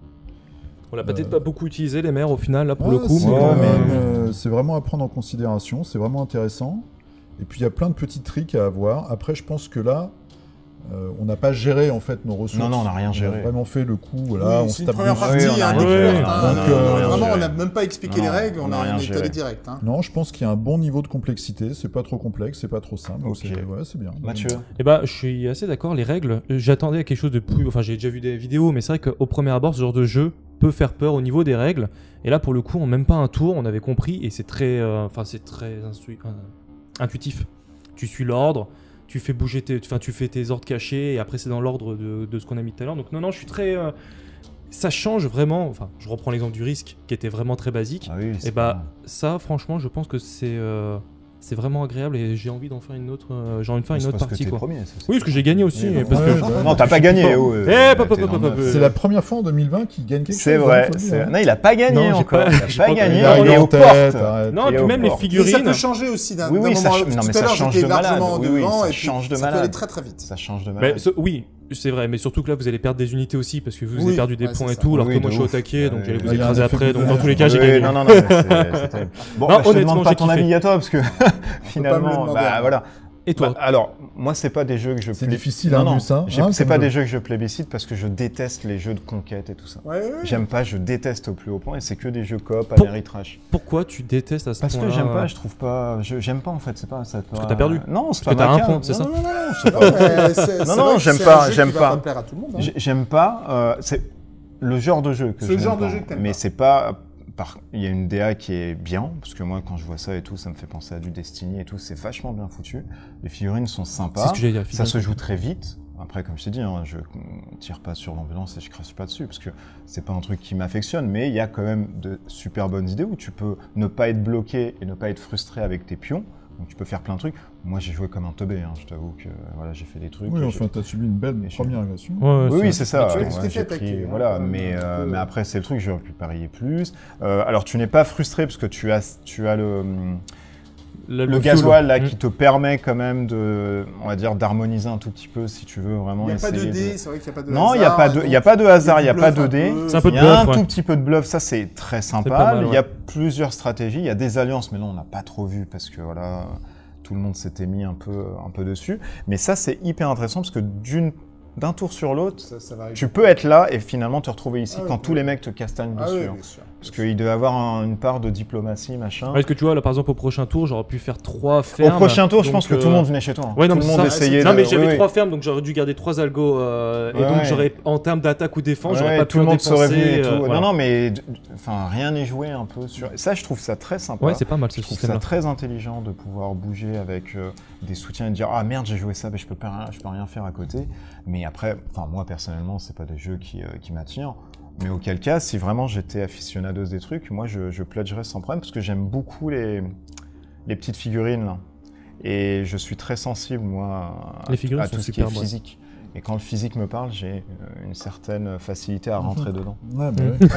On l'a peut-être pas beaucoup utilisé les mers au final là pour Ouais, le coup. c'est mais, quand mais- même, c'est vraiment à prendre en considération. C'est vraiment intéressant. Et puis, il y a plein de petits tricks à avoir. Après, je pense que là, on n'a pas géré en fait nos ressources. Non, non, on n'a rien géré. On a vraiment fait le coup. Voilà, Oui, on c'est se une tape première dessus. partie, Oui, on a hein, rien découverte, géré. hein. Donc, Vraiment, géré. on n'a même pas expliqué Non, les règles, on on a rien est allé géré. direct. Hein. Non, je pense qu'il y a un bon niveau de complexité. C'est pas trop complexe, c'est pas trop simple. donc Ok. c'est bien. Mathieu. Eh ben, je suis assez d'accord. Les règles, j'attendais à quelque chose de plus. Enfin, j'ai déjà vu des vidéos, mais c'est vrai qu'au premier abord, ce genre de jeu peut faire peur au niveau des règles. Et là, pour le coup, en même pas un tour, on avait compris et c'est très, intuitif. Tu suis l'ordre, tu fais bouger tu fais tes ordres cachés et après c'est dans l'ordre de ce qu'on a mis tout à l'heure. Donc non, je suis très. Ça change vraiment. Enfin, je reprends l'exemple du risque qui était vraiment très basique. Ah oui, Et bah ça, franchement, je pense que c'est vraiment agréable et j'ai envie d'en faire une autre. J'ai envie de faire une autre partie quoi. Premier, Oui, parce que j'ai gagné aussi. Oui, parce ouais, que ouais. Non, t'as pas gagné. Oh, C'est la première fois en 2020 qu'il gagne quelque chose. C'est vrai. hein, faut le dire, hein. Non, il a pas gagné Non, j'ai encore. pas- Il a j'ai pas pas gagné. Il Non, a Il est gagné aux en tête, portes. arrête. non, et Et puis au même les port. Et ça figurines. peut changer aussi d'un Oui, oui, d'un ça moment. ch- non, mais Tout à ça l'heure, change j'étais de malade. largement Oui, oui, devant ça et puis change de ça peut malade. aller très très vite. Ça change de Mais malade. oui, c'est vrai, mais surtout que là vous allez perdre des unités aussi parce que vous Oui, avez perdu des ouais, points c'est et ça. tout, alors Oui, que moi de je suis au ouf. taquet, donc Ouais, j'allais vous ouais, il y a un écraser effet après. Donc boule dans de tous les cas, j'ai Oui, gagné. Non, non, mais c'est terrible. Bon, Non, bah, je te honnêtement, demande pas j'ai ton kiffé. avis à toi parce que me le finalement, demander, bah hein. voilà. Et toi Bah, alors, moi, c'est pas des jeux que je C'est plé- difficile, Non, hein, non, Mus, hein, c'est comme pas jeu. des jeux que je plébiscite parce que je déteste les jeux de conquête et tout ça. Ouais. J'aime pas, je déteste au plus haut point et c'est que des jeux coop à Pour- l'héritage. Pourquoi tu détestes à ce Parce que point-là j'aime pas, je trouve pas, j'aime pas en fait, c'est pas ça. Parce que t'as perdu. Non, c'est Parce pas que t'as ma un cam. point, c'est ça Non, non, non, c'est Non, pas. mais c'est Non, vrai non, que j'aime c'est pas, un jeu j'aime qui pas. va plaire à tout le monde. hein. J'aime pas, c'est le genre de jeu que C'est je le n'aime genre de pas. jeu que t'aimes Mais pas. c'est pas. Il y a une DA qui est bien, parce que moi, quand je vois ça et tout, ça me fait penser à du Destiny et tout, c'est vachement bien foutu. Les figurines sont C'est sympas, ce que j'allais dire. ça se joue très vite. Après, comme je t'ai dit, hein, je tire pas sur l'ambulance et je crache pas dessus, parce que c'est pas un truc qui m'affectionne, mais il y a quand même de super bonnes idées où tu peux ne pas être bloqué et ne pas être frustré avec tes pions. Donc tu peux faire plein de trucs. Moi, j'ai joué comme un teubé, hein, je t'avoue que voilà, j'ai fait des trucs. Oui, et enfin, t'as subi une belle Et je- première agression. oui, c'est ça. tu ouais, t'es fait j'ai attaquer, pris, hein, voilà, quand même, mais, un petit peu. mais après, c'est le truc, j'aurais pu parier plus. Alors, tu n'es pas frustré parce que tu as le gasoil là qui te permet quand même de, on va dire, d'harmoniser un tout petit peu si tu veux vraiment Il n'y a pas essayer de de... dés, c'est vrai qu'il n'y a pas de Non, hasard. il n'y a pas de, il y a pas de hasard, il n'y a pas de dés. C'est un peu de Il y a un bluff, ouais. tout petit peu de bluff, ça c'est très sympa. pas mal, Il y a ouais. plusieurs stratégies, il y a des alliances, mais là on n'a pas trop vu parce que voilà, tout le monde s'était mis un peu dessus. Mais ça c'est hyper intéressant parce que d'un tour sur l'autre, Ça va tu peux être là et finalement te retrouver ici Ah oui, quand oui. tous les mecs te castagnent Ah dessus. oui, hein. bien sûr. Parce qu'il devait avoir une part de diplomatie, machin. Est-ce que tu vois, là par exemple, au prochain tour, j'aurais pu faire 3 fermes. Au prochain tour, je donc, pense que tout le monde venait chez toi. Hein. Ouais, non, tout le monde essayait. Non, mais j'avais 3 fermes, donc j'aurais dû garder 3 algos. Et donc, j'aurais, en termes d'attaque ou défense, j'aurais pas pu en dépenser. Tout le monde serait venu et tout. Voilà. Non, mais enfin, rien n'est joué un peu sur. Ça, je trouve ça très sympa. Ouais, c'est pas mal ce système. Je trouve ça très intelligent de pouvoir bouger avec des soutiens et de dire ah merde, j'ai joué ça, mais je peux rien faire à côté. Mais après, enfin moi personnellement, c'est pas des jeux qui m'attirent. Mais auquel cas, si vraiment j'étais aficionados des trucs, moi je pledgerais sans problème parce que j'aime beaucoup les petites figurines là. Et je suis très sensible moi à tout ce qui est physique. Et quand le physique me parle, j'ai une certaine facilité à rentrer dedans. Ouais, bah oui.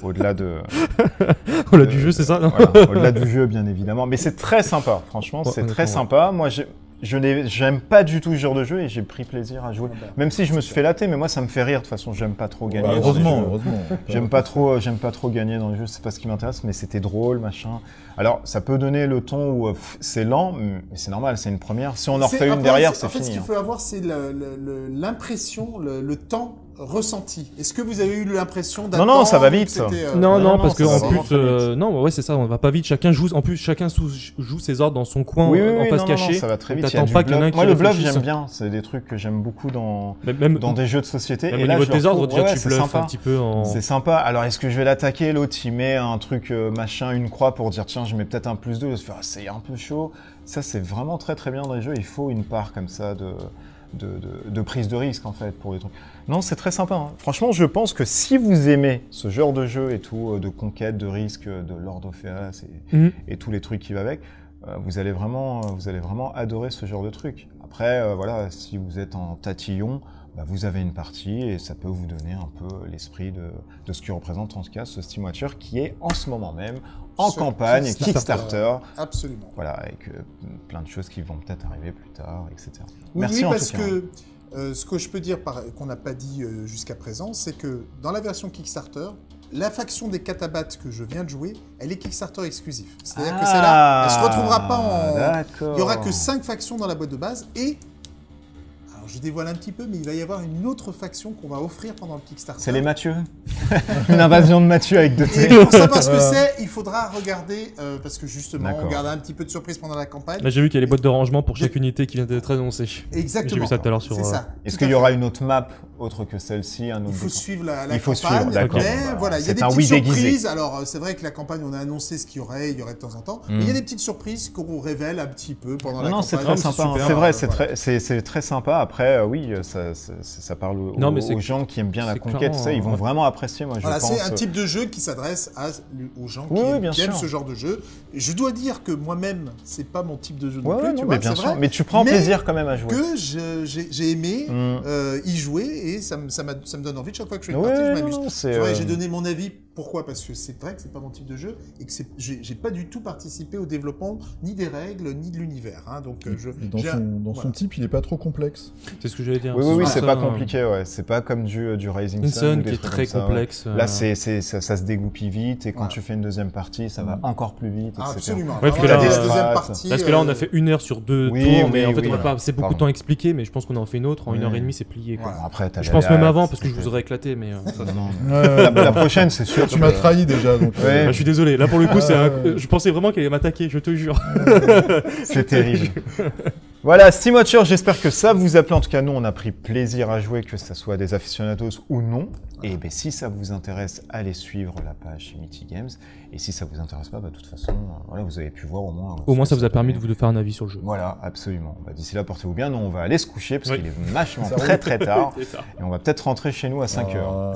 Au-delà du jeu, c'est ça, non voilà, au-delà du jeu, bien évidemment. Mais c'est très sympa, franchement, c'est très sympa. Moi, j'aime pas du tout ce genre de jeu et j'ai pris plaisir à jouer. Même si je me suis fait latter, mais moi, ça me fait rire. De toute façon, j'aime pas trop gagner. Heureusement. J'aime pas trop gagner dans les jeux, c'est pas ce qui m'intéresse, mais c'était drôle, machin. Alors, ça peut donner le ton où c'est lent, mais c'est normal, c'est une première. Si on en refait une derrière, c'est fini. En fait, ce qu'il faut avoir, c'est l'impression, le temps ressenti. Est-ce que vous avez eu l'impression d'attendre? Non, ça va vite. Non, parce qu'en plus, non, ouais, c'est ça, on va pas vite. Chacun joue joue ses ordres dans son coin, en face cachée. Ça va très vite. T'attends pas qu'il y en ait un qui Moi, le bluff, j'aime bien. C'est des trucs que j'aime beaucoup dans des jeux de société. Et là, au niveau de tes ordres, déjà, tu bluffes un petit peu. C'est sympa. Alors, est-ce que je vais l'attaquer? L'autre, il met un truc machin, une croix pour dire tiens, je mets peut-être un +2. C'est un peu chaud. Ça, c'est vraiment très très bien dans les jeux. Il faut une part comme ça de prise de risque en fait pour les trucs. Non, c'est très sympa. Hein. Franchement, je pense que si vous aimez ce genre de jeu et tout, de conquête, de risque, de Lord of Chaos et tous les trucs qui va avec, vous allez vraiment adorer ce genre de truc. Après, voilà, si vous êtes en tatillon, vous avez une partie et ça peut vous donner un peu l'esprit de ce que représente en tout cas ce Steam Watcher qui est en ce moment même en campagne, Kickstarter. Absolument. Voilà, avec plein de choses qui vont peut-être arriver plus tard, etc. Oui, merci parce que ce que je peux dire qu'on n'a pas dit jusqu'à présent, c'est que dans la version Kickstarter, la faction des catabates que je viens de jouer, elle est Kickstarter exclusif. C'est-à-dire que celle-là, elle ne se retrouvera pas en... Il n'y aura que 5 factions dans la boîte de base et... Je dévoile un petit peu, mais il va y avoir une autre faction qu'on va offrir pendant le Kickstarter. C'est les Mathieu. Une invasion de Mathieu avec 2 T. Et pour savoir ce que c'est, il faudra regarder, parce que justement, on garde un petit peu de surprise pendant la campagne. Là, j'ai vu qu'il y a les boîtes de rangement pour chaque unité qui vient d'être annoncée. Exactement. J'ai vu ça tout à l'heure sur... C'est ça. Est-ce qu'il y aura une autre map autre que celle-ci, Il faut suivre la il faut campagne, suivre, d'accord. mais voilà, il y a des petites surprises. Alors, c'est vrai que la campagne, on a annoncé ce qu'il y aurait de temps en temps, mais il y a des petites surprises qu'on révèle un petit peu pendant la campagne. Non, c'est très sympa. C'est vrai, c'est très sympa. Après, oui, ça parle aux gens qui aiment bien la conquête. Ils vont vraiment apprécier, moi, je pense. C'est un type de jeu qui s'adresse aux gens qui aiment ce genre de jeu. Je dois dire que moi-même, c'est pas mon type de jeu non plus, tu vois, c'est vrai. Mais tu prends plaisir quand même à jouer. Que j'ai aimé y jouer et ça me donne envie de chaque fois que je fais une partie, je m'amuse. J'ai donné mon avis. Pourquoi? Parce que c'est vrai que c'est pas mon type de jeu et que j'ai pas du tout participé au développement ni des règles ni de l'univers. Hein. Donc dans son type, il est pas trop complexe. C'est ce que j'allais dire. Oui, c'est pas compliqué. Ouais. C'est pas comme du Rising Sun qui est très complexe. Là, ça se dégoupille vite et quand tu fais une deuxième partie, ça va encore plus vite. Etc. Absolument. Ouais, parce que là, on a fait 1 heure sur 2 tours, mais en fait, on va pas. C'est beaucoup de temps à expliquer, mais je pense qu'on en fait une autre en 1h30, c'est plié. Après, je pense même avant parce que je vous aurais éclaté, mais la prochaine, c'est sûr. Tu m'as trahi déjà. Donc je suis désolé. Là, pour le coup, je pensais vraiment qu'elle allait m'attaquer, je te jure. C'est terrible. Voilà, Steam Watcher, j'espère que ça vous a plu. En tout cas, nous, on a pris plaisir à jouer, que ce soit des aficionados ou non. Et si ça vous intéresse, allez suivre la page Mythic Games. Et si ça vous intéresse pas, de toute façon, voilà, vous avez pu voir au moins. Au moins, ça vous a permis de faire un avis sur le jeu. Voilà, absolument. D'ici là, portez-vous bien. Nous, on va aller se coucher parce qu'il est vachement très très tard. Et on va peut-être rentrer chez nous à 5 heures.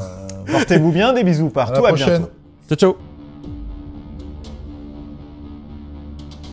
Portez-vous bien, des bisous partout. À bientôt. Ciao, ciao.